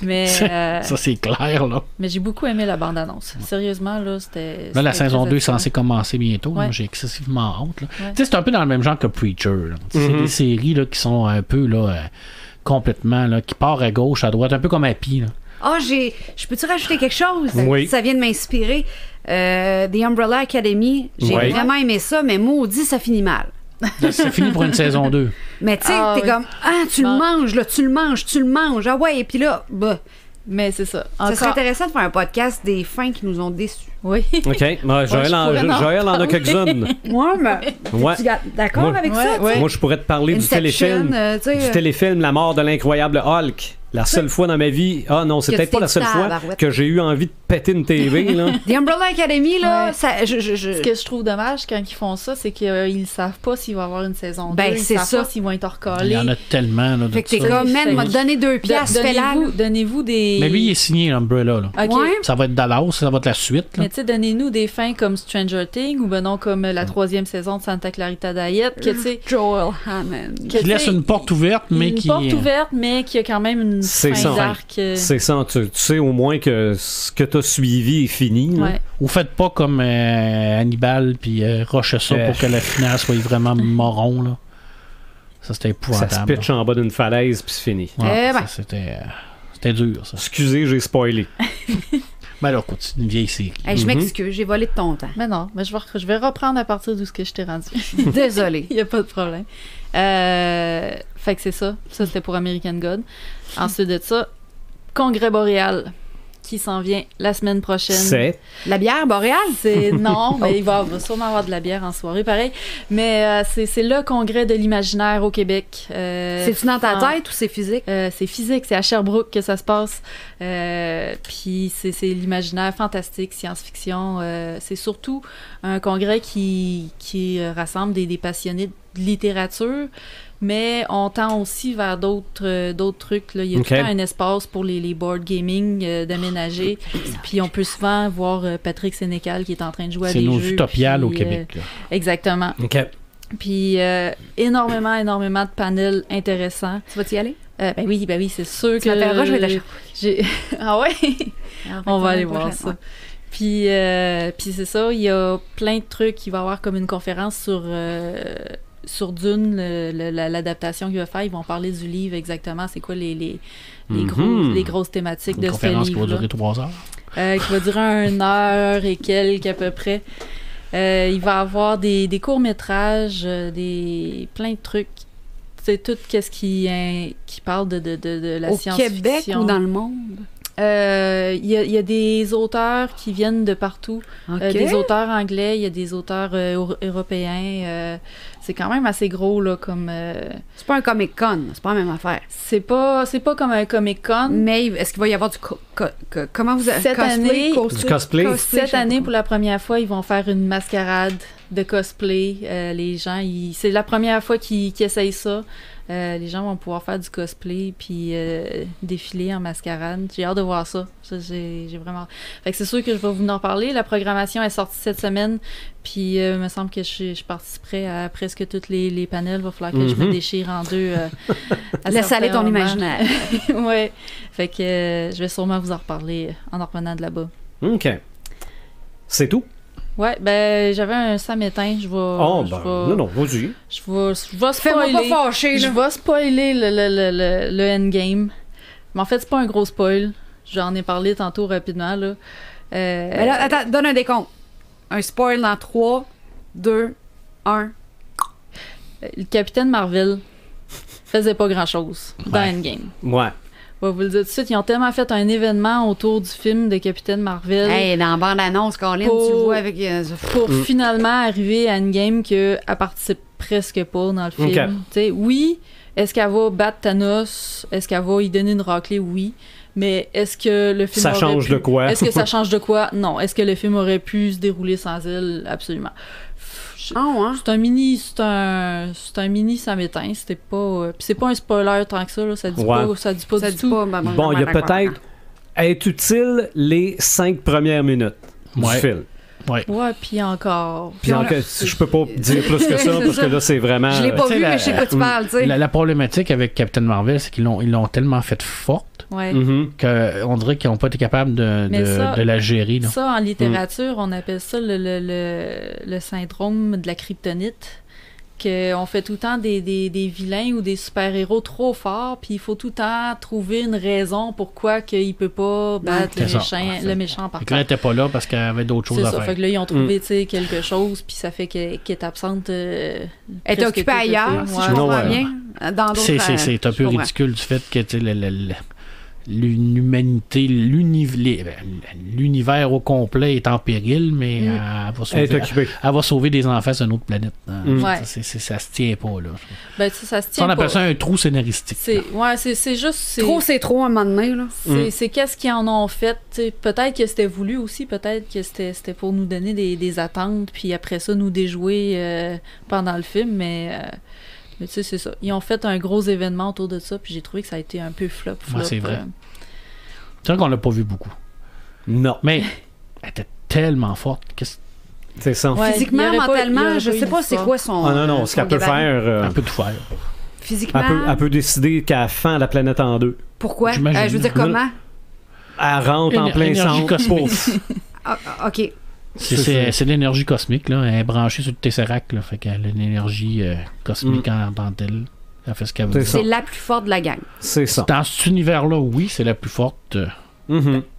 Mais, ça, c'est clair. Là. Mais j'ai beaucoup aimé la bande-annonce. Sérieusement, là, c'était... Là, la saison 2 est censée commencer bientôt. Ouais. Moi, j'ai excessivement hâte. Là. Ouais. C'est un peu dans le même genre que Preacher. C'est des séries là, qui sont un peu là, complètement, là, qui part à gauche, à droite, un peu comme Happy. Je peux-tu rajouter quelque chose? Oui. Ça vient de m'inspirer. The Umbrella Academy, j'ai vraiment aimé ça, mais maudit, ça finit mal. C'est fini pour une saison 2. Mais tu sais, t'es comme, tu le manges. Ah ouais, et puis là, Mais c'est ça. Ça serait intéressant de faire un podcast des fins qui nous ont déçus. Oui. OK. Joël en a quelques-unes. Moi, mais. Tu d'accord avec ça? Ouais. Moi, je pourrais te parler du téléfilm La mort de l'incroyable Hulk. La seule fois dans ma vie... Ah non, c'est peut-être pas la seule fois que j'ai eu envie de péter une TV. Là. The Umbrella Academy, là, ça, Ce que je trouve dommage quand ils font ça, c'est qu'ils savent pas s'il va y avoir une saison 2. Ils savent pas s'ils vont être recalés. Il y en a tellement. Là, fait que t'es comme, man, m'a donné 2 piastres, donnez-vous des... Mais lui, il est signé, l'Umbrella. Là. Okay. Ça va être Dallas, ça va être la suite. Là. Mais tu sais, donnez-nous des fins comme Stranger Things ou non comme la 3e saison de Santa Clarita Diet. Joel Hammond. Qui laisse une porte ouverte, mais qui... Une porte ouverte, mais qui a quand même une fin d'arc. C'est ça. Tu sais au moins que ce que tu as suivi est fini. Ouais. Ou faites pas comme Hannibal puis rushez ça pour que la finale soit vraiment moron. Là. Ça, c'était épouvantable. Ça se pitch en bas d'une falaise puis c'est fini. Ouais, c'était dur, ça. Excusez, j'ai spoilé. Mais alors, écoute, c'est une vieille série. Hey, je m'excuse, j'ai volé de ton temps. Mais non, mais je vais reprendre à partir d'où ce que je t'ai rendu. Désolée. Il n'y a pas de problème. Fait que c'est ça. Ça, c'était pour American God. Ensuite de ça, Congrès boréal qui s'en vient la semaine prochaine. C'est la bière boréale? Non, mais il va sûrement avoir de la bière en soirée, pareil. Mais c'est le congrès de l'imaginaire au Québec. C'est-tu dans ta tête ou c'est physique? C'est physique, c'est à Sherbrooke que ça se passe. Puis c'est l'imaginaire fantastique, science-fiction. C'est surtout un congrès qui rassemble des passionnés de littérature. Mais on tend aussi vers d'autres trucs. Là. Il y a tout le temps un espace pour les board gaming d'aménager. Puis on peut souvent voir Patrick Sénécal qui est en train de jouer à des jeux. C'est nos utopiales au Québec. Là. Exactement. Okay. Puis énormément de panels intéressants. Tu vas-y aller? Ben oui, c'est sûr tu m'appelleras, je vais t'acheter. Ah ouais? On va aller voir ça. Puis c'est ça, il y a plein de trucs. Il va y avoir comme une conférence sur Dune, l'adaptation qu'il va faire. Ils vont parler du livre exactement. C'est quoi les grosses thématiques de ce livre. Une conférence qui va durer 3 heures. Qui va durer 1 heure et quelques à peu près. Il va y avoir des courts-métrages, plein de trucs. C'est tout ce qui parle de la science-fiction. Au Québec ou dans le monde? Il y a des auteurs qui viennent de partout. Des auteurs anglais, il y a des auteurs européens. C'est quand même assez gros, là, comme... C'est pas un Comic-Con, c'est pas la même affaire. C'est pas comme un Comic-Con. Mais est-ce qu'il va y avoir du... comment vous... Cette année, du cosplay? Cette année, pour la première fois, ils vont faire une mascarade de cosplay. Les gens, c'est la première fois qu'ils essayent ça. Les gens vont pouvoir faire du cosplay puis défiler en mascarade. J'ai hâte de voir ça. J'ai vraiment... Fait que c'est sûr que je vais vous en parler. La programmation est sortie cette semaine. Puis il me semble que je participerai à presque tous les panels. Il va falloir que je me déchire en deux. Laisse aller ton imaginaire. Ouais. Fait que je vais sûrement vous en reparler en revenant de là-bas. OK. C'est tout? Ouais, ben j'avais un samétain, non, vas-y. Je vais spoiler. Fais-moi pas fâcher, là. Je vais spoiler le endgame. Mais en fait, c'est pas un gros spoil. J'en ai parlé tantôt rapidement, là. Mais là, attends, donne un décompte. Un spoil dans 3, 2, 1. Le Capitaine Marvel faisait pas grand-chose dans Endgame. Ouais. vais vous le dire tout de suite, ils ont tellement fait un événement autour du film de Capitaine Marvel. Hey, dans la bande-annonce, Colin, tu le vois avec... pour finalement arriver à Endgame qu'elle participe presque pas dans le film. Okay. T'sais, oui, est-ce qu'elle va battre Thanos? Est-ce qu'elle va y donner une raclée? Oui. Mais est-ce que le film ça change de quoi? Est-ce que ça change de quoi? Non. Est-ce que le film aurait pu se dérouler sans elle? Absolument. C'est un mini ça m'éteint. C'était pas. Puis c'est pas un spoiler tant que ça. Là, ça dit pas du tout. Bon, il y a peut-être être utile les 5 premières minutes du film. Ouais, puis encore. Je peux pas dire plus que ça parce que là, c'est vraiment. Je l'ai pas vu, mais je sais de quoi tu parles. La problématique avec Captain Marvel, c'est qu'ils l'ont tellement fait forte qu'on dirait qu'ils n'ont pas été capables de la gérer. Là. Ça, en littérature, on appelle ça le syndrome de la kryptonite. Qu'on fait tout le temps des vilains ou des super-héros trop forts, puis il faut tout le temps trouver une raison pourquoi qu'il peut pas battre le méchant par terre. Elle n'était pas là parce qu'elle avait d'autres choses à faire. Fait que là, ils ont trouvé quelque chose, puis ça fait qu'elle est absente. Elle est occupée ailleurs, si je comprends bien. Dans d'autres, c'est un peu ridicule du fait que l'humanité, l'univers au complet est en péril, mais elle va sauver des enfants sur une autre planète. Ça se tient pas, là. Ben, ça se tient on appelle ça un trou scénaristique. C'est juste... Trop, c'est trop à un moment donné, là. C'est qu'est-ce qu'ils en ont fait. Peut-être que c'était voulu aussi, peut-être que c'était pour nous donner des attentes, puis après ça, nous déjouer pendant le film, mais tu sais, c'est ça. Ils ont fait un gros événement autour de ça, puis j'ai trouvé que ça a été un peu flop. C'est vrai. C'est vrai qu'on l'a pas vu beaucoup. Non. Mais elle était tellement forte. C'est ça. Physiquement, mentalement, je sais pas c'est quoi son... non, ce qu'elle peut faire... Elle peut tout faire. Physiquement... Elle peut décider qu'elle fend la planète en deux. Pourquoi? Je veux dire, comment? Elle rentre en plein centre. Cosmique. OK. C'est l'énergie cosmique, là. Elle est branchée sur le Tesseract, là. Fait qu'elle a une énergie cosmique en dentelle. Elle fait ce qu'elle veut. C'est la plus forte de la gang. C'est ça. Dans cet univers-là, oui, c'est la plus forte.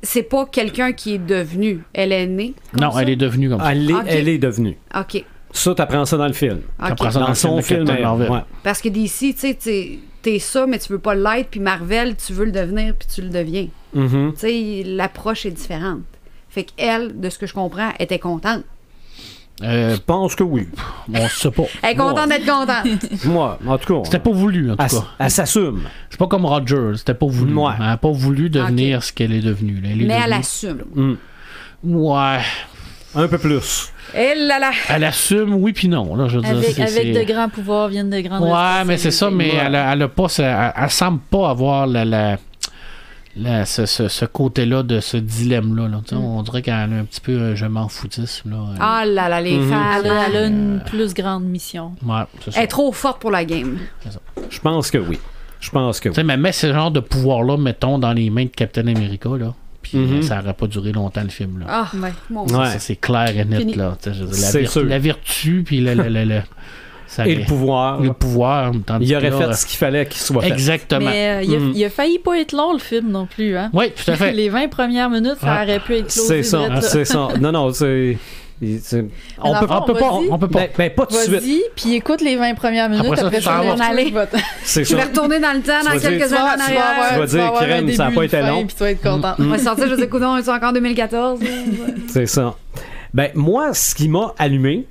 C'est pas quelqu'un qui est devenu. Elle est née. Non, elle est devenue comme ça. Elle est devenue. OK. Ça, t'apprends ça dans le film. Okay. Dans son film, Marvel. Ouais. Parce que d'ici, tu sais, t'es ça, mais tu veux pas l'être, puis Marvel, tu veux le devenir, puis tu le deviens. Tu sais, l'approche est différente. Fait qu'elle, de ce que je comprends, était contente. Je pense que oui. On sait pas. Elle est contente d'être contente. Moi, en tout cas. C'était pas voulu, en tout cas. Elle s'assume. C'est pas comme Roger, c'était pas voulu. Ouais. Elle n'a pas voulu devenir ce qu'elle est devenue. Elle assume. Ouais. Un peu plus. Elle assume, oui puis non. Là, je veux dire, avec de grands pouvoirs viennent de grandes responsabilités. Ouais, mais c'est ça, mais elle semble pas avoir ce côté-là de ce dilemme-là. Là. On dirait qu'elle a un petit peu je m'en foutisme. Là. Les femmes. Elle a une plus grande mission. Ouais, c'est ça. Elle est trop forte pour la game. C'est ça. Je pense que oui. Mais mets ce genre de pouvoir-là, mettons, dans les mains de Captain America, là. Puis ça n'aurait pas duré longtemps le film. Là. Ça, c'est clair et net. Là. La vertu, puis et le pouvoir. Le pouvoir. Il aurait fait ce qu'il fallait qu'il soit fait. Exactement. Mais il a failli pas être long, le film, non plus. Hein? Oui, tout à fait. Les 20 premières minutes, ça aurait pu être closé. C'est ça. Non, c'est... On peut pas. Ben, pas tout de suite. Vas-y, puis écoute les 20 premières minutes. Après ça, on va aller. Je vais retourner dans le temps dans quelques années en arrière. Tu vas dire, Karen, ça n'a pas été long. Puis tu vas être content. On va sortir, je vais dire, coudonc, c'est encore 2014. C'est ça. Ben, moi, ce qui m'a allumé,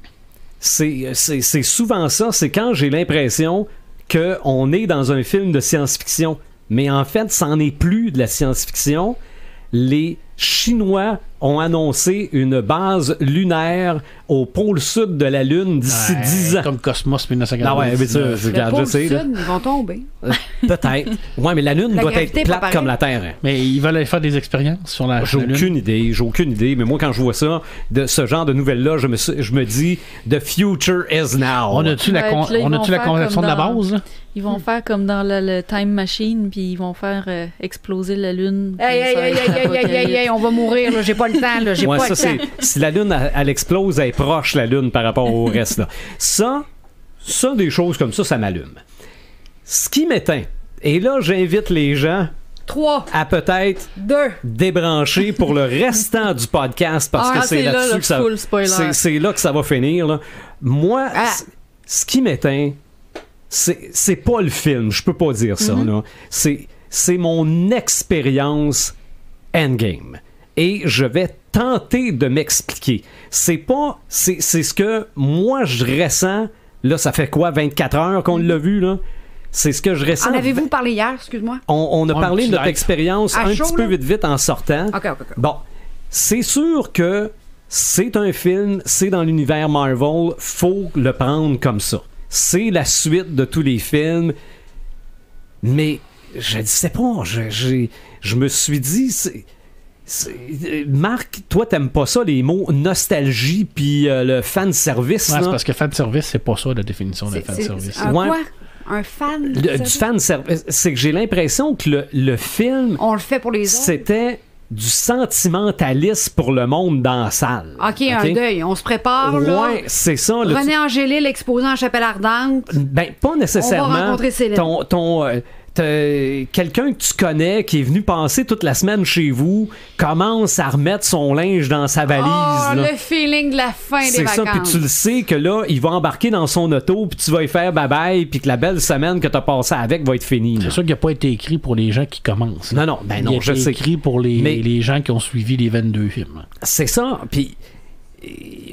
c'est souvent ça. C'est quand j'ai l'impression qu'on est dans un film de science-fiction. Mais en fait, c'en est plus de la science-fiction. Les Chinois ont annoncé une base lunaire au pôle sud de la Lune d'ici 10 ans. Comme Cosmos 1940. Ah ouais, mais ça, le pôle sud, ils vont tomber. Peut-être. Ouais, mais la Lune doit être plate comme la Terre. Mais ils veulent aller faire des expériences sur la Lune. J'ai aucune idée. Mais moi, quand je vois ça, de ce genre de nouvelles-là, je me dis « The future is now ». On a-tu la conception de la base? Là? Ils vont faire comme dans le Time Machine, puis ils vont faire exploser la Lune. Hey, on va mourir, là. J'ai pas le temps, là. J'ai pas le temps. Si la Lune, elle explose, elle est proche, la Lune, par rapport au reste, là. Ça, des choses comme ça m'allume. Ce qui m'éteint, et là, j'invite les gens 3 à peut-être 2 débrancher pour le restant du podcast, parce que c'est là-dessus que c'est là que ça va finir, là. Moi, ce qui m'éteint, c'est pas le film, je peux pas dire ça, là. C'est c'est mon expérience Endgame. Et je vais tenter de m'expliquer. C'est ce que moi je ressens. Là, ça fait quoi, 24 heures qu'on l'a vu, là? C'est ce que je ressens. En avez-vous parlé hier, excuse-moi? On a parlé de notre expérience un chaud, petit peu vite en sortant. OK. Bon, c'est sûr que c'est un film, c'est dans l'univers Marvel, faut le prendre comme ça. C'est la suite de tous les films. Mais je ne sais pas, je me suis dit... Marc, toi, t'aimes pas ça, les mots nostalgie puis le fanservice. Ouais, c'est parce que fanservice, c'est pas ça la définition de fanservice. Quoi? Un fan? Du fanservice. C'est que j'ai l'impression que le film... On le fait pour les autres. C'était du sentimentalisme pour le monde dans la salle. OK, un deuil. On se prépare, là. Ouais, c'est ça. René Angélil exposant en Chapelle Ardente. Ben, pas nécessairement. On va rencontrer Céline. Quelqu'un que tu connais qui est venu passer toute la semaine chez vous commence à remettre son linge dans sa valise. Oh, là. Le feeling de la fin des vacances. C'est ça, puis tu le sais que là, il va embarquer dans son auto, puis tu vas y faire bye-bye, puis que la belle semaine que tu as passée avec va être finie. C'est sûr qu'il n'a pas été écrit pour les gens qui commencent. Là. Non, je sais. Il a été écrit pour les gens qui ont suivi les 22 films. C'est ça, puis...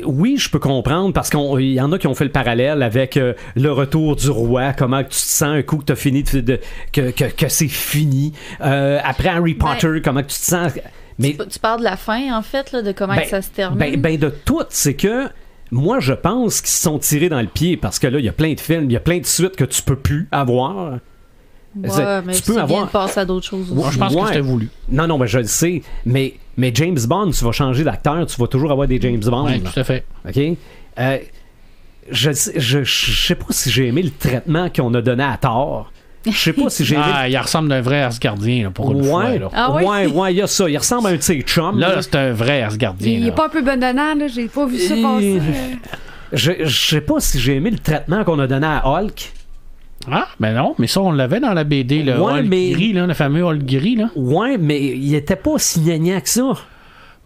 Oui, je peux comprendre parce qu'il y en a qui ont fait le parallèle avec le retour du roi, comment tu te sens un coup que tu as fini que c'est fini. Après Harry Potter, comment tu te sens. Mais, tu parles de la fin, en fait, là, de comment ça se termine. Ben de tout, c'est que moi, je pense qu'ils se sont tirés dans le pied parce que là, il y a plein de films, il y a plein de suites que tu peux plus avoir. Ouais, mais tu peux avoir... de passer à d'autres choses aussi. Moi, je pense que c'était voulu. Non, ben je le sais, mais James Bond, tu vas changer d'acteur, tu vas toujours avoir des James Bond. Oui, tout à fait. OK? Je sais pas si j'ai aimé le traitement qu'on a donné à Thor. Je sais pas si j'ai aimé... il ressemble à un vrai Asgardien, là, pour une fois. Là. Ah oui? Ouais, il y a ça. Il ressemble à un de ses chums. Là, c'est un vrai Asgardien. Il est pas un peu bedonnant, là? J'ai pas vu ça passer. Je sais pas si j'ai aimé le traitement qu'on a donné à Hulk. Ah, ben non, mais ça, on l'avait dans la BD, le Hulk gris, là, le fameux Hulk gris, là. Ouais, mais il était pas si gnagnan que ça.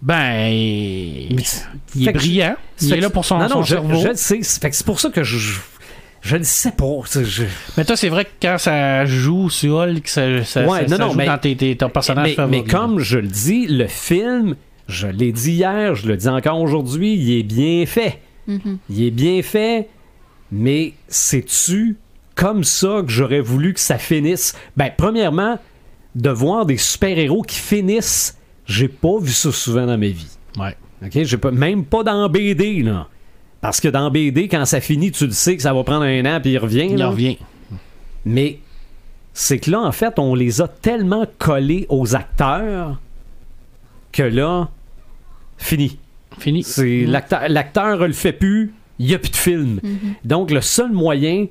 Ben, il est brillant. Il est là pour son cerveau. Je le sais. C'est pour ça que je le sais pas. Mais toi, c'est vrai que quand ça joue sur Hulk, ça joue dans ton personnage favori. Mais comme je le dis, le film, je l'ai dit hier, je le dis encore aujourd'hui, il est bien fait. Mm-hmm. Il est bien fait, mais c'est-tu... comme ça que j'aurais voulu que ça finisse. Ben, premièrement, de voir des super-héros qui finissent, j'ai pas vu ça souvent dans ma vie. Ouais. OK? Même pas dans BD, là. Parce que dans BD, quand ça finit, tu le sais que ça va prendre un an, puis il revient. Il revient. Mais c'est que là, en fait, on les a tellement collés aux acteurs que là, fini. C'est, l'acteur le fait plus, il n'y a plus de film. Mm-hmm. Donc, le seul moyen...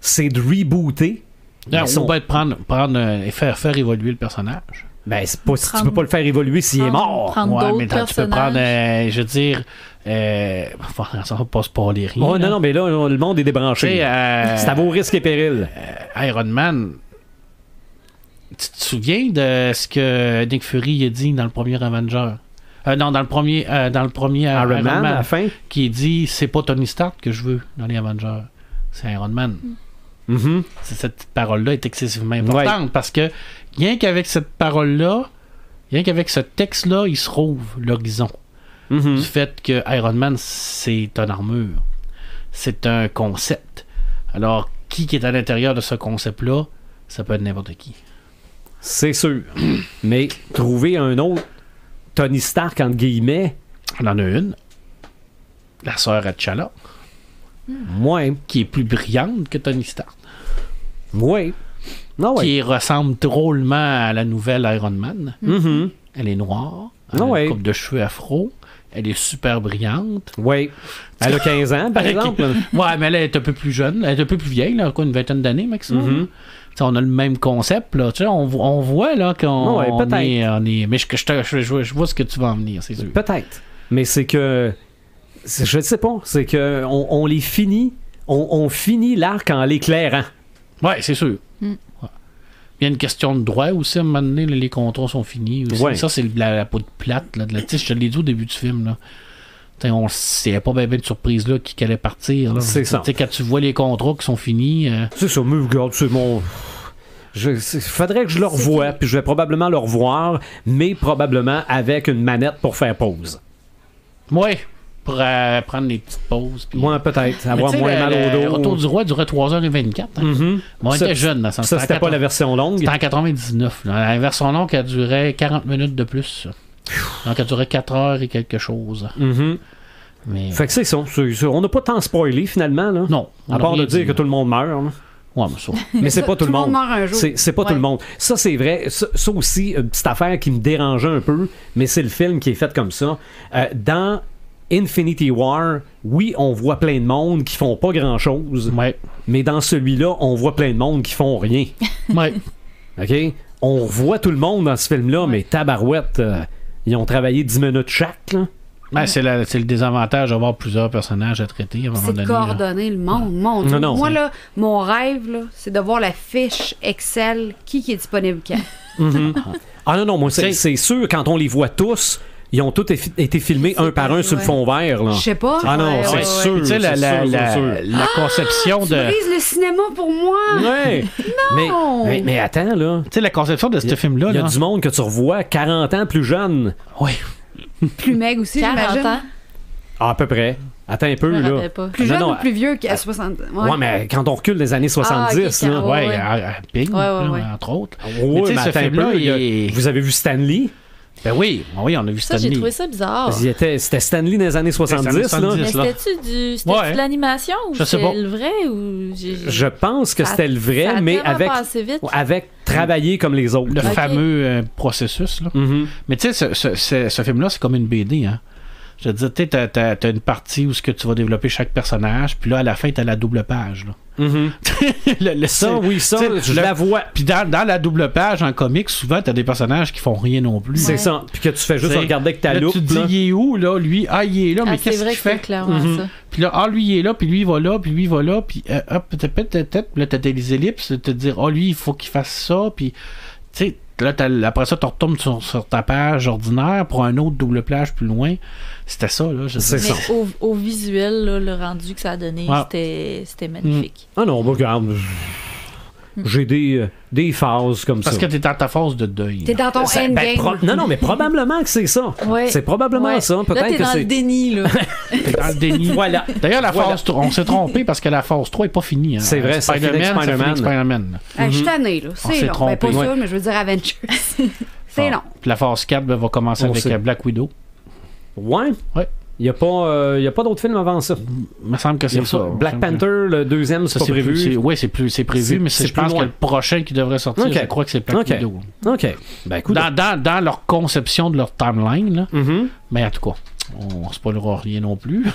c'est de rebooter. On va prendre et faire évoluer le personnage. Ben, c'est pas, tu peux pas le faire évoluer s'il est mort. Ouais, mais tu peux prendre, je veux dire, ça va pas spoiler rien. Oh, non, mais là, le monde est débranché. C'est à vos risques et périls. Iron Man, tu te souviens de ce que Nick Fury a dit dans le premier Avenger? Non, dans le premier Iron Man, à la fin, qui dit c'est pas Tony Stark que je veux dans les Avengers, c'est Iron Man. Mm-hmm. Cette parole-là est excessivement importante parce que rien qu'avec cette parole-là, rien qu'avec ce texte-là, il se rouvre l'horizon du fait que Iron Man, c'est une armure. C'est un concept. Alors, qui est à l'intérieur de ce concept-là, ça peut être n'importe qui. C'est sûr. Mais trouver un autre Tony Stark, entre guillemets... On en a une. La sœur T'Challa. Ouais. Qui est plus brillante que Tony Stark. Ouais. Non, ouais. Qui ressemble drôlement à la nouvelle Iron Man. Mm-hmm. Elle est noire. Elle a une coupe de cheveux afro. Elle est super brillante. Oui. Elle a 15 ans, par exemple. Ouais, mais elle est un peu plus jeune. Elle est un peu plus vieille, là, une vingtaine d'années maximum. Mm-hmm. On a le même concept. Là. On voit là, qu'on est... Mais je vois ce que tu vas en venir, c'est sûr. Peut-être. Mais c'est que... Je ne sais pas. C'est que on les finit... On finit l'arc en l'éclairant. Oui, c'est sûr. Ouais. Il y a une question de droit aussi, à un moment donné, les contrats sont finis. Ouais. Ça, c'est la peau de plate. Là, je te l'ai dit au début du film. Là. On sait pas bien de surprise là, qui allait partir. Là. C'est ça. Quand tu vois les contrats qui sont finis... C'est ça, mais regarde, c'est mon... faudrait que je le revoie, puis je vais probablement le revoir, mais probablement avec une manette pour faire pause. Oui, pour prendre des petites pauses. Puis... Moi, peut-être, avoir moins mal au dos. Le Retour du Roi durait 3h24. Hein. Mm-hmm. On était jeunes dans ça. Ça, c'était pas la version longue. C'était en 99. Là. La version longue, elle durait 40 minutes de plus. Donc, elle durait 4 heures et quelque chose. Mm-hmm. Mais... Fait que c'est ça. On n'a pas tant spoilé, finalement. Là. Non. À part de dire que tout le monde meurt. Là. Ouais, mais ça. Mais c'est pas tout le monde. Meurt un jour. C'est pas tout le monde. Ça, c'est vrai. Ça aussi, une petite affaire qui me dérangeait un peu, mais c'est le film qui est fait comme ça. Dans Infinity War, oui, on voit plein de monde qui font pas grand-chose. Ouais. Mais dans celui-là, on voit plein de monde qui font rien. Ouais. OK? On voit tout le monde dans ce film-là, mais tabarouette, ils ont travaillé 10 minutes chaque, là. Ben, c'est le désavantage d'avoir plusieurs personnages à traiter à un moment donné. C'est de coordonner le monde. Mon Dieu. Non, moi, là, mon rêve, là, c'est de voir la fiche Excel qui est disponible quand. Mm-hmm. Ah non, moi, c'est sûr, quand on les voit tous, ils ont tous été filmés un par un sur le fond vert. Là. Je sais pas. Ah non, c'est sûr. Tu sais, la conception tu brises le cinéma pour moi. Ouais. Non. Mais attends, là. Tu sais, la conception de ce film-là. Il y a du monde que tu revois 40 ans plus jeune. Oui. Plus meg aussi, 40 j'imagine. ans. Ah, à peu près. Attends un peu, là. Pas. Plus jeune ou plus vieux qu'à 60 ans? Ouais, mais quand on recule des années 70, là. Ouais, à Ping, entre autres. Oui, mais attends un peu. Vous avez vu Stanley? Ben oui, on a vu Stanley. Ça, j'ai trouvé ça bizarre. C'était Stanley dans les années 70, là. Mais c'était-tu de l'animation ou c'était le vrai? Ou je pense que c'était le vrai, mais avec travailler comme les autres. Le fameux processus, là. Mm-hmm. Mais tu sais, ce film-là, c'est comme une BD, hein. Je veux dire, tu sais, t'as une partie où tu vas développer chaque personnage, puis là, à la fin, t'as la double page, là. Mm-hmm. Ça, je la vois. Puis dans la double page, en comics, souvent, t'as des personnages qui font rien non plus. C'est ça. Puis que tu fais juste regarder avec ta loupe. Tu te dis, il est où, là, lui? Ah, il est là, mais qu'est-ce qu'il fait? C'est clairement ça. Puis là, lui, il est là, puis lui, il va là, puis lui, il va là, puis hop, peut-être, là, t'as des ellipses, te dire, lui, il faut qu'il fasse ça, puis, tu sais, là, après ça, tu retombes sur ta page ordinaire pour un autre double plage plus loin. C'était ça, là. Mais au visuel, là, le rendu que ça a donné, c'était magnifique. Ah non, regarde. J'ai des phases comme ça. Parce que t'es dans ta phase de deuil. T'es dans ton endgame. Non, mais probablement que c'est ça. Ouais. C'est probablement ça. Peut-être là, t'es dans le déni, là. T'es dans le déni. Voilà. D'ailleurs, la phase 3, on s'est trompé parce que la phase 3 est pas finie. Hein. C'est vrai, Spider-Man. Je suis tannée, là. C'est long. Ben, pas ça, mais je veux dire Avengers. C'est long. Puis la phase 4 va commencer avec Black Widow. Ouais. Il n'y a pas d'autres films avant ça. Il me semble que c'est ça. Black Panther, le deuxième, c'est pas prévu. Oui, c'est prévu, mais je pense que le prochain qui devrait sortir, je crois que c'est Black Widow. OK. Ben, écoute, dans leur conception de leur timeline, là, mais en tout cas, on spoilera rien non plus.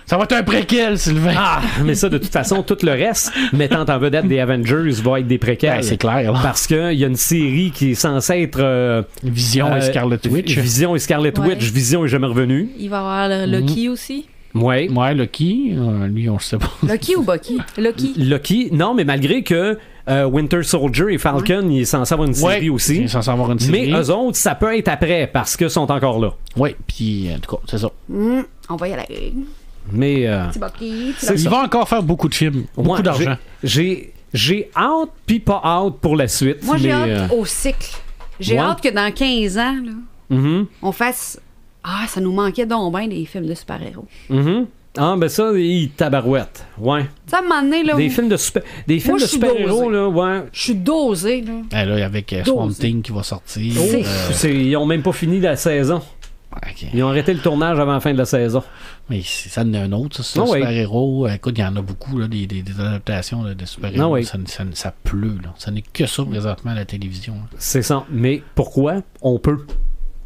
Ça va être un préquel, Sylvain. Ah, mais ça, de toute façon, tout le reste, mettant en vedette des Avengers, va être des préquels. Ben, c'est clair. Là. Parce qu'il y a une série qui est censée être... Vision et Scarlet Witch. Vision et Scarlet Witch. Vision est jamais revenu. Il va y avoir Loki aussi. Ouais, Loki. Lui, on ne sait pas. Loki ou Bucky? Loki. Non, mais malgré que Winter Soldier et Falcon, il est censé avoir une série aussi. Il est censé avoir une série. Mais eux autres, ça peut être après, parce qu'ils sont encore là. Oui, puis en tout cas, c'est ça. On va y aller. Mais il va encore faire beaucoup de films, beaucoup d'argent. J'ai hâte puis pas hâte pour la suite. Moi, j'ai hâte au cycle. J'ai hâte que dans 15 ans, là, on fasse... Ah, ça nous manquait donc bien des films de super-héros. Ah, ben ça, tabarouette. Ouais. Ça, à un moment donné, là... Des films de super-héros, là, ouais. Je suis dosé, là. Là, avec Swamp Thing qui va sortir. Ils ont même pas fini la saison. Okay. Ils ont arrêté le tournage avant la fin de la saison. Mais ça en est un autre, ça, super-héros. Écoute, il y en a beaucoup, là, des adaptations là, de super-héros. Ça pleut, là. Ça n'est que ça, présentement, à la télévision. Là. C'est ça. Mais pourquoi? On peut.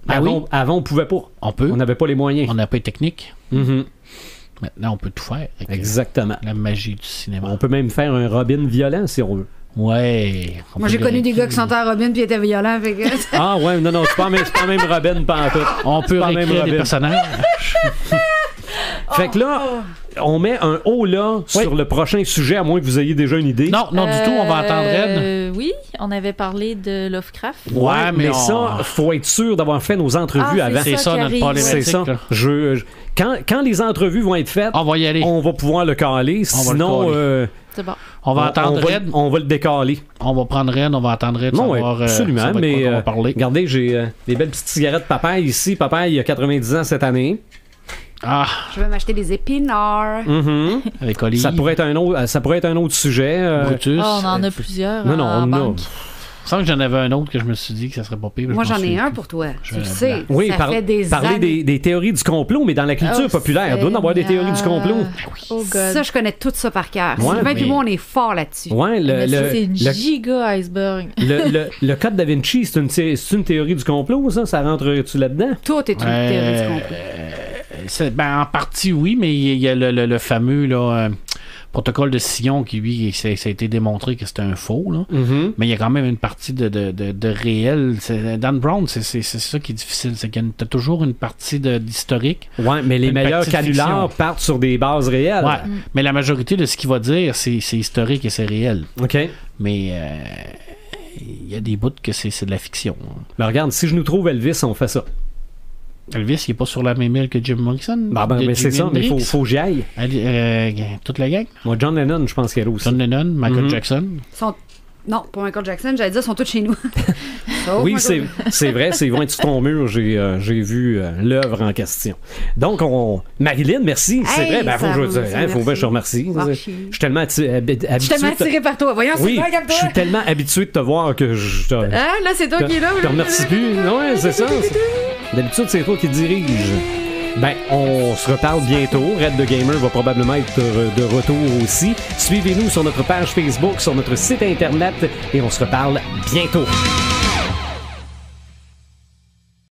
Avant, on pouvait pas. On peut. On n'avait pas les moyens. On n'a pas les techniques. Maintenant, on peut tout faire. Exactement. La magie du cinéma. On peut même faire un Robin violent, si on veut. Ouais. Moi, j'ai connu des gars qui sentaient Robin puis étaient violents. Fait que... Ah ouais, non, c'est pas même Robin pantoute. On peut réécrire des personnages. Fait que là, on met un haut là sur le prochain sujet, à moins que vous ayez déjà une idée. Non, du tout, on va entendre Red. Oui, on avait parlé de Lovecraft. Ouais, mais ça, faut être sûr d'avoir fait nos entrevues avant. C'est ça notre problématique. C'est ça. Quand les entrevues vont être faites, on va y aller. On va pouvoir le caler. Sinon, C'est bon. On va attendre Red. On va le décaler. On va prendre Red, on va attendre Red. Non, absolument, mais regardez, j'ai des belles petites cigarettes papaye ici. Papaye, il a 90 ans cette année. Ah. Je vais m'acheter des épinards. Mm-hmm. Avec Olive. Ça pourrait être un autre sujet. Brutus. On en a plusieurs. Non, on en a. Je sens que j'en avais un autre que je me suis dit que ça serait pas pire. Moi, j'en ai un pour toi. Tu le sais. Oui, ça fait des parler années. des théories du complot, mais dans la culture populaire, il doit y avoir des théories du complot. Oh God. Ça, je connais tout ça par cœur. Ouais, Sylvain et moi, on est fort là-dessus. Ouais, c'est une giga iceberg. Le code Da Vinci, c'est une théorie du complot, ça? Ça rentre-tu là-dedans? Tout est une théorie du complot. En partie, oui, mais il y a le fameux protocole de Sion qui, lui, ça a été démontré que c'était un faux. Là. Mm-hmm. Mais il y a quand même une partie de réel. Dan Brown, c'est ça qui est difficile. C'est qu'il y a toujours une partie d'historique. Ouais, mais les meilleurs canulars partent sur des bases réelles. Ouais, mais la majorité de ce qu'il va dire, c'est historique et c'est réel. OK. Mais il y a des bouts que c'est de la fiction. Mais regarde, si je nous trouve Elvis, on fait ça. Elvis, il n'est pas sur la même île que Jim Morrison. Mais c'est ça, mais il faut que j'y aille. Toute la gang. Moi, John Lennon, je pense qu'il y a aussi. John Lennon, Michael Jackson. Non, pas Michael Jackson, j'allais dire, ils sont tous chez nous. Oui, c'est vrai, ils vont être sur ton mur. J'ai vu l'œuvre en question. Donc, Marilyn, merci. C'est vrai, faut que je te remercie. Je suis tellement habitué. Je suis tellement attiré par toi. Voyons, oui, je suis tellement habitué de te voir que je te. Là, c'est toi qui es là. Je te remercie plus. Ouais, c'est ça. D'habitude, c'est toi qui dirige. On se reparle bientôt. Red the Gamer va probablement être de retour aussi. Suivez-nous sur notre page Facebook, sur notre site internet et on se reparle bientôt.